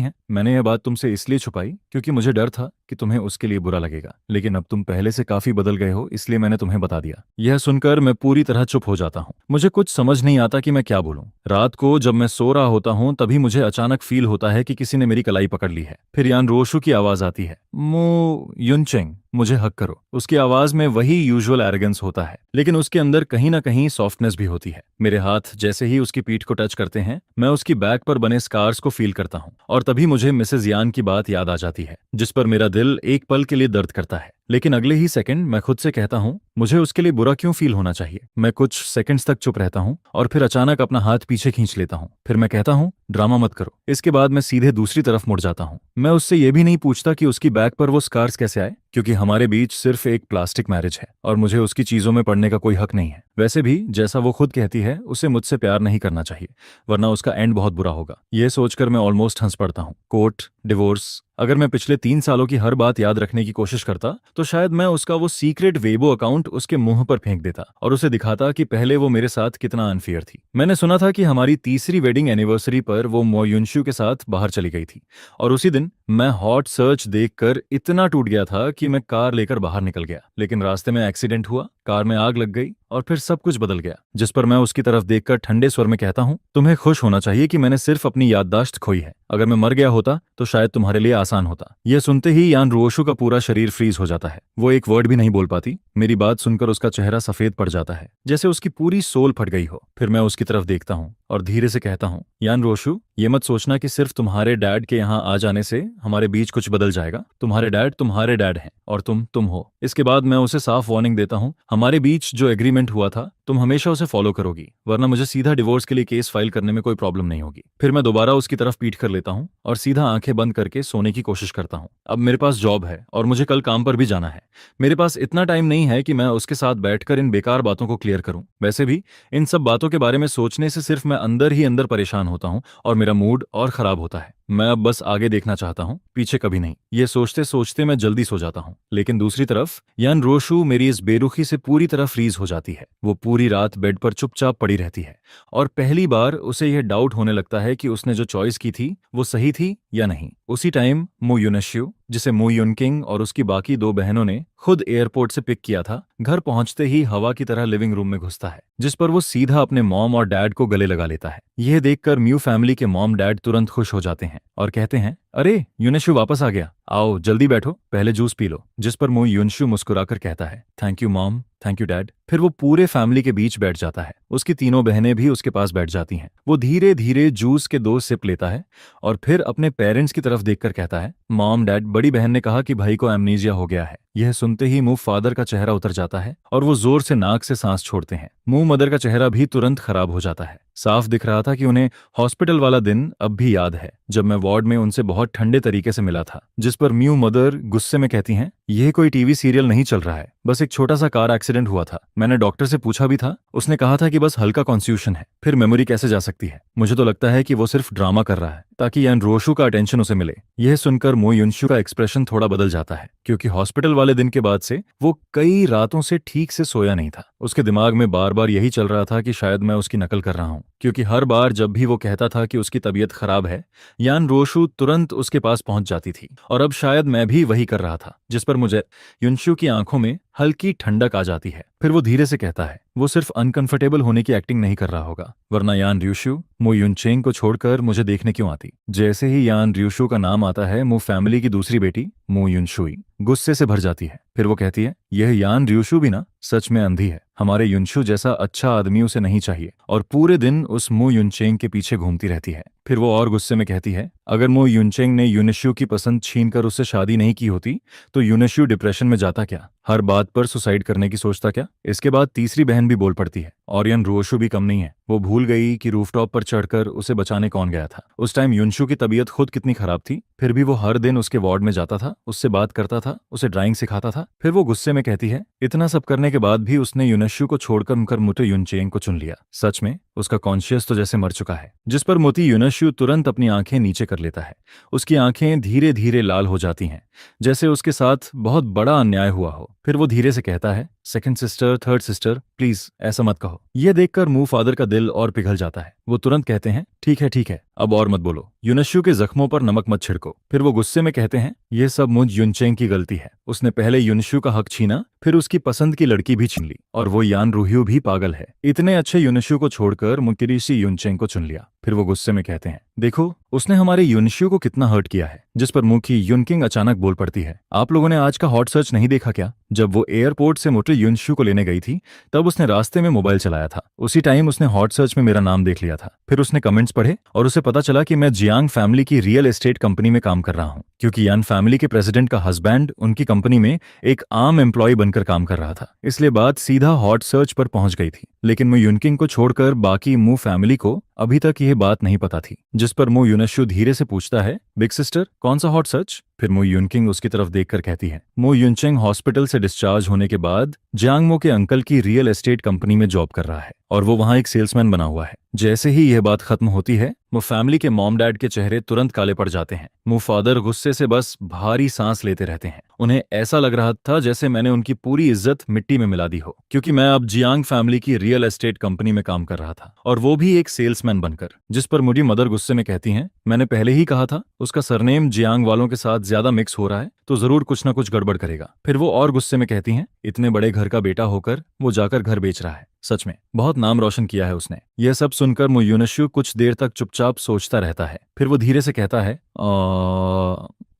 Speaker 1: हैं, मैंने यह बात तुमसे इसलिए छुपाई क्योंकि मुझे डर था कि तुम्हें उसके लिए बुरा लगेगा, लेकिन अब तुम पहले से काफी बदल गए हो, इसलिए मैंने तुम्हें बता दिया। यह सुनकर मैं पूरी तरह चुप हो जाता हूँ। मुझे कुछ समझ नहीं आता कि मैं क्या बोलूं। रात को जब मैं सो रहा होता हूँ तभी मुझे अचानक फील होता है कि किसी ने मेरी कलाई पकड़ ली है। फिर यान रोशु की आवाज आती है, मो युनचेंग, मुझे हक करो। उसकी आवाज में वही यूजुअल एरोगेंस होता है, लेकिन उसके अंदर कहीं ना कहीं सॉफ्टनेस भी होती है। मेरे हाथ जैसे ही उसकी पीठ को टच करते हैं, मैं उसकी बैक पर बने स्कार्स को फील करता हूँ और तभी मुझे मिसेस यान की बात याद आ जाती है, जिस पर मेरा दिल एक पल के लिए दर्द करता है। लेकिन अगले ही सेकंड मैं खुद से कहता हूँ, मुझे उसके लिए बुरा क्यों फील होना चाहिए। मैं कुछ सेकंड्स तक चुप रहता हूँ और फिर अचानक अपना हाथ पीछे खींच लेता हूँ। फिर मैं कहता हूँ, ड्रामा मत करो। इसके बाद मैं सीधे दूसरी तरफ मुड़ जाता हूँ। मैं उससे ये भी नहीं पूछता कि उसकी बैक पर वो स्कार्स कैसे आए, क्योंकि हमारे बीच सिर्फ एक प्लास्टिक मैरिज है और मुझे उसकी चीजों में पड़ने का कोई हक नहीं है। वैसे भी जैसा वो खुद कहती है, उसे मुझसे प्यार नहीं करना चाहिए, वरना उसका एंड बहुत बुरा होगा। यह सोचकर मैं ऑलमोस्ट हंस पड़ता हूँ। कोर्ट, डिवोर्स, अगर मैं पिछले 3 सालों की हर बात याद रखने की कोशिश करता तो शायद मैं उसका वो सीक्रेट वेबो अकाउंट उसके मुंह पर फेंक देता और उसे दिखाता कि पहले वो मेरे साथ कितना अनफेयर थी। मैंने सुना था कि हमारी तीसरी वेडिंग एनिवर्सरी पर वो मो युनशु के साथ बाहर चली गई थी और उसी दिन मैं हॉट सर्च देखकर इतना टूट गया था कि मैं कार लेकर बाहर निकल गया, लेकिन रास्ते में एक्सीडेंट हुआ, कार में आग लग गई और फिर सब कुछ बदल गया। जिस पर मैं उसकी तरफ देखकर ठंडे स्वर में कहता हूँ, तुम्हें खुश होना चाहिए कि मैंने सिर्फ अपनी याददाश्त खोई है। अगर मैं मर गया होता तो शायद तुम्हारे लिए आसान होता। यह सुनते ही यान रुओशु का पूरा शरीर फ्रीज हो जाता है। वो एक वर्ड भी नहीं बोल पाती। मेरी बात सुनकर उसका चेहरा सफेद पड़ जाता है, जैसे उसकी पूरी सोल फट गई हो। फिर मैं उसकी तरफ देखता हूँ और धीरे से कहता हूँ, यान रोशु, ये मत सोचना कि सिर्फ तुम्हारे डैड के यहाँ आ जाने से हमारे बीच कुछ बदल जाएगा। तुम्हारे डैड हैं और तुम हो। इसके बाद मैं उसे साफ वार्निंग देता हूँ, हमारे बीच जो एग्रीमेंट हुआ था तुम हमेशा उसे फॉलो करोगी, वरना मुझे सीधा डिवोर्स के लिए केस फाइल करने में कोई प्रॉब्लम नहीं होगी। फिर मैं दोबारा उसकी तरफ पीठ कर लेता हूँ और सीधा आंखें बंद करके सोने की कोशिश करता हूँ। अब मेरे पास जॉब है और मुझे कल काम पर भी जाना है। मेरे पास इतना टाइम नहीं है कि मैं उसके साथ बैठकर इन बेकार बातों को क्लियर करूं। वैसे भी इन सब बातों के बारे में सोचने से सिर्फ मैं अंदर ही अंदर परेशान होता हूं और मेरा मूड और खराब होता है। मैं अब बस आगे देखना चाहता हूं, पीछे कभी नहीं। ये सोचते सोचते मैं जल्दी सो जाता हूं। लेकिन दूसरी तरफ यान रोशु मेरी इस बेरुखी से पूरी तरह फ्रीज हो जाती है। वो पूरी रात बेड पर चुपचाप पड़ी रहती है और पहली बार उसे यह डाउट होने लगता है कि उसने जो चॉइस की थी वो सही थी या नहीं। उसी टाइम मो युनश्यू, जिसे मो युनकिंग और उसकी बाकी 2 बहनों ने खुद एयरपोर्ट से पिक किया था, घर पहुंचते ही हवा की तरह लिविंग रूम में घुसता है, जिस पर वो सीधा अपने मॉम और डैड को गले लगा लेता है। यह देखकर म्यू फैमिली के मॉम डैड तुरंत खुश हो जाते हैं और कहते हैं, अरे युनशु वापस आ गया, आओ जल्दी बैठो, पहले जूस पी लो। जिस पर मो युनशु मुस्कुराकर कहता है, thank you mom, thank you dad. फिर वो पूरे फैमिली के बीच बैठ जाता है। उसकी 3 बहनें भी उसके पास बैठ जाती हैं। वो धीरे धीरे जूस के 2 सिप लेता है और फिर अपने पेरेंट्स की तरफ देखकर कहता है, मॉम डैड, बड़ी बहन ने कहा कि भाई को एमनीजिया हो गया है। यह सुनते ही मुंह फादर का चेहरा उतर जाता है और वो जोर से नाक से सांस छोड़ते हैं। मुंह मदर का चेहरा भी तुरंत खराब हो जाता है। साफ दिख रहा था कि उन्हें हॉस्पिटल वाला दिन अब भी याद है, जब मैं वार्ड में उनसे बहुत ठंडे तरीके से मिला था। जिस पर म्यू मदर गुस्से में कहती हैं, यह कोई टीवी सीरियल नहीं चल रहा है, बस एक छोटा सा कार एक्सीडेंट हुआ था। मैंने डॉक्टर से पूछा भी था, उसने कहा था कि बस हल्का कॉन्फ्यूजन है। फिर मेमोरी कैसे जा सकती है? मुझे तो लगता है कि वो सिर्फ ड्रामा कर रहा है। ताकि यान रोशु का अटेंशन उसे मिले। यह सुनकर मो युनशु का एक्सप्रेशन थोड़ा बदल जाता है, क्योंकि हॉस्पिटल वाले दिन के बाद से वो कई रातों से ठीक से सोया नहीं था। उसके दिमाग में बार बार यही चल रहा था कि शायद मैं उसकी नकल कर रहा हूं, क्योंकि हर बार जब भी वो कहता था कि उसकी तबीयत खराब है, यान रोशु तुरंत उसके पास पहुंच जाती थी। और अब शायद मैं भी वही कर रहा था, जिस पर मुझे युनशु की आंखों में हल्की ठंडक आ जाती है। फिर वो धीरे से कहता है, वो सिर्फ अनकंफर्टेबल होने की एक्टिंग नहीं कर रहा होगा, वरना यान र्यूशु मो युनचेंग को छोड़कर मुझे देखने क्यों आती। जैसे ही यान र्यूशु का नाम आता है, मो फैमिली की दूसरी बेटी मो युनशुई गुस्से से भर जाती है। फिर वो कहती है, यह यान र्यूशु भी ना सच में अंधी है। हमारे युनशु जैसा अच्छा आदमी उसे नहीं चाहिए, और पूरे दिन उस मो युनचेंग के पीछे घूमती रहती है। फिर वो और गुस्से में कहती है, अगर मो युनचेंग ने यूनिशु की पसंद छीनकर उससे शादी नहीं की होती तो यूनिशु डिप्रेशन में जाता क्या, हर बात पर सुसाइड करने की सोचता क्या। इसके बाद तीसरी बहन भी बोल पड़ती है, ऑरियन रोशु भी कम नहीं है। वो भूल गई कि रूफटॉप पर चढ़कर उसे बचाने कौन गया था। उस टाइम युनशु की तबीयत खुद कितनी खराब थी, फिर भी वो हर दिन उसके वार्ड में जाता था, उससे बात करता था, उसे ड्राइंग सिखाता था। फिर वो गुस्से में कहती है, इतना सब करने के बाद भी उसने यूनिशु को छोड़कर मुटे युनचेंग को चुन लिया। सच में उसका कॉन्शियस तो जैसे मर चुका है। जिस पर मोती यूनिशु तुरंत अपनी आंखें नीचे कर लेता है। उसकी आंखें धीरे धीरे लाल हो जाती हैं, जैसे उसके साथ बहुत बड़ा अन्याय हुआ हो। फिर वो धीरे से कहता है, second sister, third sister, please ऐसा मत कहो। यह देखकर मू फादर का दिल और पिघल जाता है। वो तुरंत कहते हैं, ठीक है, अब और मत बोलो, यूनिशु के जख्मों पर नमक मत छिड़को। फिर वो गुस्से में कहते हैं, यह सब मुझ युनचेंग की गलती है। उसने पहले यूनिशु का हक छीना, फिर उसकी पसंद की लड़की भी छीन ली, और वो यान रूह्यू भी पागल है। इतने अच्छे यूनिशु को छोड़कर मुकिरिशी युनचेंग को चुन लिया। फिर वो गुस्से में कहते हैं, देखो उसने हमारे यूनिशु को कितना हर्ट किया है। जिस पर मुखी युनकिंग अचानक बोल पड़ती है, आप लोगों ने आज का हॉट सर्च नहीं देखा क्या? जब वो एयरपोर्ट से मोटे युनशु को लेने गई थी, तब उसने रास्ते में मोबाइल चलाया था। उसी टाइम उसने हॉट सर्च में मेरा नाम देख लिया था। फिर उसने कमेंट्स पढ़े और उसे पता चला कि मैं जियांग फैमिली की रियल एस्टेट कंपनी में काम कर रहा हूँ, क्योंकि यान फैमिली के प्रेसिडेंट का हस्बैंड उनकी कंपनी में एक आम एम्प्लॉय बनकर काम कर रहा था। इसलिए बात सीधा हॉट सर्च पर पहुंच गई थी। लेकिन मु युनकिंग को छोड़कर बाकी मू फैमिली को अभी तक यह बात नहीं पता थी। जिस पर मु युनशु धीरे से पूछता है, बिग सिस्टर कौन सा हॉट सर्च? फिर मु युनकिंग उसकी तरफ देखकर कहती है, मु युनचेंग हॉस्पिटल से डिस्चार्ज होने के बाद जियांगमो के अंकल की रियल एस्टेट कंपनी में जॉब कर रहा है, और वो वहां एक सेल्समैन बना हुआ है। जैसे ही यह बात खत्म होती है, मु फैमिली के मॉम डैड के चेहरे तुरंत काले पड़ जाते हैं। मु फादर गुस्से से बस भारी सांस लेते रहते हैं। उन्हें ऐसा लग रहा था जैसे मैंने उनकी पूरी इज्जत मिट्टी में मिला दी हो, क्योंकि मैं अब जियांग फैमिली की रियल एस्टेट कंपनी में काम कर रहा था, और वो भी एक सेल्समैन बनकर। जिस पर मुझे मदर गुस्से में कहती हैं, मैंने पहले ही कहा था उसका सरनेम जियांग वालों के साथ ज्यादा मिक्स हो रहा है तो जरूर कुछ ना कुछ गड़बड़ करेगा। फिर वो और गुस्से में कहती हैं, इतने बड़े घर का बेटा होकर वो जाकर घर बेच रहा है। सच में बहुत नाम रोशन किया है उसने। यह सब सुनकर मु युनशु कुछ देर तक चुपचाप सोचता रहता है। फिर वो धीरे से कहता है,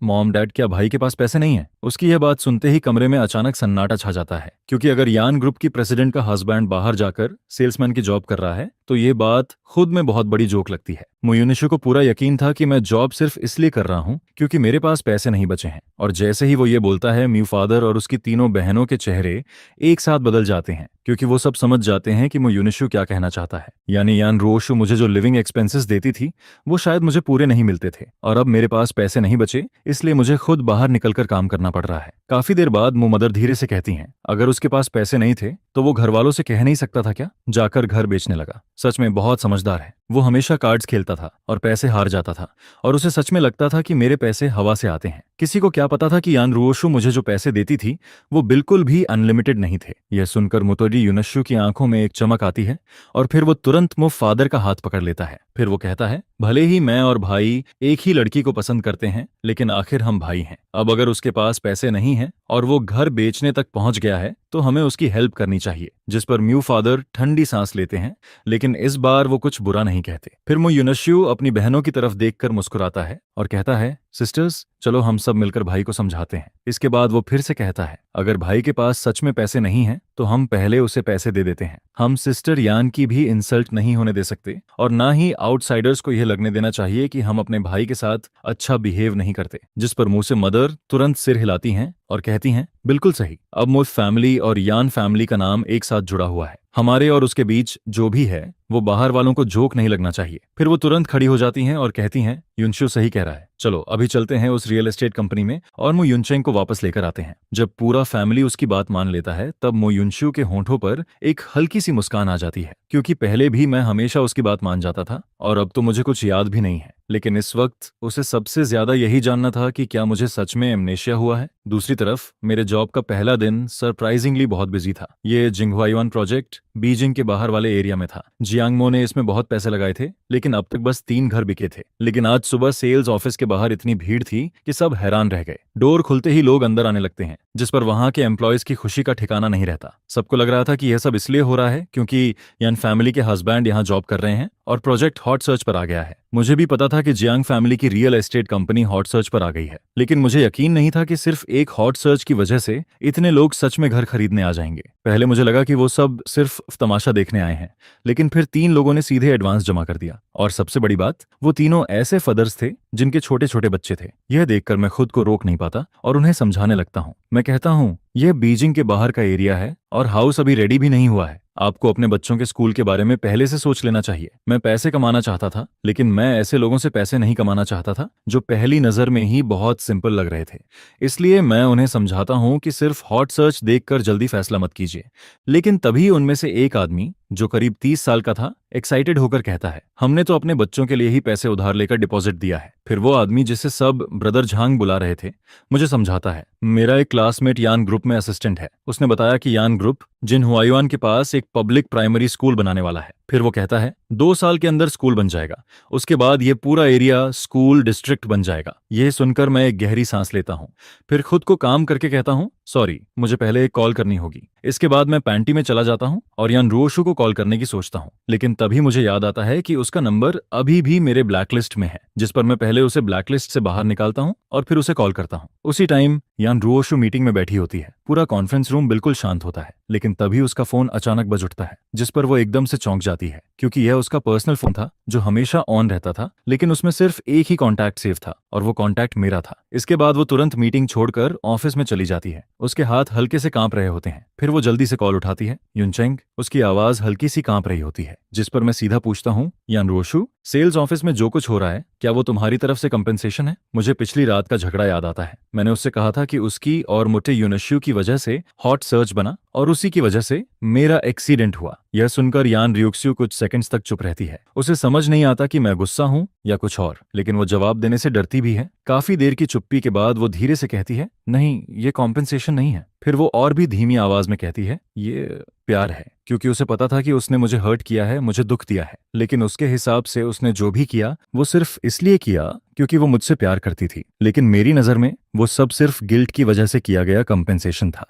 Speaker 1: मॉम डैड क्या भाई के पास पैसे नहीं है? उसकी यह बात सुनते ही कमरे में अचानक सन्नाटा छा जाता है, क्योंकि अगर यान ग्रुप की प्रेसिडेंट का हस्बैंड बाहर जाकर सेल्समैन की जॉब कर रहा है तो ये बात खुद में बहुत बड़ी जोक लगती है। मु युनशु को पूरा यकीन था कि मैं जॉब सिर्फ इसलिए कर रहा हूं क्योंकि मेरे पास पैसे नहीं बचे हैं। और जैसे ही वो ये बोलता है, म्यू फादर और उसकी तीनों बहनों के चेहरे एक साथ बदल जाते हैं, क्योंकि वो सब समझ जाते हैं कि मु युनशु क्या कहना चाहता है। यानी यान रोशु मुझे जो लिविंग एक्सपेंसेस देती थी वो शायद मुझे पूरे नहीं मिलते थे, और अब मेरे पास पैसे नहीं बचे, इसलिए मुझे खुद बाहर निकलकर काम करना पड़ रहा है। काफी देर बाद मु मदर धीरे से कहती हैं, अगर उसके पास पैसे नहीं थे तो वो घर वालों से कह नहीं सकता था क्या? जाकर घर बेचने लगा। सच में बहुत समझदार है। वो हमेशा कार्ड्स खेलता था और पैसे हार जाता था, और उसे सच में लगता था कि मेरे पैसे हवा से आते हैं। किसी को क्या पता था कि यान रोशु मुझे जो पैसे देती थी वो बिल्कुल भी अनलिमिटेड नहीं थे। यह सुनकर मुतोरी युनशु की आंखों में एक चमक आती है, और फिर वो तुरंत मु फादर का हाथ पकड़ लेता है। फिर वो कहता है, भले ही मैं और भाई एक ही लड़की को पसंद करते हैं, लेकिन आखिर हम भाई हैं। अब अगर उसके पास पैसे नहीं हैं और वो घर बेचने तक पहुंच गया है तो हमें उसकी हेल्प करनी चाहिए। जिस पर म्यू फादर ठंडी सांस लेते हैं, लेकिन इस बार वो कुछ बुरा नहीं कहते। फिर मु युनशु अपनी बहनों की तरफ देखकर मुस्कुराता है और कहता है, सिस्टर्स चलो हम सब मिलकर भाई को समझाते हैं। इसके बाद वो फिर से कहता है, अगर भाई के पास सच में पैसे नहीं हैं तो हम पहले उसे पैसे दे देते हैं। हम सिस्टर यान की भी इंसल्ट नहीं होने दे सकते, और ना ही आउटसाइडर्स को यह लगने देना चाहिए कि हम अपने भाई के साथ अच्छा बिहेव नहीं करते। जिस पर मुंह से मदर तुरंत सिर हिलाती हैं और कहती हैं, बिल्कुल सही, अब मुझ फैमिली और यान फैमिली का नाम एक साथ जुड़ा हुआ है। हमारे और उसके बीच जो भी है वो बाहर वालों को जोक नहीं लगना चाहिए। फिर वो तुरंत खड़ी हो जाती हैं और कहती हैं, युनशु सही कह रहा है। चलो अभी चलते हैं उस रियल एस्टेट कंपनी में और मो युनचेंग को वापस लेकर आते हैं। जब पूरा फैमिली उसकी बात मान लेता है तब मो युनशु के होंठों पर एक हल्की सी मुस्कान आ जाती है, क्योंकि पहले भी मैं हमेशा उसकी बात मान जाता था और अब तो मुझे कुछ याद भी नहीं है। लेकिन इस वक्त उसे सबसे ज्यादा यही जानना था कि क्या मुझे सच में एमनेशिया हुआ है। दूसरी तरफ मेरे जॉब का पहला दिन सरप्राइजिंगली बहुत बिजी था। ये जिंगहुआयुआन प्रोजेक्ट बीजिंग के बाहर वाले एरिया में था। जियांगमो ने इसमें बहुत पैसे लगाए थे, लेकिन अब तक बस 3 घर बिके थे। लेकिन आज सुबह सेल्स ऑफिस के बाहर इतनी भीड़ थी कि सब हैरान रह गए। डोर खुलते ही लोग अंदर आने लगते हैं, जिस पर वहां के एम्प्लॉयज की खुशी का ठिकाना नहीं रहता। सबको लग रहा था कि यह सब इसलिए हो रहा है क्योंकि यान फैमिली के हस्बैंड यहाँ जॉब कर रहे हैं और प्रोजेक्ट हॉट सर्च पर आ गया है। मुझे भी पता था कि जियांग फैमिली की real estate company hot search पर आ गई है, लेकिन मुझे यकीन नहीं था कि सिर्फ एक हॉट सर्च की वजह से इतने लोग सच में घर खरीदने आ जाएंगे। पहले मुझे लगा कि वो सब सिर्फ तमाशा देखने आए हैं, लेकिन फिर 3 लोगों ने सीधे एडवांस जमा कर दिया। और सबसे बड़ी बात, वो तीनों ऐसे फादर्स थे जिनके छोटे छोटे बच्चे थे। यह देखकर मैं खुद को रोक नहीं पाता और उन्हें समझाने लगता हूँ। मैं कहता हूँ, यह बीजिंग के बाहर का एरिया है और हाउस अभी रेडी भी नहीं हुआ है। आपको अपने बच्चों के स्कूल के बारे में पहले से सोच लेना चाहिए। मैं पैसे कमाना चाहता था, लेकिन मैं ऐसे लोगों से पैसे नहीं कमाना चाहता था जो पहली नजर में ही बहुत सिंपल लग रहे थे। इसलिए मैं उन्हें समझाता हूं कि सिर्फ हॉट सर्च देखकर जल्दी फैसला मत कीजिए। लेकिन तभी उनमें से एक आदमी, जो करीब 30 साल का था, एक्साइटेड होकर कहता है, हमने तो अपने बच्चों के लिए ही पैसे उधार लेकर डिपॉजिट दिया है। फिर वो आदमी, जिसे सब ब्रदर झांग बुला रहे थे, मुझे समझाता है, मेरा एक क्लासमेट यान ग्रुप में असिस्टेंट है। उसने बताया कि यान ग्रुप जिनहुआयुआन के पास एक पब्लिक प्राइमरी स्कूल बनाने वाला है। फिर वो कहता है 2 साल के अंदर स्कूल बन जाएगा। उसके बाद ये पूरा एरिया स्कूल डिस्ट्रिक्ट बन जाएगा। यह सुनकर मैं एक गहरी सांस लेता हूँ, फिर खुद को काम करके कहता हूँ, सॉरी, मुझे पहले एक कॉल करनी होगी। इसके बाद मैं पैंटी में चला जाता हूँ और यान रोशु को कॉल करने की सोचता हूँ, लेकिन तभी मुझे याद आता है कि उसका नंबर अभी भी मेरे ब्लैकलिस्ट में है, जिस पर मैं पहले उसे ब्लैकलिस्ट से बाहर निकालता हूँ और फिर उसे कॉल करता हूँ। उसी टाइम यान रोशु मीटिंग में बैठी होती है। पूरा कॉन्फ्रेंस रूम बिल्कुल शांत होता है, लेकिन तभी उसका फोन अचानक बज उठता है, जिस पर वो एकदम से चौंक जाती है, क्योंकि यह उसका पर्सनल फोन था जो हमेशा ऑन रहता था, लेकिन उसमें सिर्फ एक ही कॉन्टैक्ट सेव था और वो कॉन्टैक्ट मेरा था। इसके बाद वो तुरंत मीटिंग छोड़कर ऑफिस में चली जाती है। उसके हाथ हल्के से कांप रहे होते हैं। फिर वो जल्दी से कॉल उठाती है, युनचेंग। उसकी आवाज हल्की सी कांप रही होती है, जिस पर मैं सीधा पूछता हूँ, यान रोशु, सेल्स ऑफिस में जो कुछ हो रहा है, क्या वो तुम्हारी तरफ से कंपेंसेशन है? मुझे पिछली रात का झगड़ा याद आता है। मैंने उससे कहा था कि उसकी और मुट्टे यूनशु की वजह से हॉट सर्च बना और उसी की वजह से मेरा एक्सीडेंट हुआ। यह सुनकर यान रियुक्स्यू कुछ सेकंड्स तक चुप रहती है। उसे समझ नहीं आता कि मैं गुस्सा हूं या कुछ और, लेकिन वो जवाब देने से डरती भी है। काफी देर की चुप्पी के बाद वो धीरे से कहती है, नहीं, ये कॉम्पेंसेशन नहीं है। फिर वो और भी धीमी आवाज में कहती है, ये प्यार है। क्योंकि उसे पता था कि उसने मुझे हर्ट किया है, मुझे दुख दिया है, लेकिन उसके हिसाब से उसने जो भी किया वो सिर्फ इसलिए किया क्योंकि वो मुझसे प्यार करती थी। लेकिन मेरी नजर में वो सब सिर्फ गिल्ट की वजह से किया गया कंपेंसेशन था।